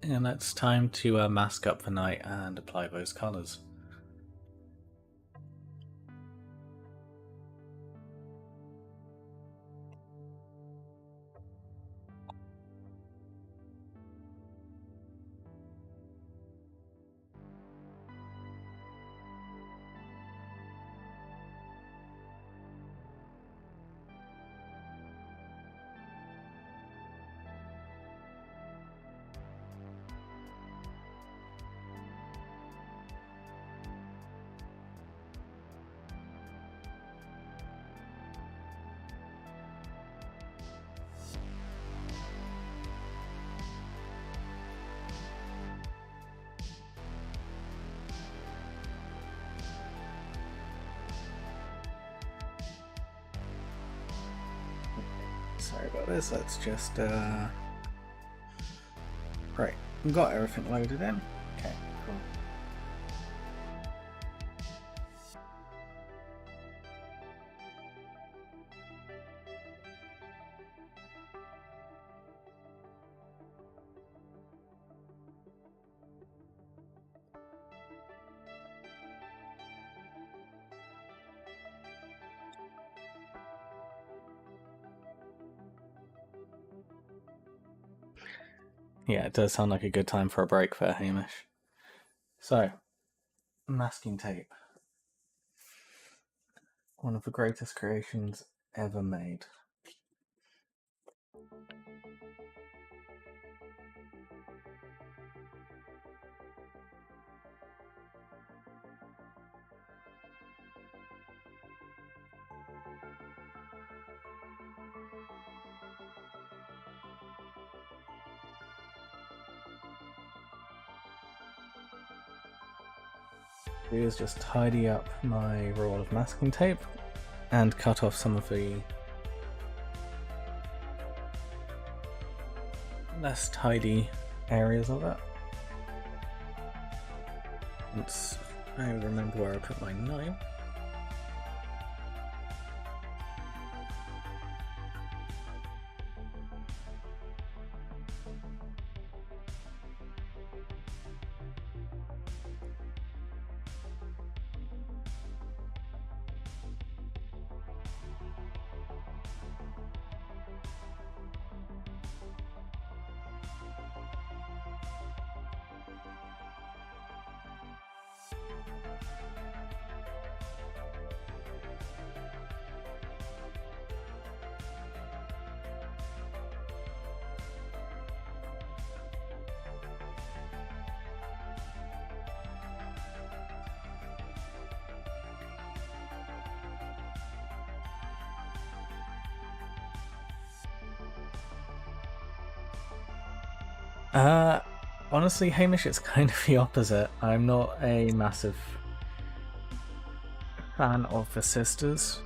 And it's time to mask up the night and apply those colours. Sorry about this, let's just right, we've got everything loaded in. Okay, cool. Yeah, it does sound like a good time for a break there, Hamish. So, masking tape. One of the greatest creations ever made. Is just tidy up my roll of masking tape and cut off some of the less tidy areas of it. Once I remember where I put my knife. Honestly, Hamish, it's kind of the opposite. I'm not a massive fan of the sisters.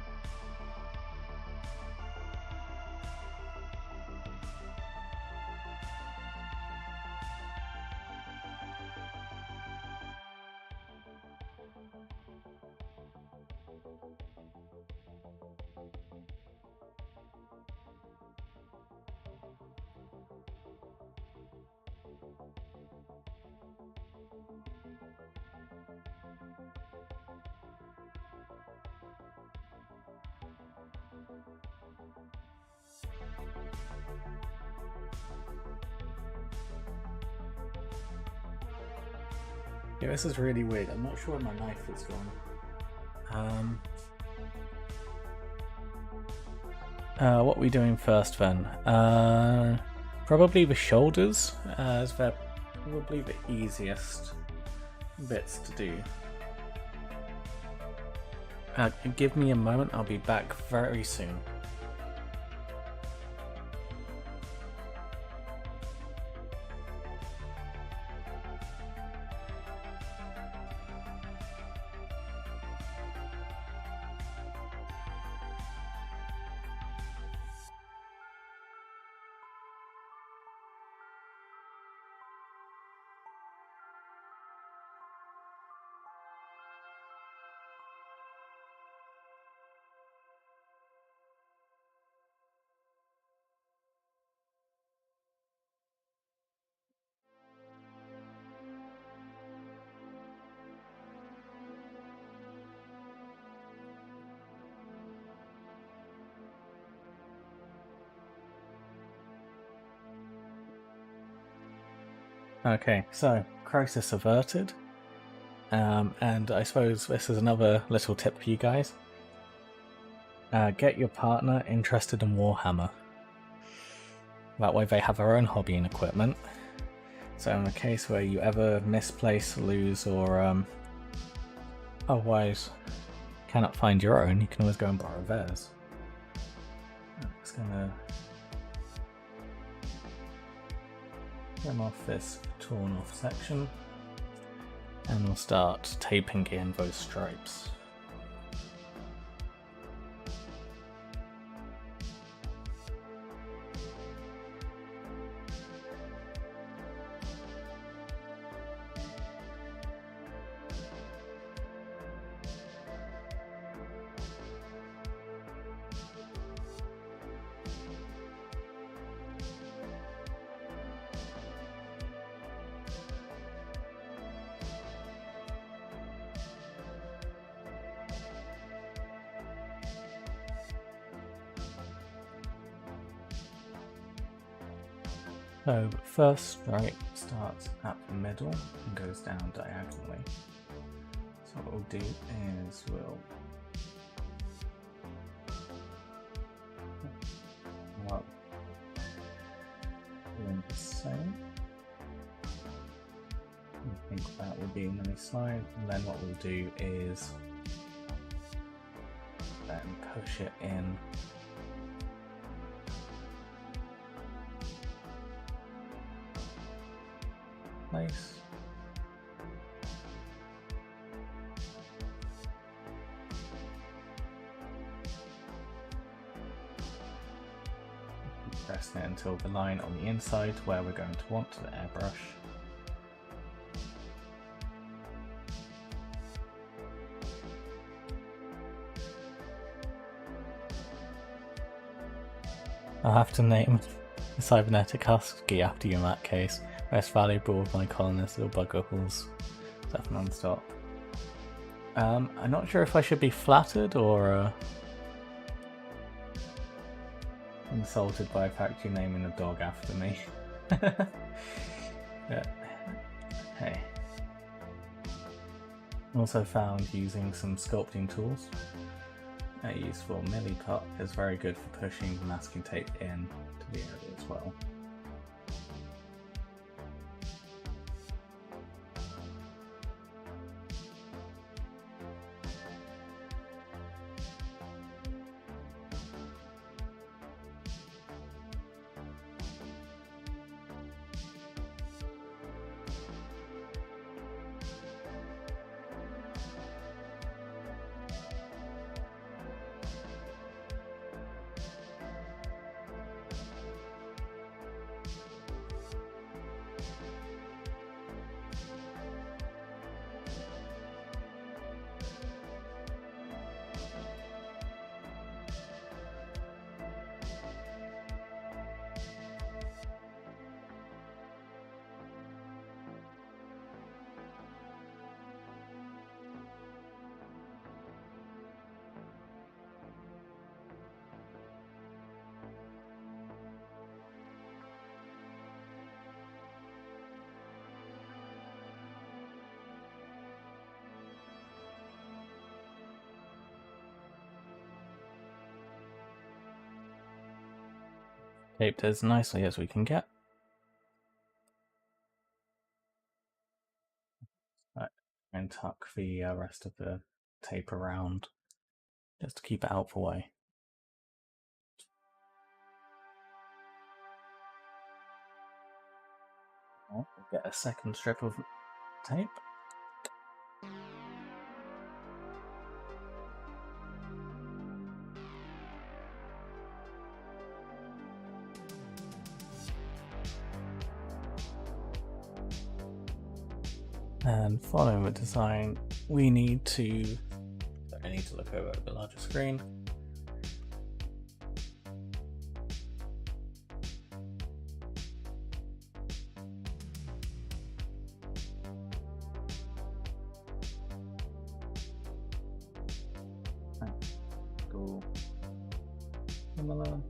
Yeah, this is really weird. I'm not sure where my knife is gone. What are we doing first then? Probably the shoulders, as they're probably the easiest bits to do. Give me a moment, I'll be back very soon. Okay, so crisis averted. And I suppose this is another little tip for you guys. Get your partner interested in Warhammer. That way they have their own hobby and equipment. So in the case where you ever misplace, lose, or otherwise cannot find your own, you can always go and borrow theirs. I'm just gonna trim off this torn off section and we'll start taping in those stripes. So the first stripe starts at the middle and goes down diagonally. So what we'll do is we'll doing the same. I think that would be a nice line, and then what we'll do is then push it in. Place. Pressing it until the line on the inside where we're going to want the airbrush. I'll have to name the cybernetic husky after you in that case. Most valuable of my colonists or buggerholes. Stuff non-stop. I'm not sure if I should be flattered or insulted by the fact you're naming a dog after me. Yeah. Hey. Also found using some sculpting tools. A useful milli cut is very good for pushing the masking tape in to the area as well. Taped as nicely as we can get. Right, and tuck the rest of the tape around just to keep it out of the way. We'll get a second strip of tape. And following the design, we need to look over at the larger screen. Go similar.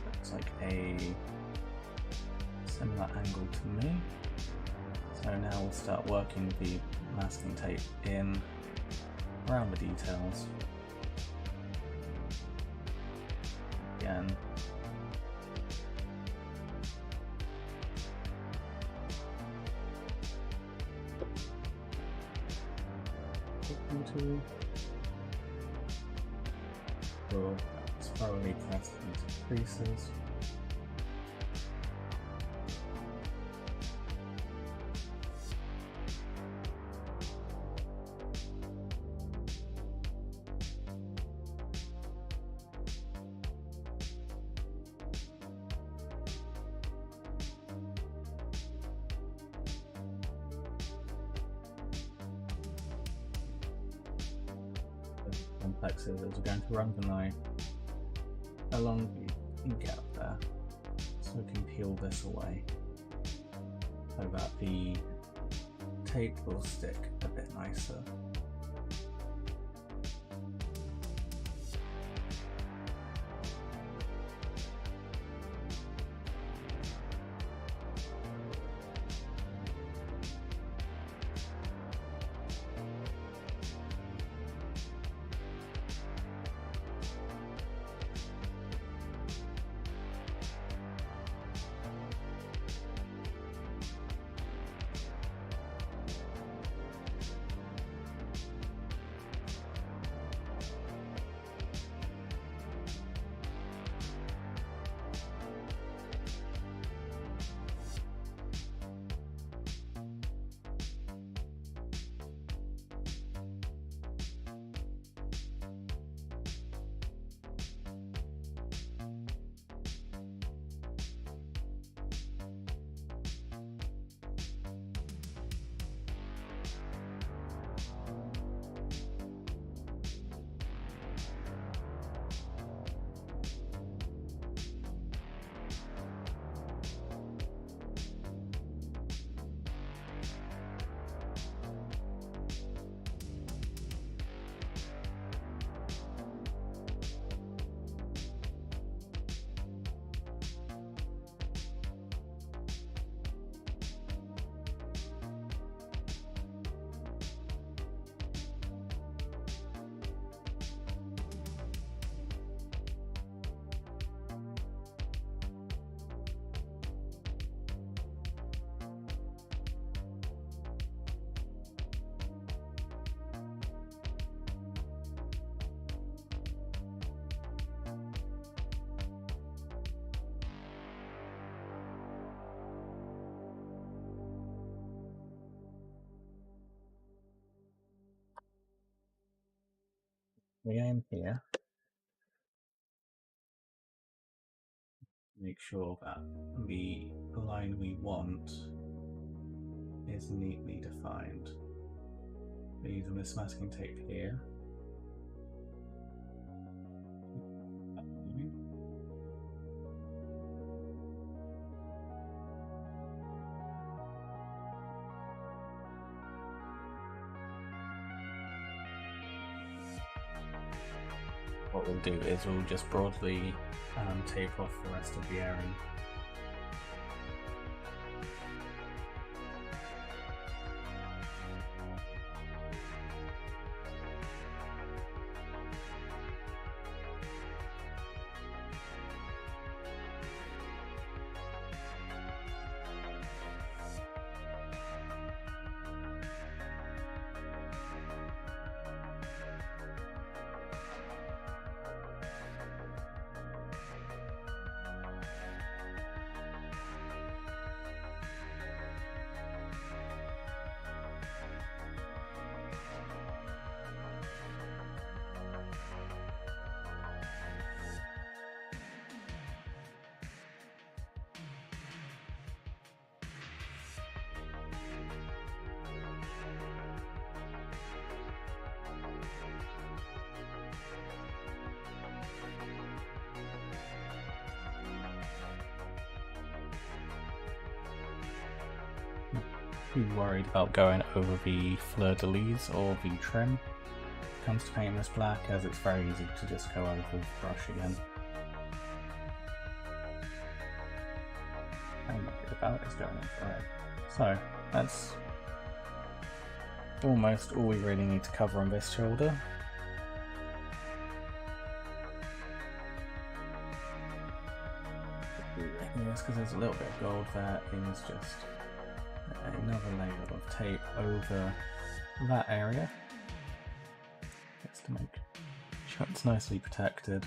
Looks like a similar angle to me. So now we'll start working the masking tape in around the details. Again. Into we'll thoroughly test these creases. Complex scissors are going to run the knife along the gap there, so we can peel this away so that the tape will stick a bit nicer. We aim here, make sure that the line we want is neatly defined. We're using this masking tape here. What we'll do is we'll just broadly tape off the rest of the area. too worried about going over the fleur-de-lis or the trim when it comes to painting this black, as it's very easy to just go over with the brush again. What I'm worried about is going in red. So that's almost all we really need to cover on this shoulder. Yes, because there's a little bit of gold there, is just another layer of tape over that area, just to make sure it's nicely protected.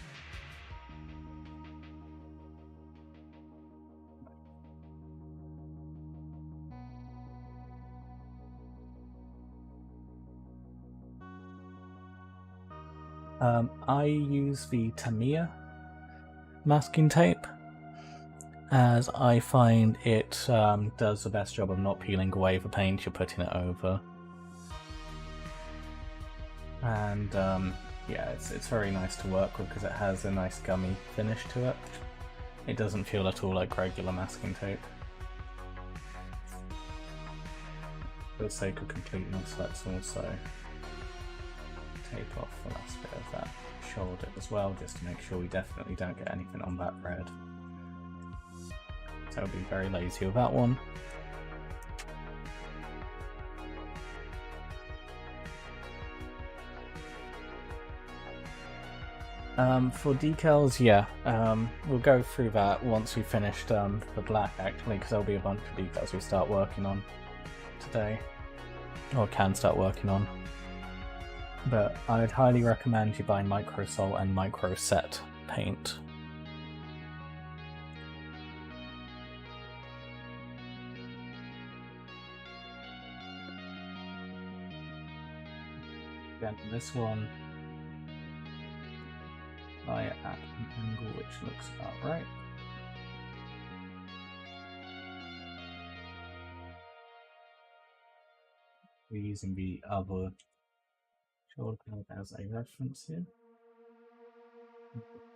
I use the Tamiya masking tape, as I find it does the best job of not peeling away the paint you're putting it over. And yeah, it's very nice to work with because it has a nice gummy finish to it. It doesn't feel at all like regular masking tape. For the sake of completeness, let's also tape off the last bit of that shoulder as well, just to make sure we definitely don't get anything on that red. So I'll be very lazy with that one. For decals, yeah, we'll go through that once we finished the black, actually, because there'll be a bunch of decals we start working on today, or can start working on. But I'd highly recommend you buy Micro Sol and Micro Set paint. Again, this one, lie it at an angle which looks about right. We're using the other shoulder pad as a reference here.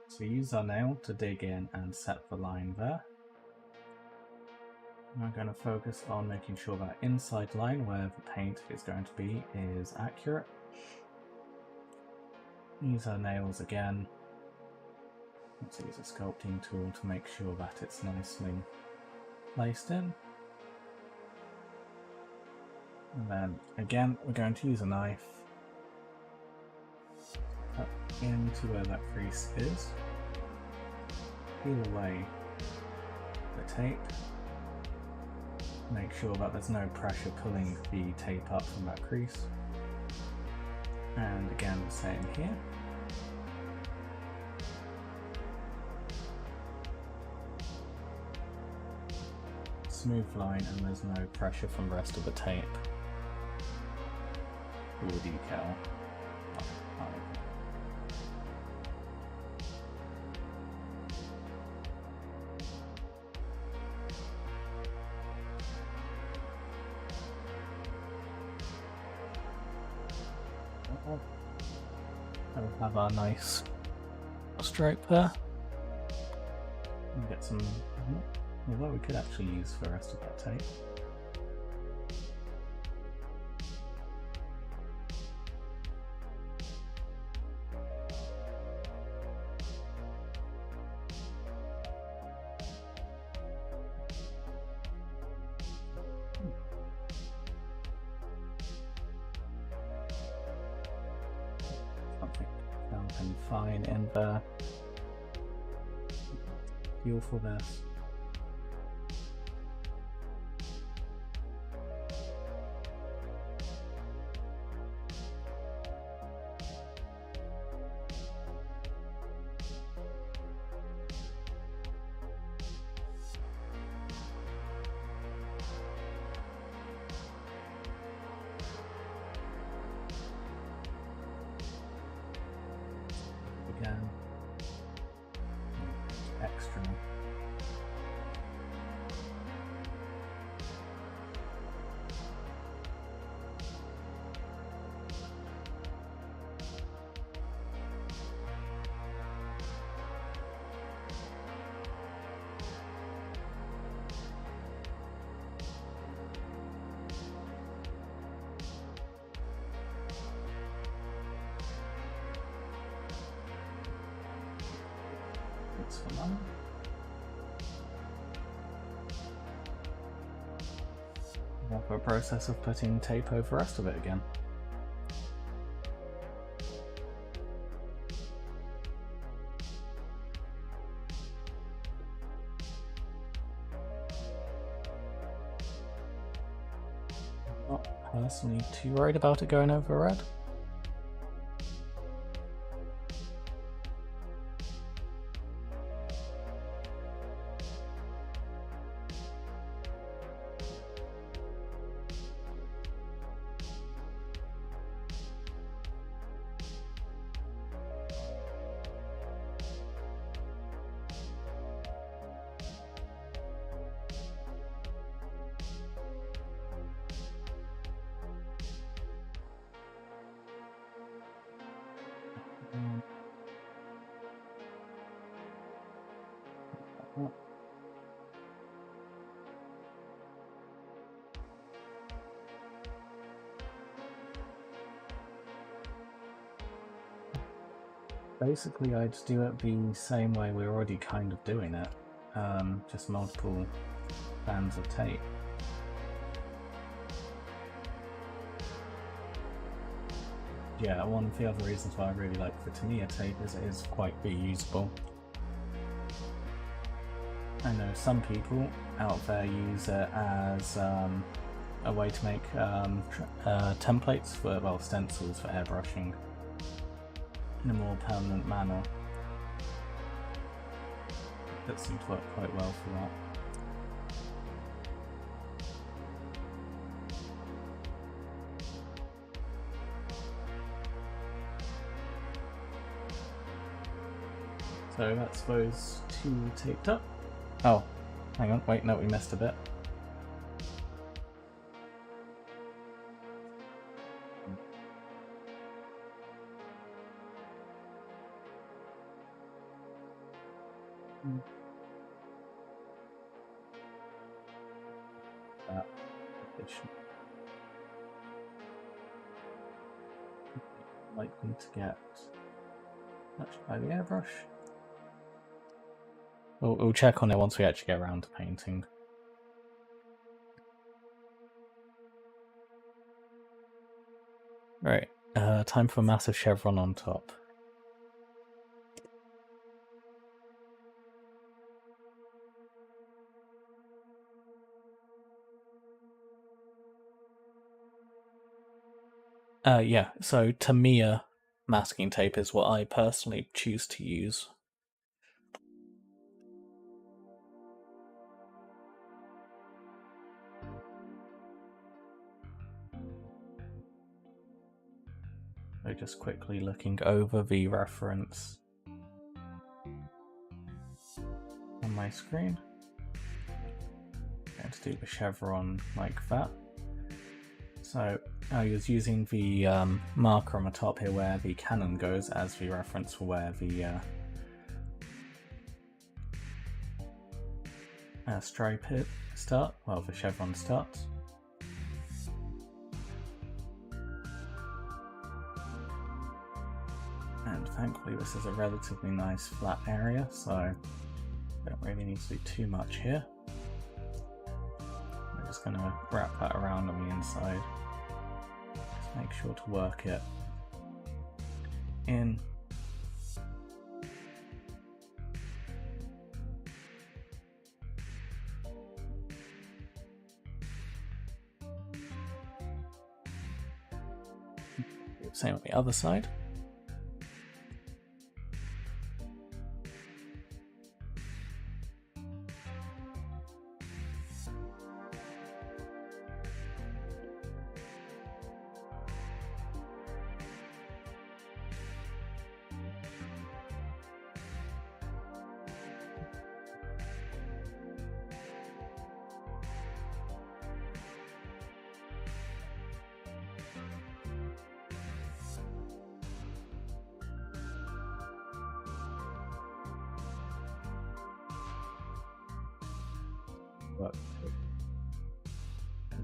So we use our nail to dig in and set the line there. I'm going to focus on making sure that inside line where the paint is going to be is accurate. Use our nails again. Let's use a sculpting tool to make sure that it's nicely placed in. And then again, we're going to use a knife, cut into where that crease is, peel away the tape, make sure that there's no pressure pulling the tape up from that crease, and again the same here. Smooth line, and there's no pressure from the rest of the tape or decal. We'll have our nice stripe there. Get some, well, we could actually use the rest of that tape. Something fine in there. Feel for this. Again, extra. That's for now. Go for a process of putting tape over the rest of it again. Not personally too worried about it going over red. Basically, I'd do it the same way we're already kind of doing it, just multiple bands of tape. Yeah, one of the other reasons why I really like the Tamiya tape is it is quite reusable. I know some people out there use it as a way to make templates for, well, stencils for airbrushing in a more permanent manner. That seems to work quite well for that. So that's those two taped up. Oh, hang on, wait, no, we missed a bit. Likely to get touched by the airbrush. We'll check on it once we actually get around to painting. Right, time for a massive chevron on top. Yeah, so Tamiya masking tape is what I personally choose to use. So just quickly looking over the reference on my screen. I'm going to do the chevron like that. So I was using the marker on the top here where the cannon goes as the reference for where the stripe the chevron starts. And thankfully this is a relatively nice flat area, so I don't really need to do too much here. I'm just going to wrap that around on the inside. Just make sure to work it in. Same on the other side.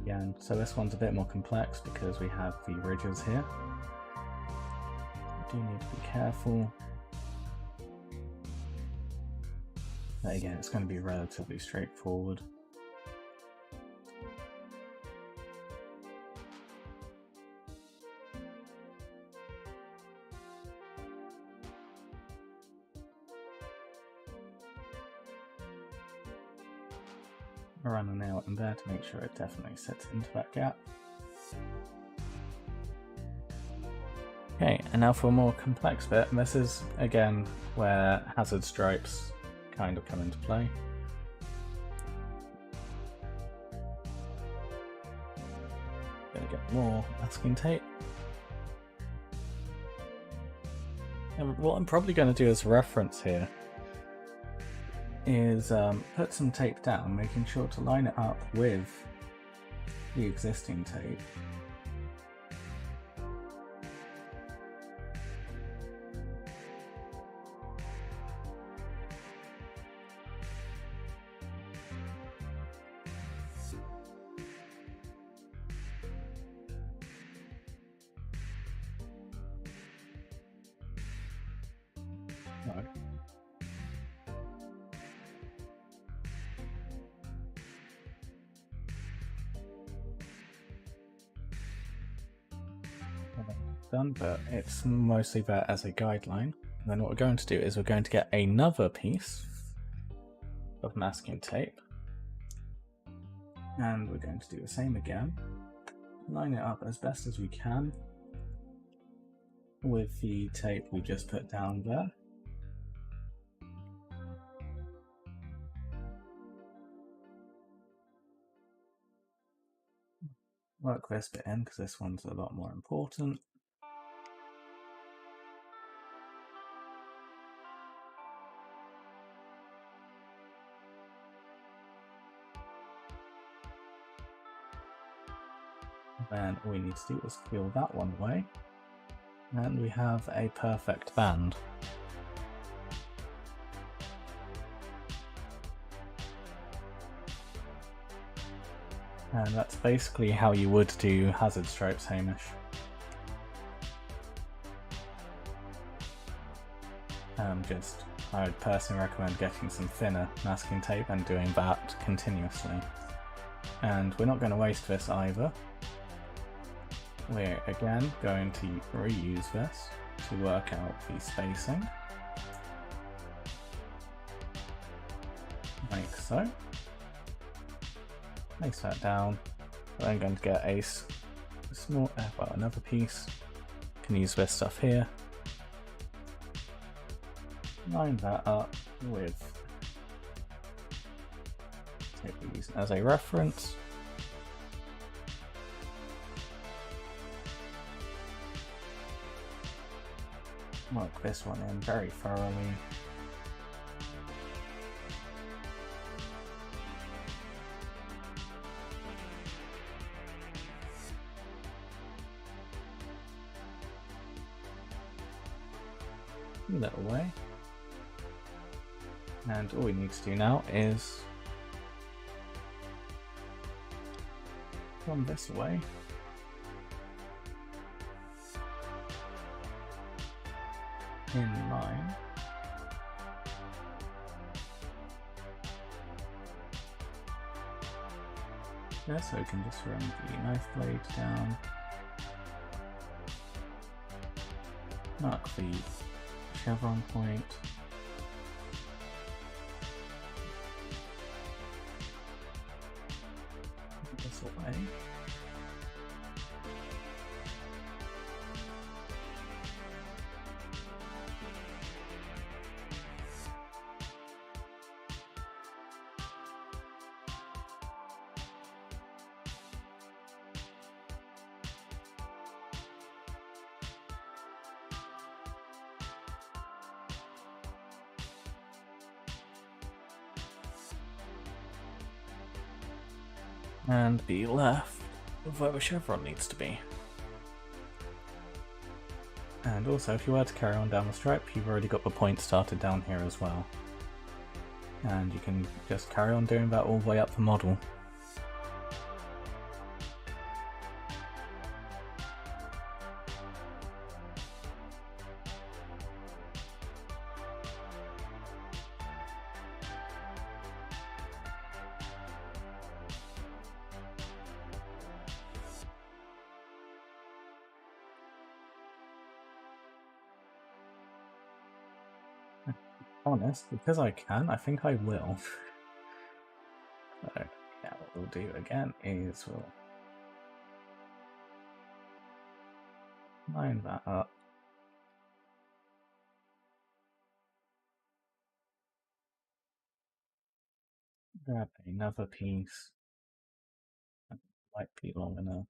Again, so this one's a bit more complex because we have the ridges here. I do need to be careful. But again, it's going to be relatively straightforward. I'll run a nail in there to make sure it definitely sits into that gap. Okay, and now for a more complex bit, this is again where hazard stripes kind of come into play. Gonna get more masking tape. And what I'm probably going to do as a reference here is put some tape down, making sure to line it up with the existing tape. Right. Done, but it's mostly there as a guideline. And then what we're going to do is we're going to get another piece of masking tape, and we're going to do the same again. Line it up as best as we can with the tape we just put down there. Work this bit in because this one's a lot more important. Then all we need to do is peel that one away, and we have a perfect band. And that's basically how you would do hazard stripes, Hamish. I would personally recommend getting some thinner masking tape and doing that continuously. And we're not going to waste this either. We're again going to reuse this to work out the spacing, like so. Place that down. We're then going to get a small, another piece. Can use this stuff here. Line that up with tape we use as a reference. Mark this one in very thoroughly. Move that away. And all we need to do now is run this away. In line. Yeah, so we can just run the knife blade down. Mark the chevron point. Put this away. And be left with where the chevron needs to be. And also, if you were to carry on down the stripe, you've already got the point started down here as well. And you can just carry on doing that all the way up the model. honest, because I can, I think I will. So, yeah, what we'll do again is we'll line that up. Grab another piece. That might be long enough.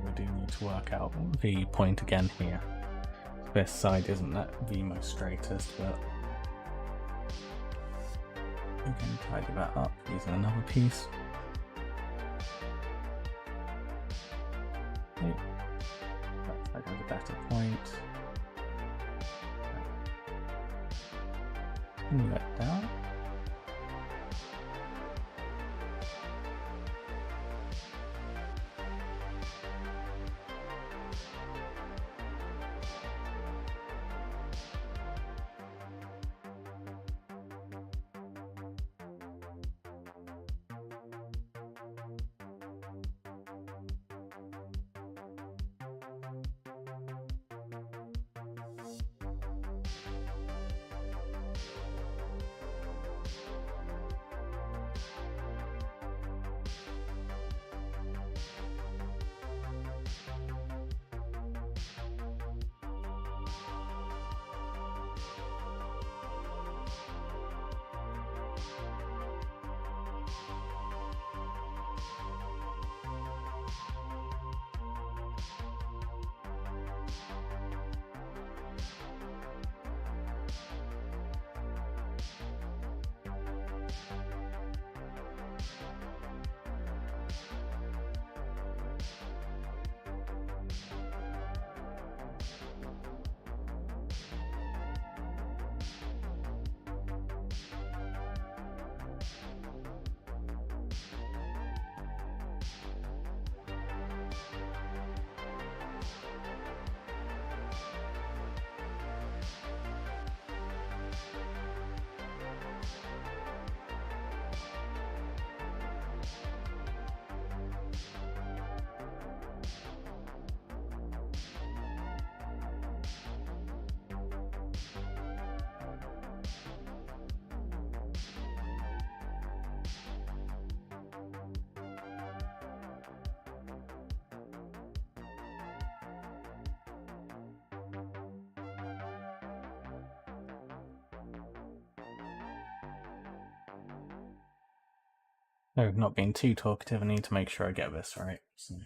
We do need to work out the point again here. This side isn't the most straightest, but we can tidy that up using another piece. Okay. That side has a better point. Move that down. No, not being too talkative, I need to make sure I get this right. So.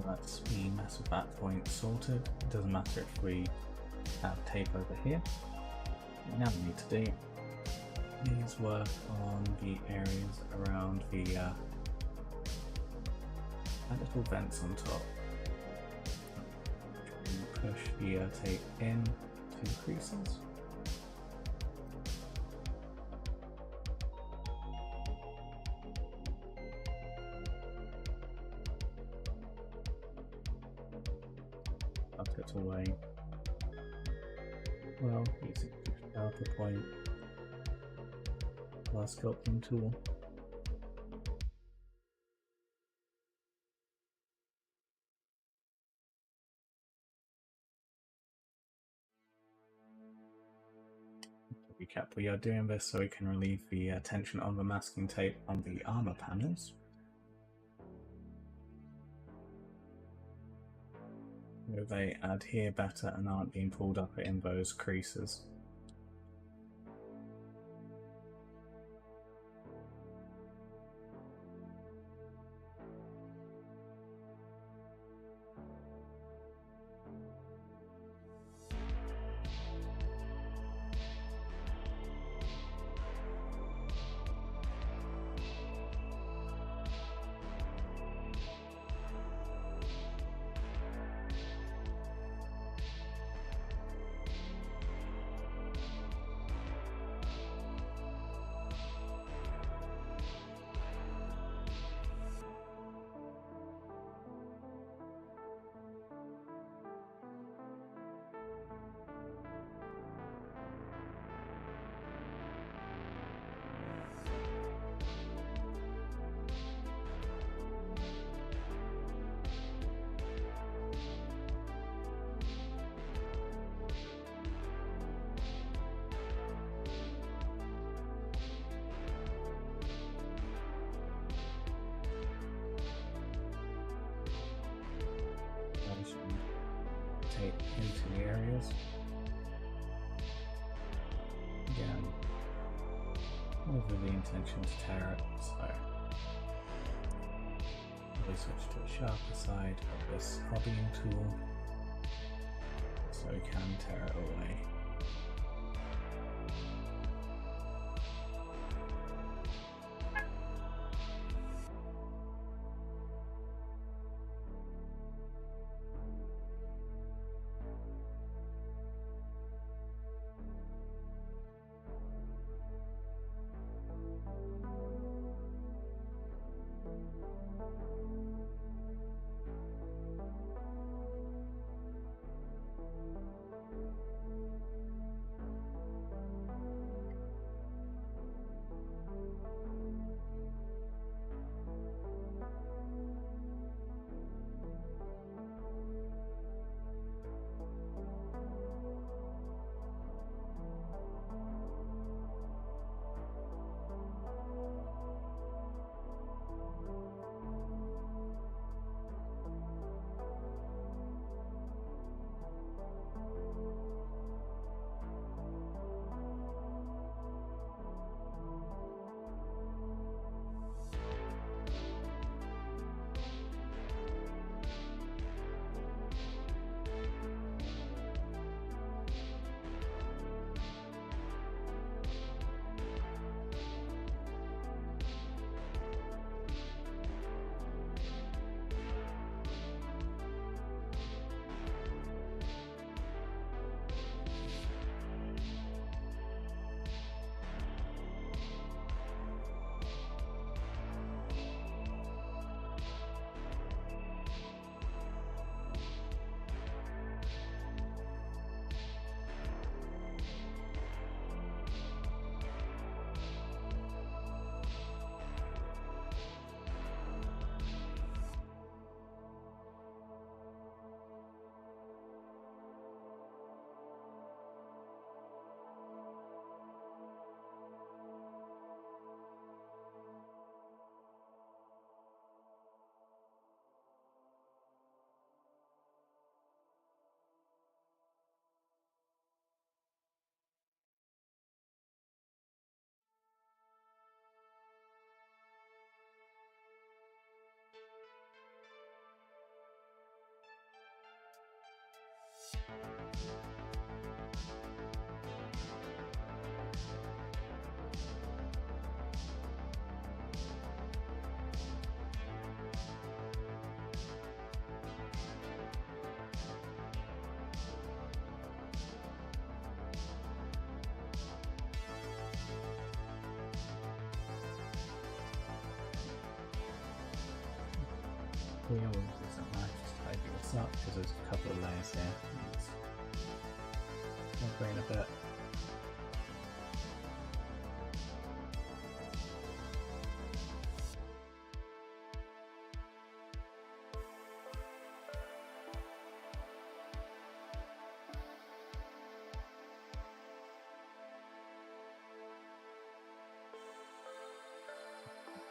That's the mess with that point sorted. It doesn't matter if we have tape over here. What we now need to do is work on the areas around the little vents on top. Push the tape in to the creases. Tuck it away. Well, using the sharper point. Last sculpting tool. Recap, we are doing this so we can relieve the tension on the masking tape on the armor panels. So they adhere better and aren't being pulled up in those creases. Tape into the areas. Again, with the intention to tear it, so we switch to a sharper side of this hobbying tool so we can tear it away. We always isn't nice to tidy this up because there's a couple of layers here. I'll green a bit.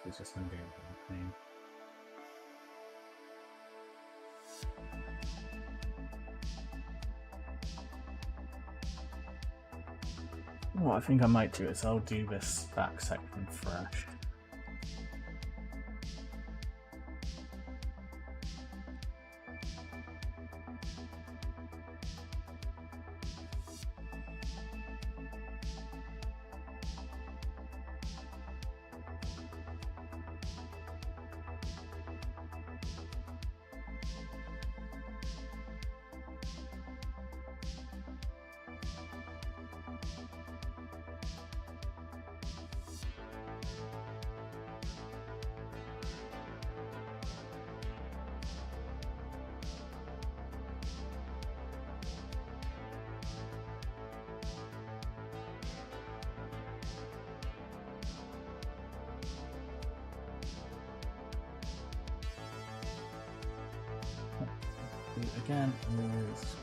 It's just going to be a pain. What I think I might do is I'll do this back section fresh. Again is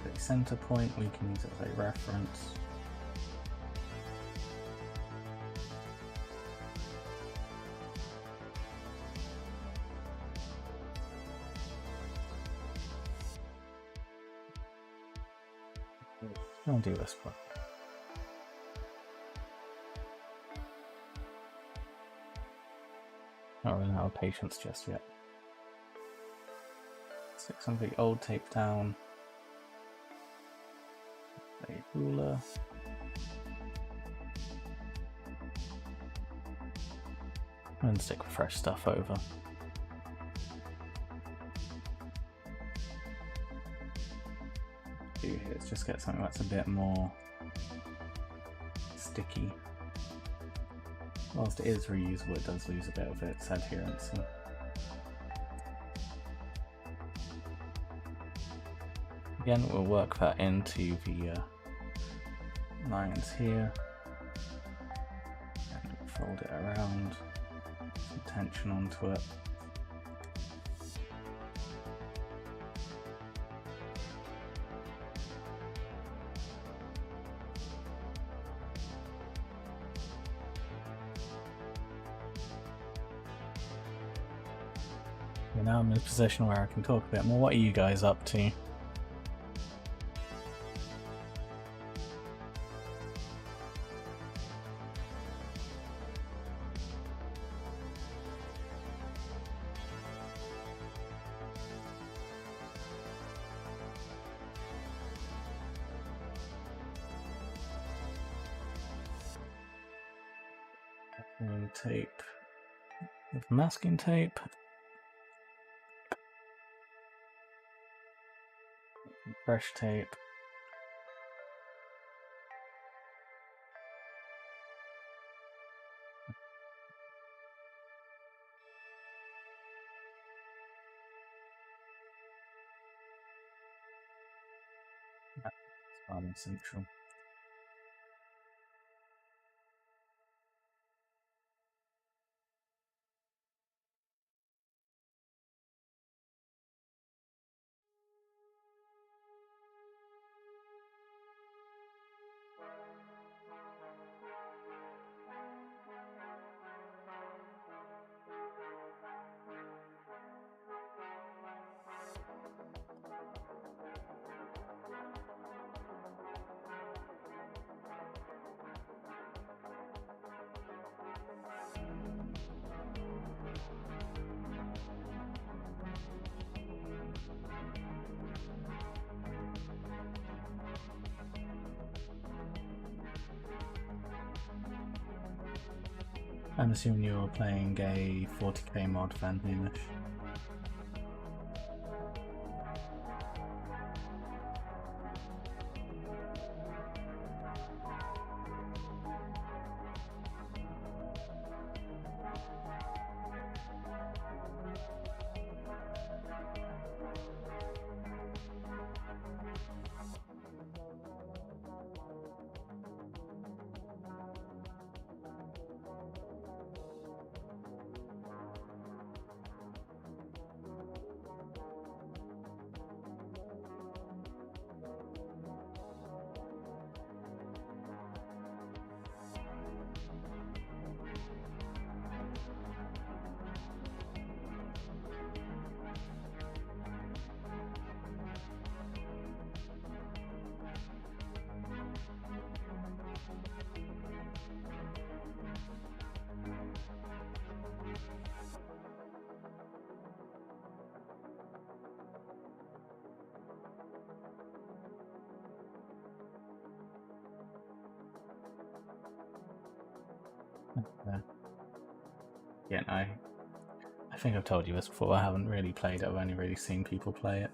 the center point, we can use it as a reference. I'll do this one. Not running out of patience just yet. Stick some of the old tape down. A ruler. And stick fresh stuff over. Do here is just get something that's a bit more sticky. Whilst it is reusable, it does lose a bit of its adherence. Again, we'll work that into the lines here and fold it around, some tension onto it. Now I'm in a position where I can talk a bit more. What are you guys up to? Tape with masking tape. Fresh tape. That's farming central. I'm assuming you're playing a 40k mod, Van Hamish. Yeah, no. I think I've told you this before. I haven't really played it. I've only really seen people play it.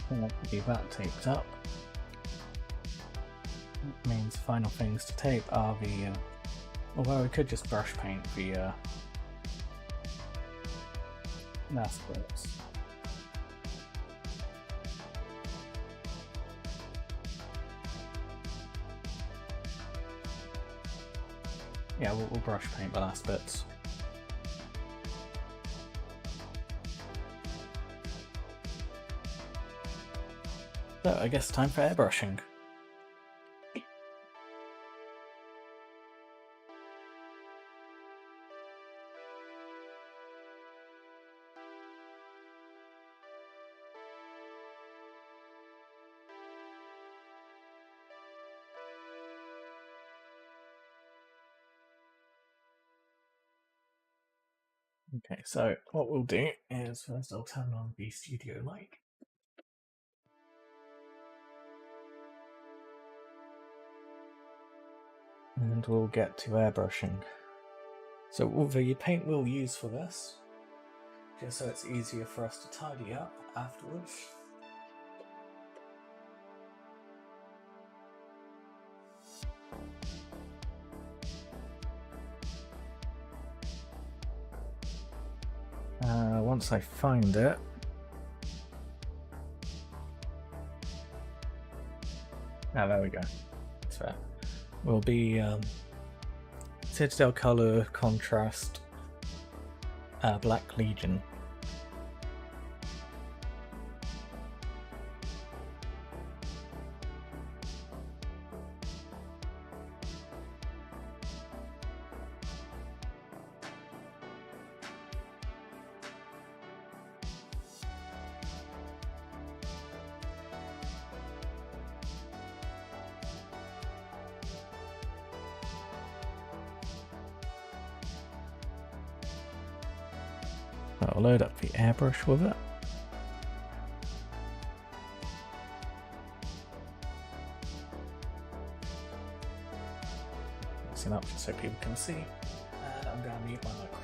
Hopefully that taped up. That means final things to tape are the, although we could just brush paint the last bits. Yeah, we'll brush paint the last bits. So I guess time for airbrushing. Okay, so what we'll do is first I'll turn on the studio light. And we'll get to airbrushing. So the paint we'll use for this, just so it's easier for us to tidy up afterwards. Once I find it, there we go. That's fair. Will be Citadel color contrast Black Legion. I'll load up the airbrush with it. Mixing up just so people can see. And I'm going to mute my microphone.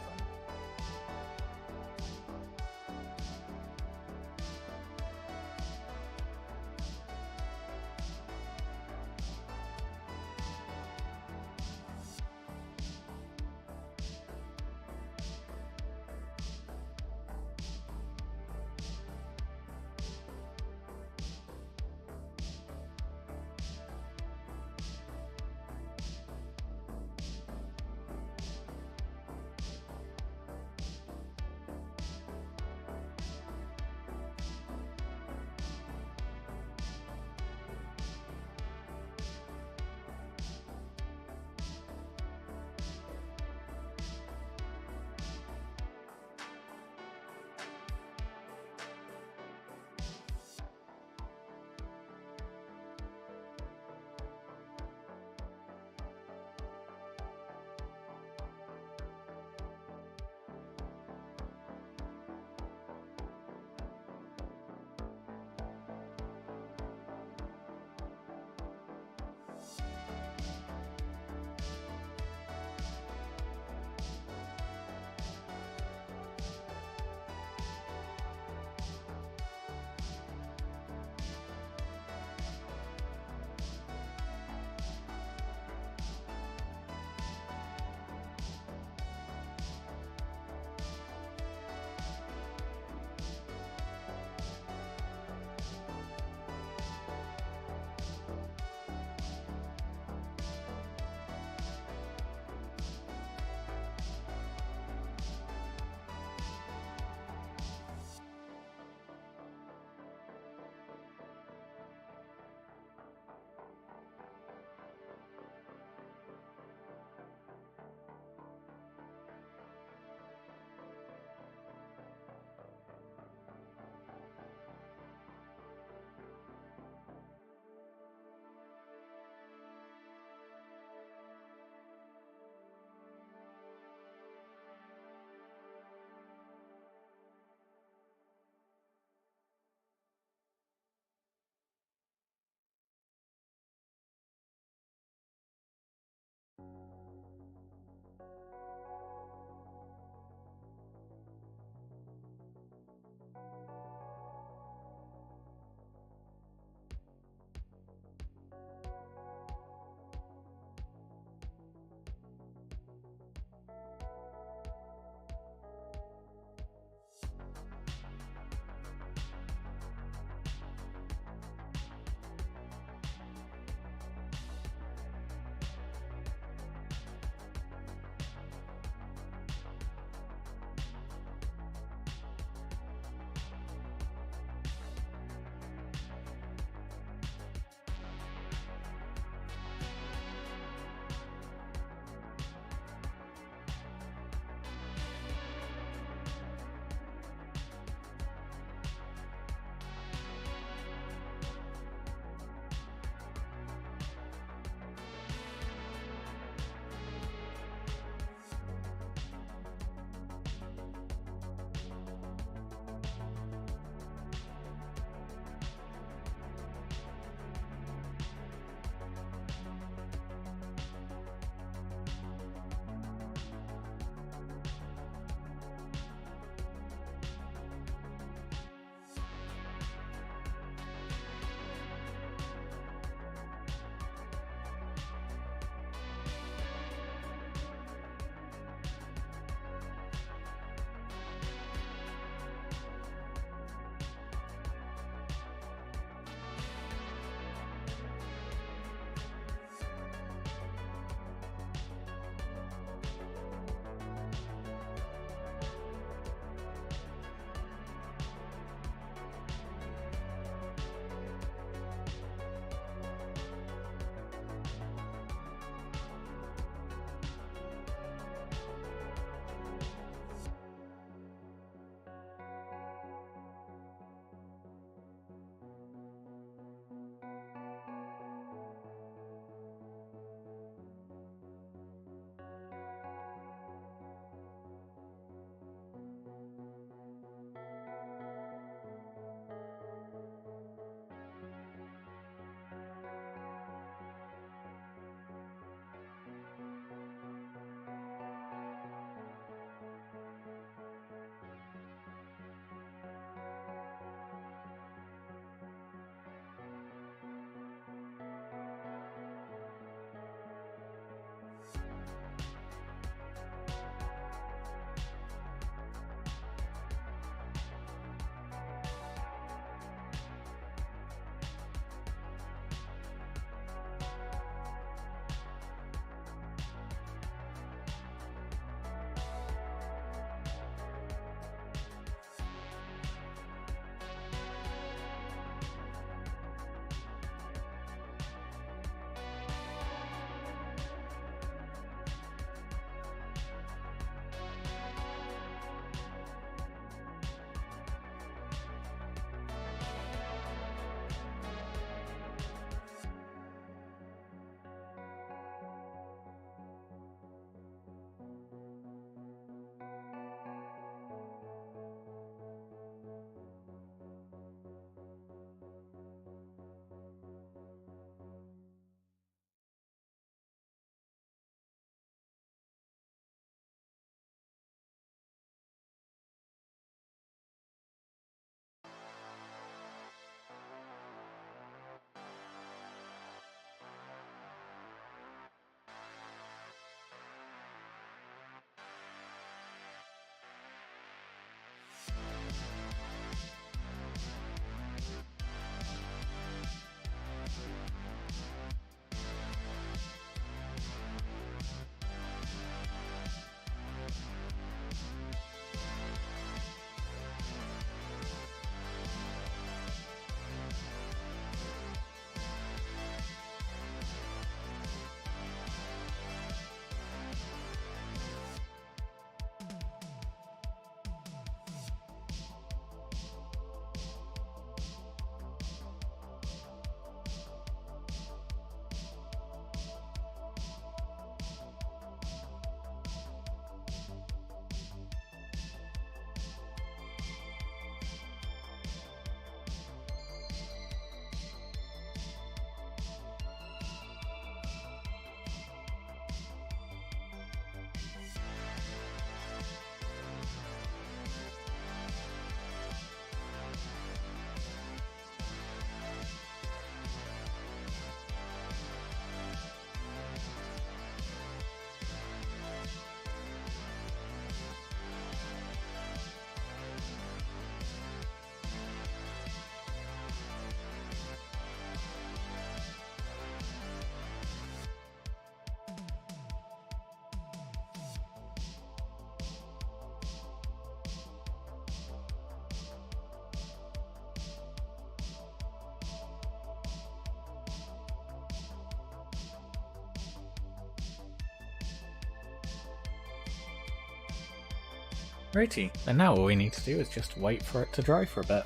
Righty, and now all we need to do is just wait for it to dry for a bit.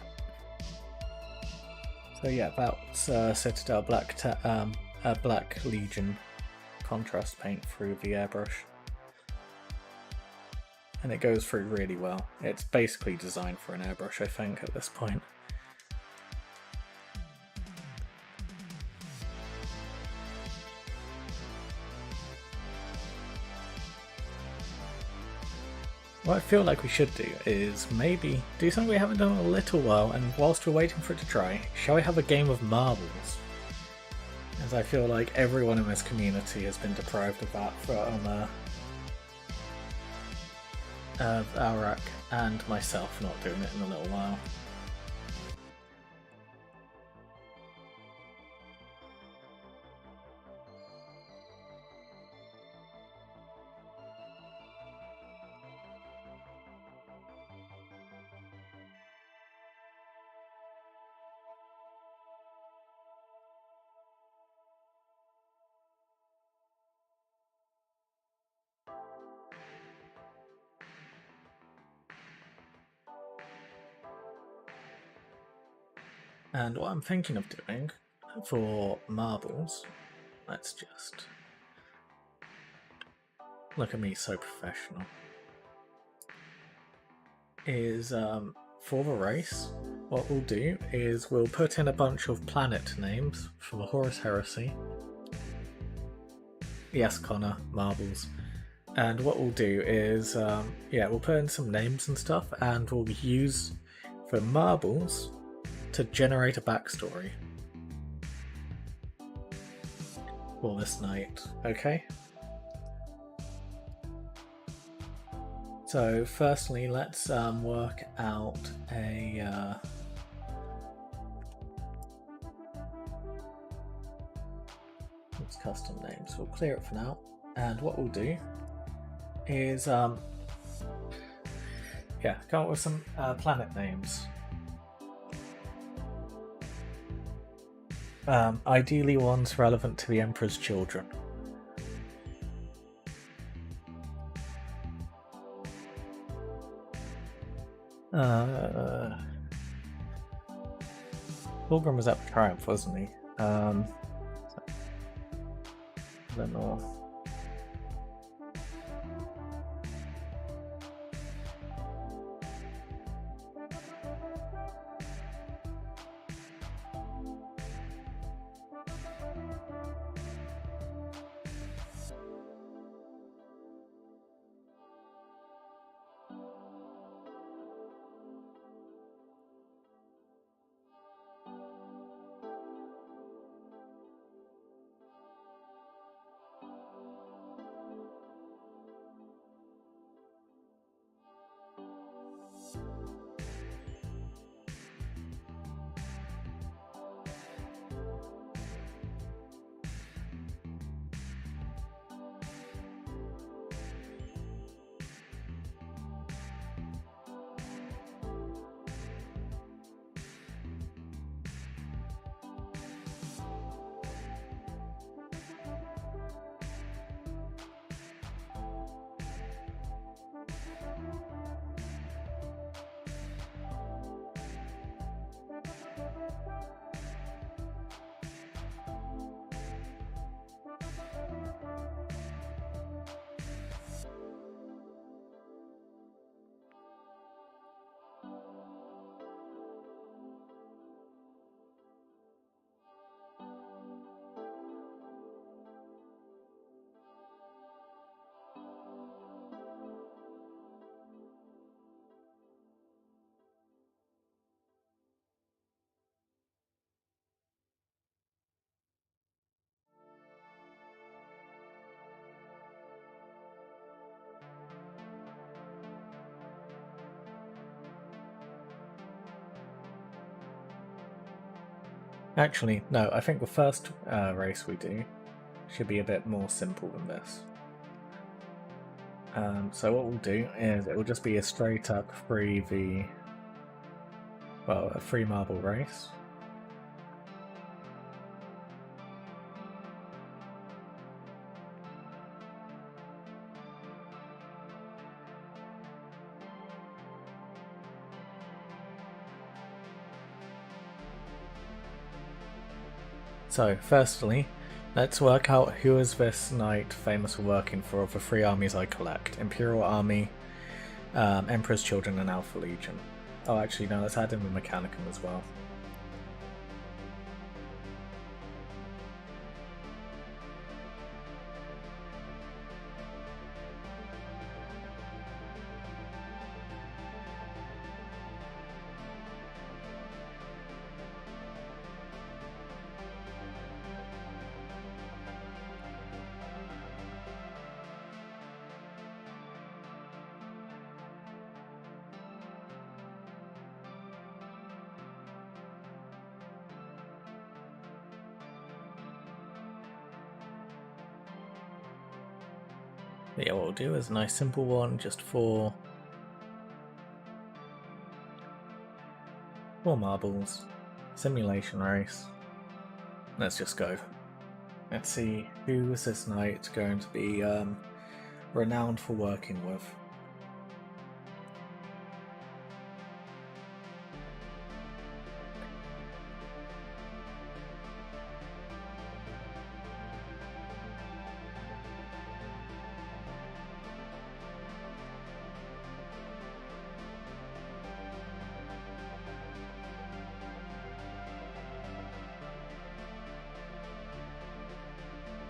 So yeah, that's Citadel Black Legion contrast paint through the airbrush. And it goes through really well. It's basically designed for an airbrush, I think, at this point. What I feel like we should do is maybe do something we haven't done in a little while, and whilst we're waiting for it to dry, shall we have a game of marbles? As I feel like everyone in this community has been deprived of that from Aurak and myself not doing it in a little while. And what I'm thinking of doing for marbles, let's just look at me so professional, is for the race, what we'll do is we'll put in a bunch of planet names for the Horus Heresy. Yes, Connor, marbles. And what we'll do is, we'll put in some names and stuff, and we'll use for marbles to generate a backstory for this night, okay? So firstly, let's work out a let's custom names. We'll clear it for now, and what we'll do is come up with some planet names. Ideally ones relevant to the Emperor's children. Fulgrim was at Triumph, wasn't he? I don't know. Actually, no, I think the first race we do should be a bit more simple than this. So what we'll do is it will just be a straight up a free marble race. So, firstly, let's work out who is this knight famous for working for of the 3 armies I collect. Imperial Army, Emperor's Children, and Alpha Legion. Oh, actually, no, let's add in the Mechanicum as well. Yeah, what we'll do is a nice simple one, just for 4 marbles, simulation race. Let's just go. Let's see, who is this knight going to be renowned for working with?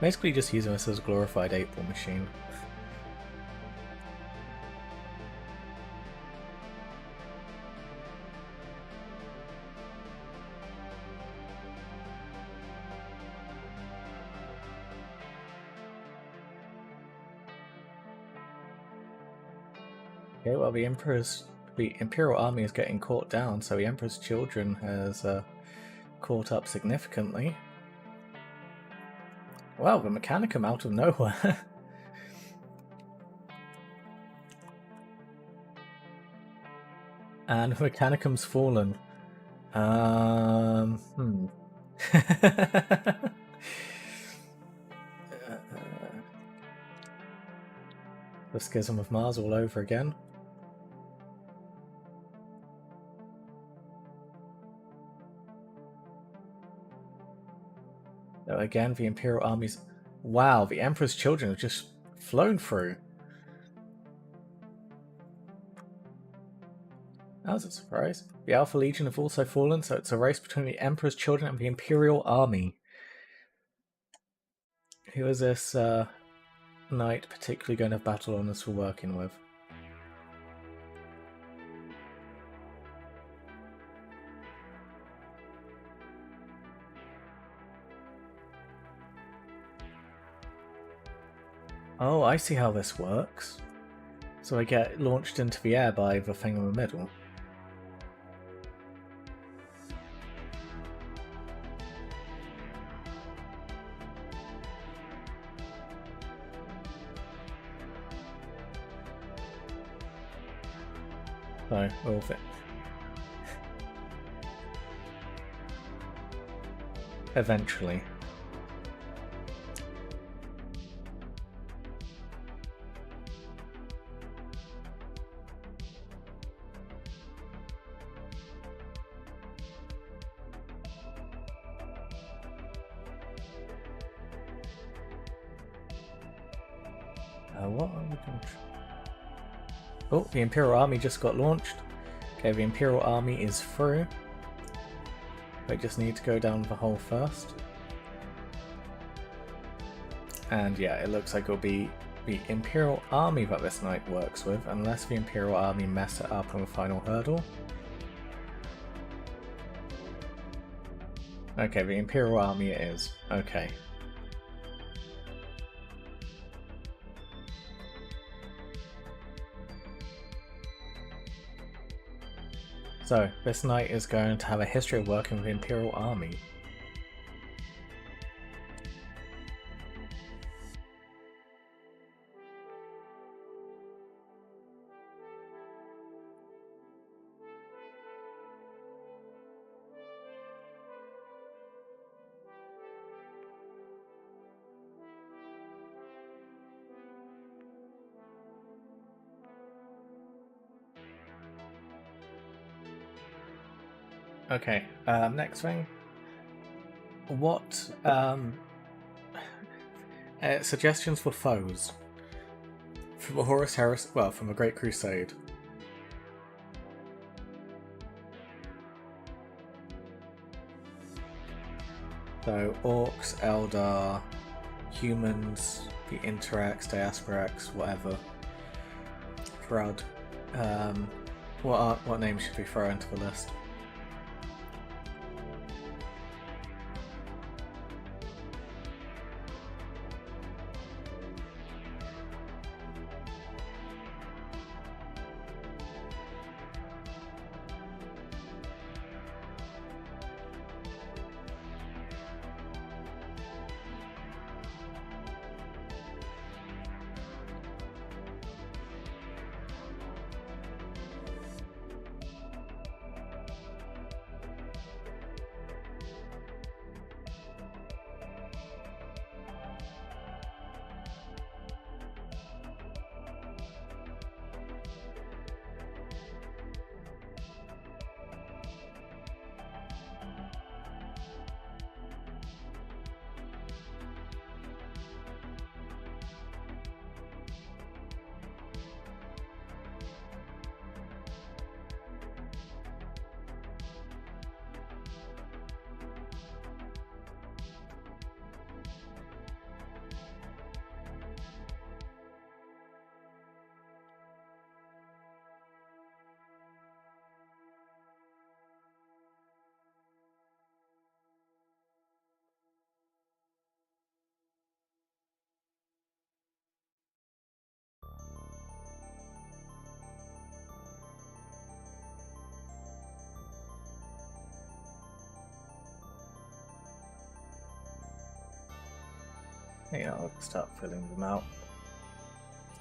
Basically just using this as a glorified 8-ball machine. Okay, well the Imperial Army is getting caught down, so the Emperor's Children has caught up significantly. Wow, the Mechanicum out of nowhere. And Mechanicum's fallen. The Schism of Mars all over again. So again, the Imperial armies... Wow, the Emperor's Children have just flown through. That was a surprise. The Alpha Legion have also fallen, so it's a race between the Emperor's Children and the Imperial Army. Who is this knight particularly going to have battle honours for working with? Oh, I see how this works. So I get launched into the air by the thing in the middle. So, we'll fit. Eventually. What are we going to... Oh, the Imperial Army just got launched. Okay, the Imperial Army is through. They just need to go down the hole first. And yeah, it looks like it'll be the Imperial Army that this knight works with, unless the Imperial Army mess it up on the final hurdle. Okay, the Imperial Army it is. Okay. So, this knight is going to have a history of working with the Imperial Army. Okay, next thing. What suggestions for foes from a Horus Heresy? Well, from a Great Crusade. So orcs, Eldar, humans, the Interax, Diasporax, whatever. Crud. What names should we throw into the list? Yeah, I'll start filling them out.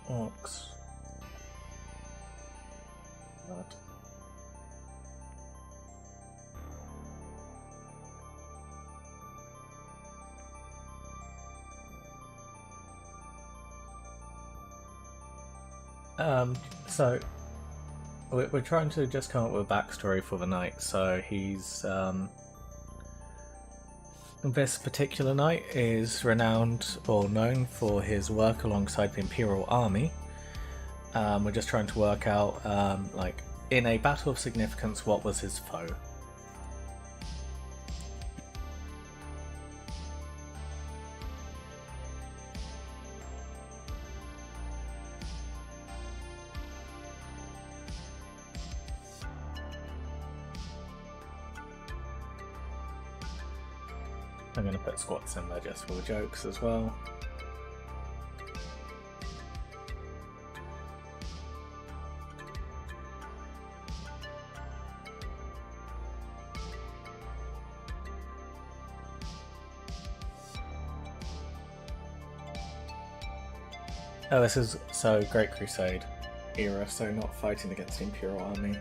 Orcs. Blood. So we're trying to just come up with a backstory for the knight. So he's this particular knight is renowned or known for his work alongside the Imperial Army. We're just trying to work out, like, in a battle of significance, what was his foe? I'm going to put squats in there just for jokes as well. Oh, this is so Great Crusade era, so not fighting against the Imperial Army.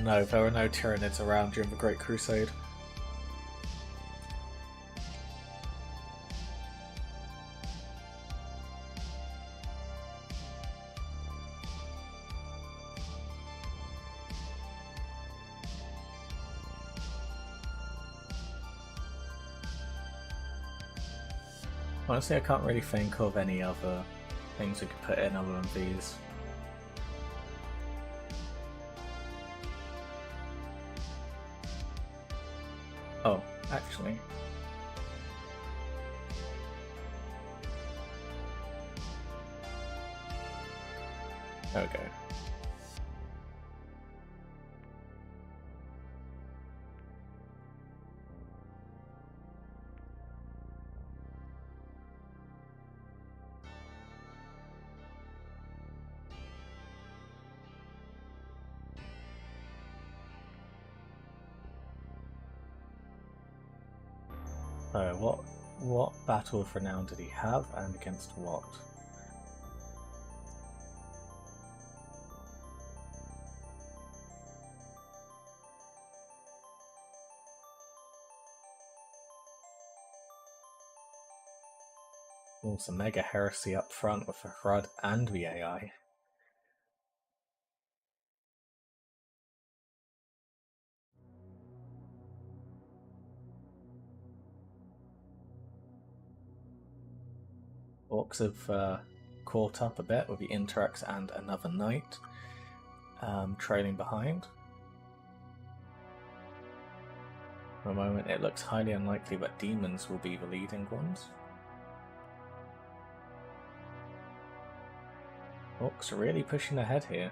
No, there were no Tyranids around during the Great Crusade. Honestly, I can't really think of any other things we could put in other than these. Oh, actually. There we go. So what battle of renown did he have, and against what? Also, mega heresy up front with the Hrud and the AI. Orcs have caught up a bit with the Interax and another Knight trailing behind. For a moment, it looks highly unlikely that demons will be the leading ones. Orcs are really pushing ahead here.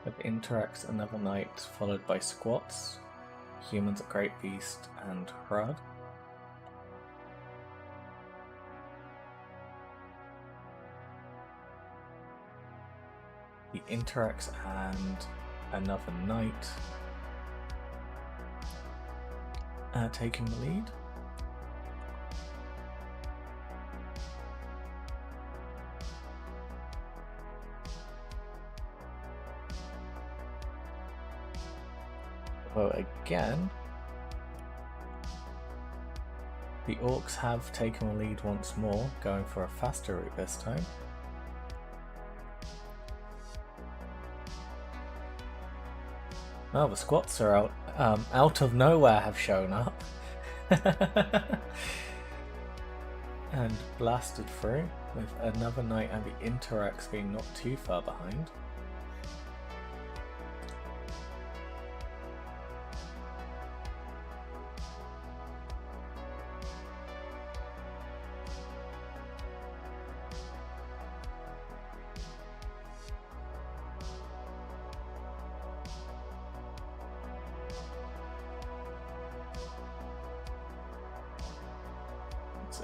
With Interax, another Knight, followed by Squats, Humans, Great Beast, and Hrud. The Interax and another Knight taking the lead. Although again, the Orcs have taken the lead once more, going for a faster route this time. Well, the Squats are out of nowhere have shown up. And blasted through, with another Knight and the Interax being not too far behind.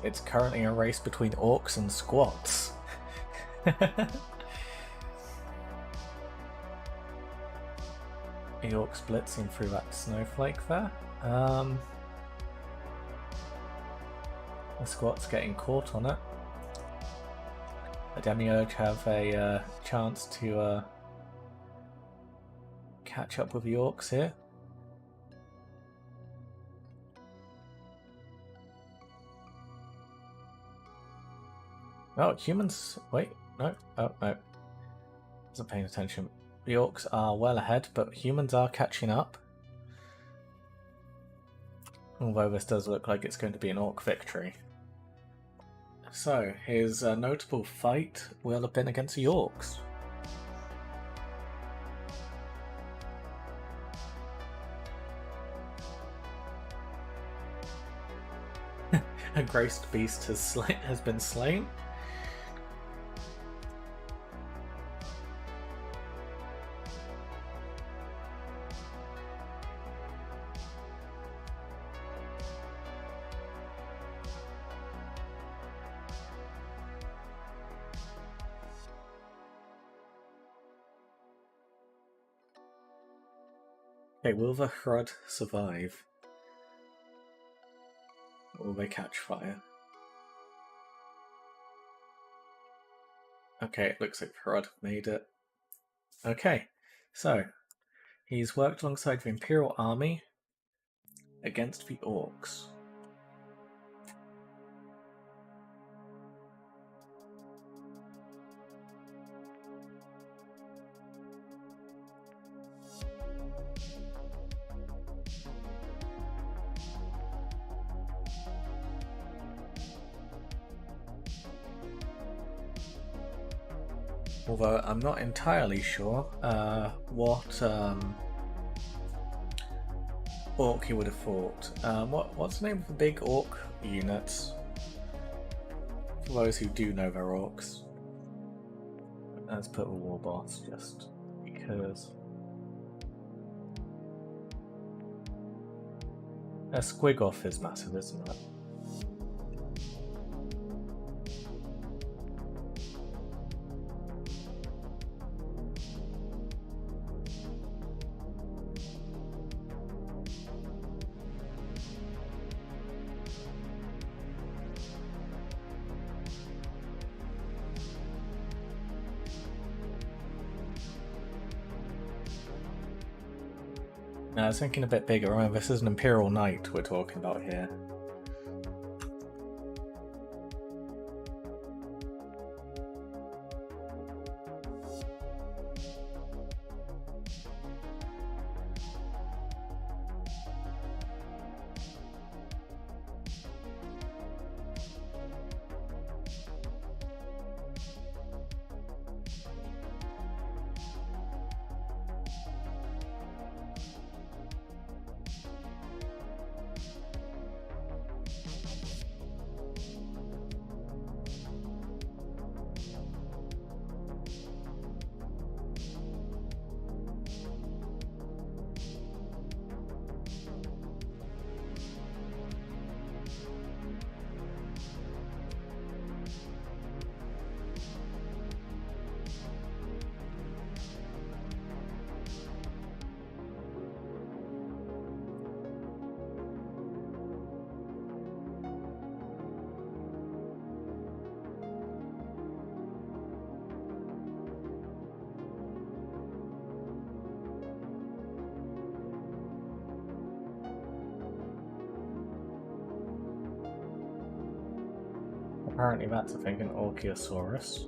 It's currently a race between Orcs and Squats. The Orcs blitzing through that snowflake there. The Squats getting caught on it. The Demiurge have a chance to catch up with the Orcs here. Oh, humans. Wait, no. Oh, no. Wasn't paying attention. The Orcs are well ahead, but humans are catching up. Although this does look like it's going to be an Orc victory. So, his notable fight will have been against the Orcs. A graced beast has been slain. Okay, will the Hrud survive? Or will they catch fire? Okay, it looks like Hrud made it. Okay, so he's worked alongside the Imperial Army against the Orcs. Although I'm not entirely sure what orc he would have fought. What's the name of the big orc units? For those who do know their orcs. Let's put a war boss just because. A Squigoth is massive, isn't it? I was thinking a bit bigger. Remember, this is an Imperial Knight we're talking about here. Apparently that's, I think, an Orchiosaurus.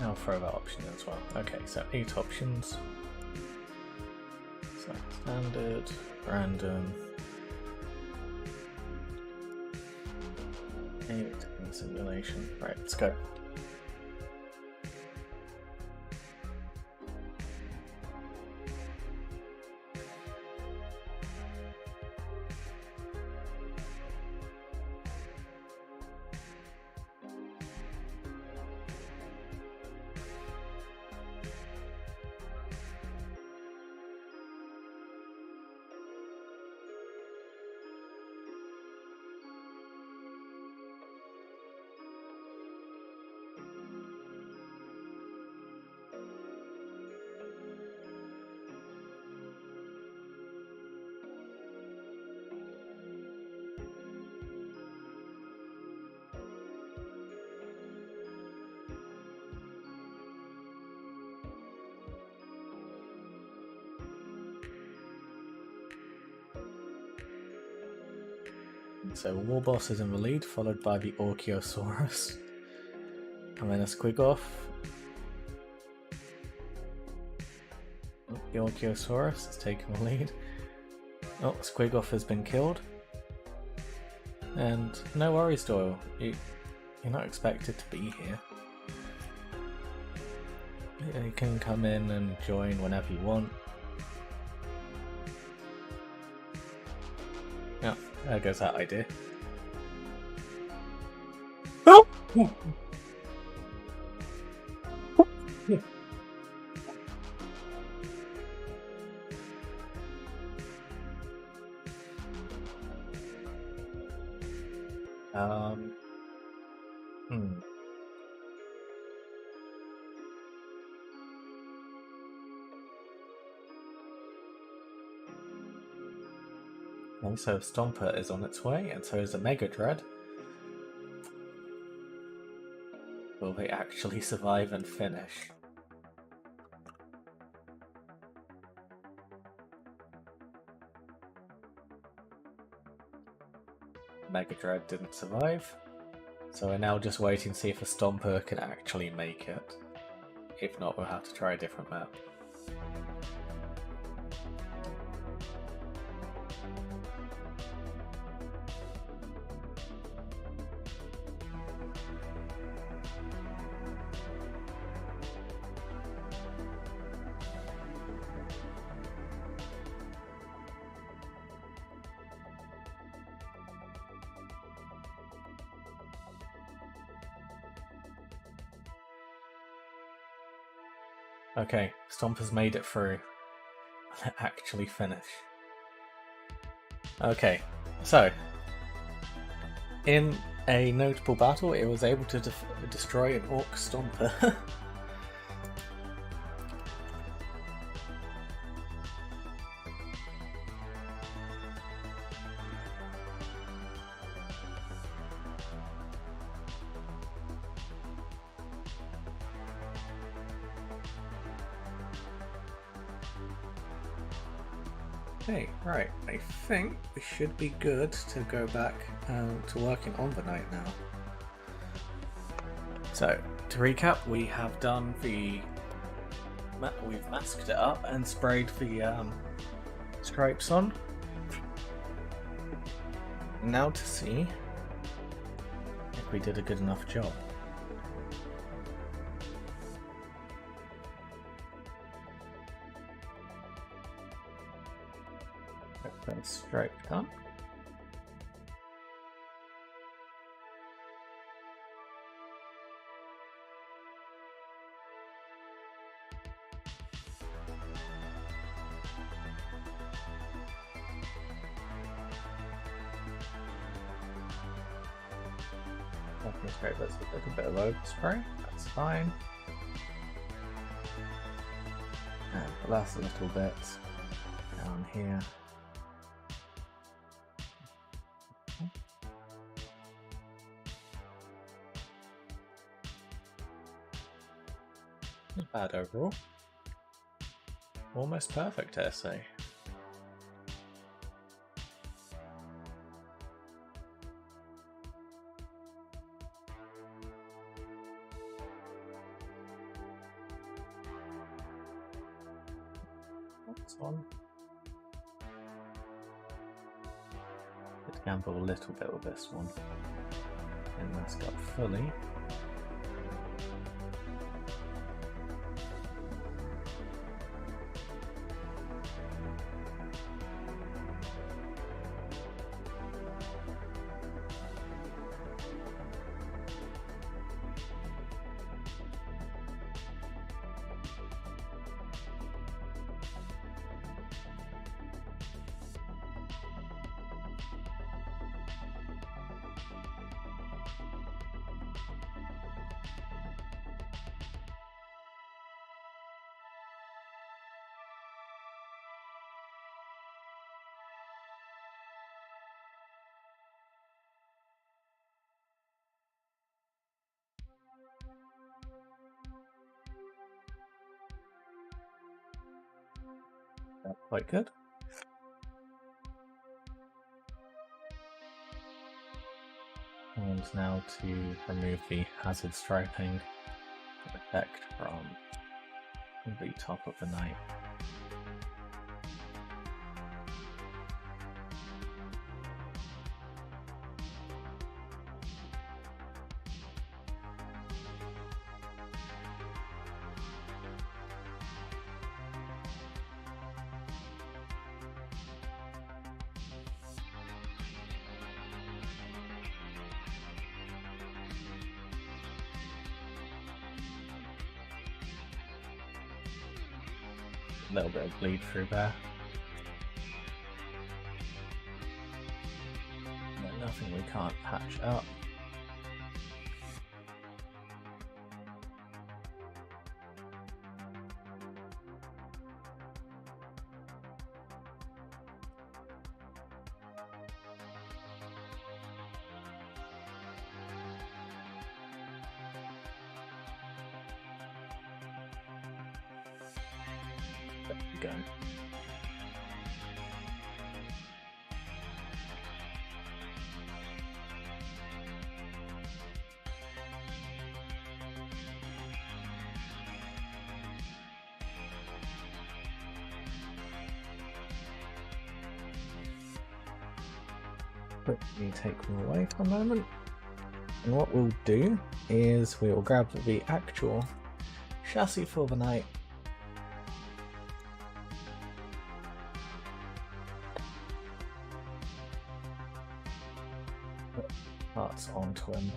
I'll throw that option in as well. Okay, so 8 options. So standard, random, 8 in simulation. Right, let's go. So Warboss is in the lead, followed by the Orchiosaurus. And then a Squigoff. The Orchiosaurus is taking the lead. Oh, Squigoff has been killed. And no worries, Doyle. You're not expected to be here. You can come in and join whenever you want. Yeah, there goes that idea. Oh! Also, Stomper is on its way, and so is a Mega Dread. Will they actually survive and finish? Mega Dread didn't survive, so we're now just waiting to see if a Stomper can actually make it. If not, we'll have to try a different map. Okay, Stomper's made it through. Actually finish. Okay, so in a notable battle, it was able to destroy an Orc Stomper. Okay, right, I think we should be good to go back to working on the night now. So, to recap, we have done we've masked it up and sprayed the stripes on. Now to see if we did a good enough job. First stripe done. Second stripe, let's look a bit of overspray, that's fine. And the last little bit down here. Not bad overall. Almost perfect essay. That's on. Let's gamble a little bit with this one. And mask up fully. That's quite good. And now to remove the hazard striping effect from the top of the knife. A little bit of bleed through there. But nothing we can't patch up. There we go. Quickly take them away for a moment. And what we'll do is we will grab the actual chassis for the knight. Put parts onto him.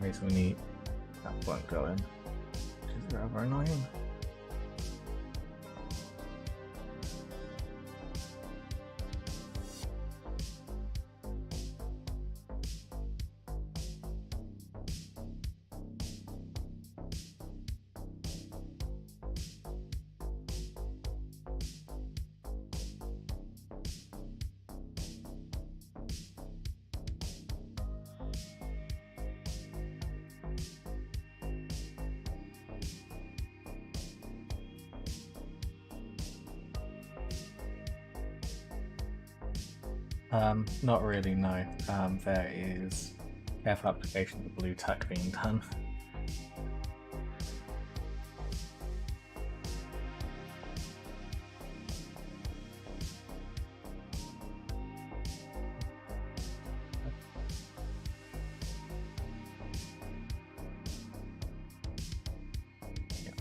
reason we need that won't go in, which is rather annoying. Not really, no. There is careful application of the blue tack being done.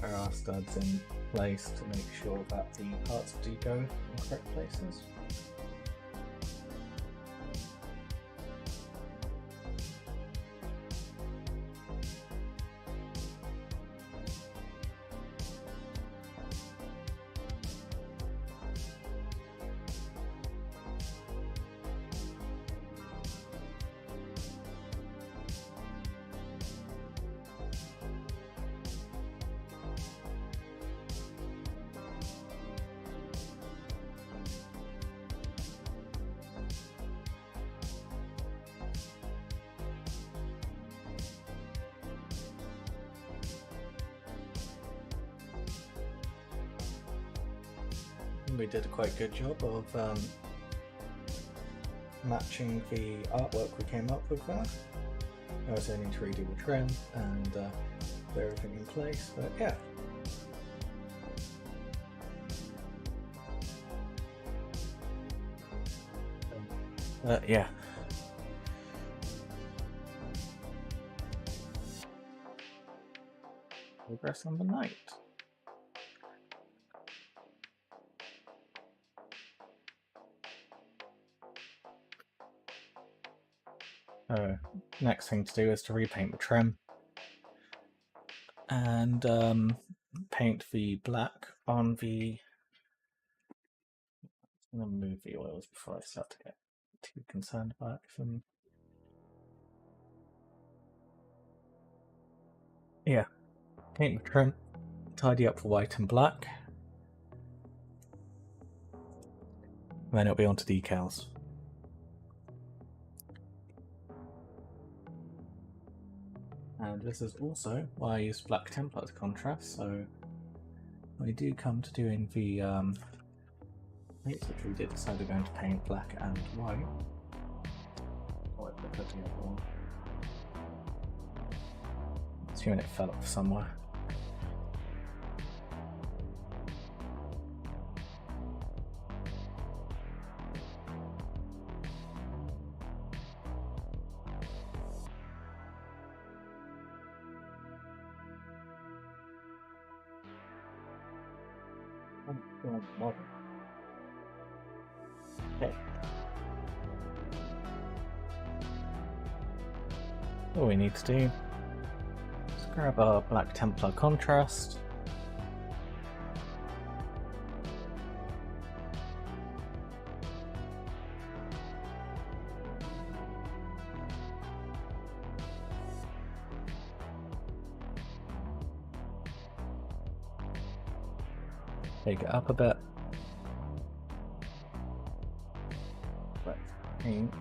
There are studs in place to make sure that the parts do go in the correct places. We did a quite good job of matching the artwork we came up with there. I was only to redo the trim and put everything in place, but yeah. Yeah. Progress on the night. Next thing to do is to repaint the trim and paint the black on the. I'm going to move the oils before I start to get too concerned about them. Yeah, paint the trim, tidy up the white and black, and then it'll be on to decals. And this is also why I use Black Templar as contrast, so when we do come to doing the paints, which we did decide we're going to paint black and white. Oh, I put the other one. Assuming it fell off somewhere. Okay. All we need to do is grab our Black Templar contrast. Take it up a bit. Wet paint.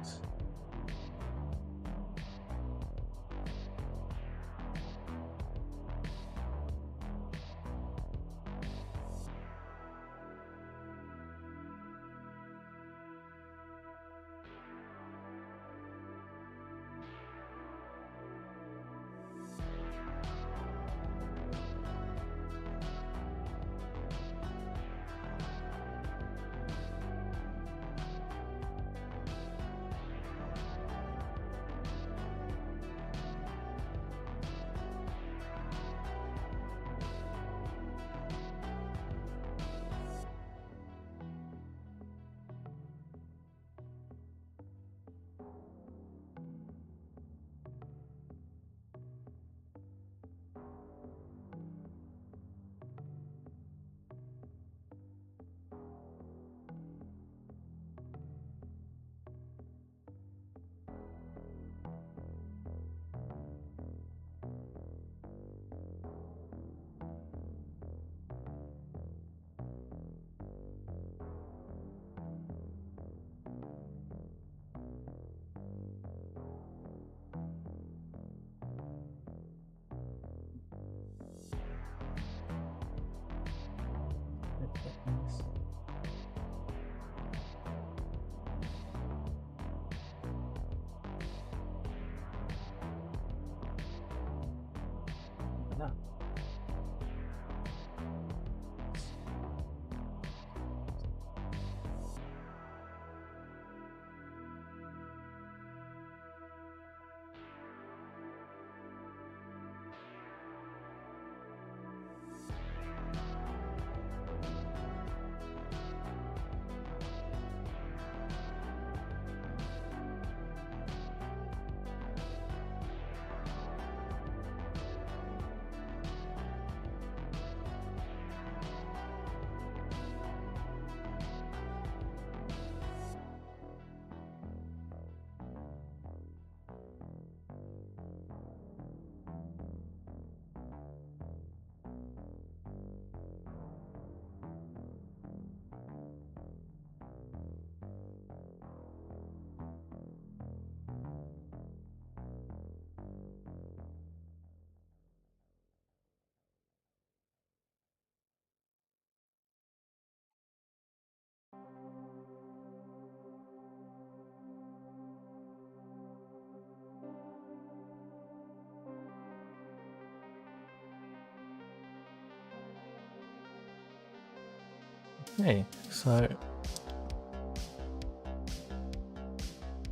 Hey, so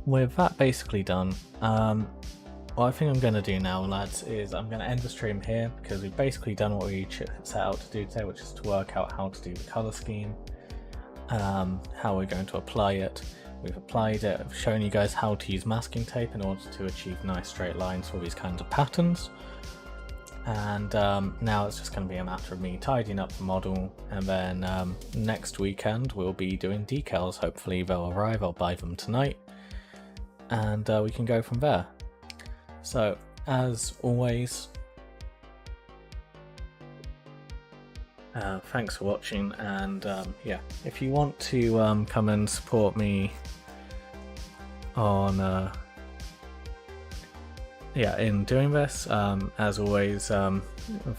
with that basically done, what I think I'm going to do now, lads, is I'm going to end the stream here because we've basically done what we set out to do today, which is to work out how to do the colour scheme, how we're going to apply it. We've applied it, I've shown you guys how to use masking tape in order to achieve nice straight lines for these kinds of patterns. And now it's just going to be a matter of me tidying up the model, and then next weekend we'll be doing decals. Hopefully they'll arrive, I'll buy them tonight, and we can go from there. So as always, thanks for watching, and yeah, if you want to come and support me on in doing this, as always,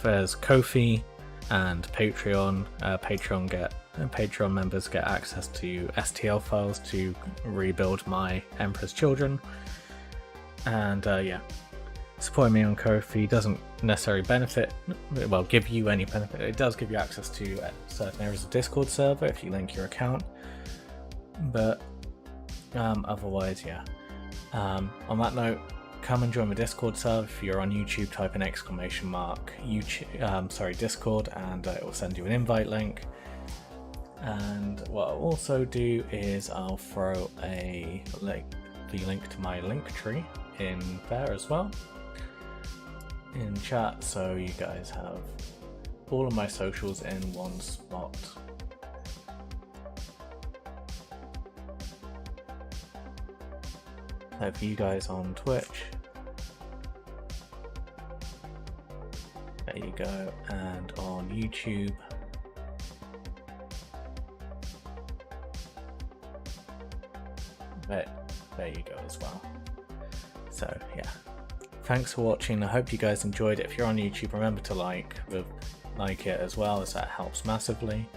there's Ko-fi and Patreon. Patreon members get access to STL files to rebuild my Emperor's Children, and yeah, supporting me on Ko-fi doesn't necessarily give you any benefit. It does give you access to certain areas of Discord server if you link your account, but otherwise, yeah. On that note, come and join the Discord server. If you're on YouTube, type in YouTube, Discord, and it will send you an invite link. And what I'll also do is I'll throw the link to my link tree in there as well in chat, so you guys have all of my socials in one spot. So for you guys on Twitch, there you go, and on YouTube, there you go as well. So yeah, thanks for watching. I hope you guys enjoyed it. If you're on YouTube, remember to like it as well, as that helps massively.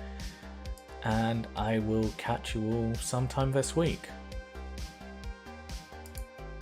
And I will catch you all sometime this week.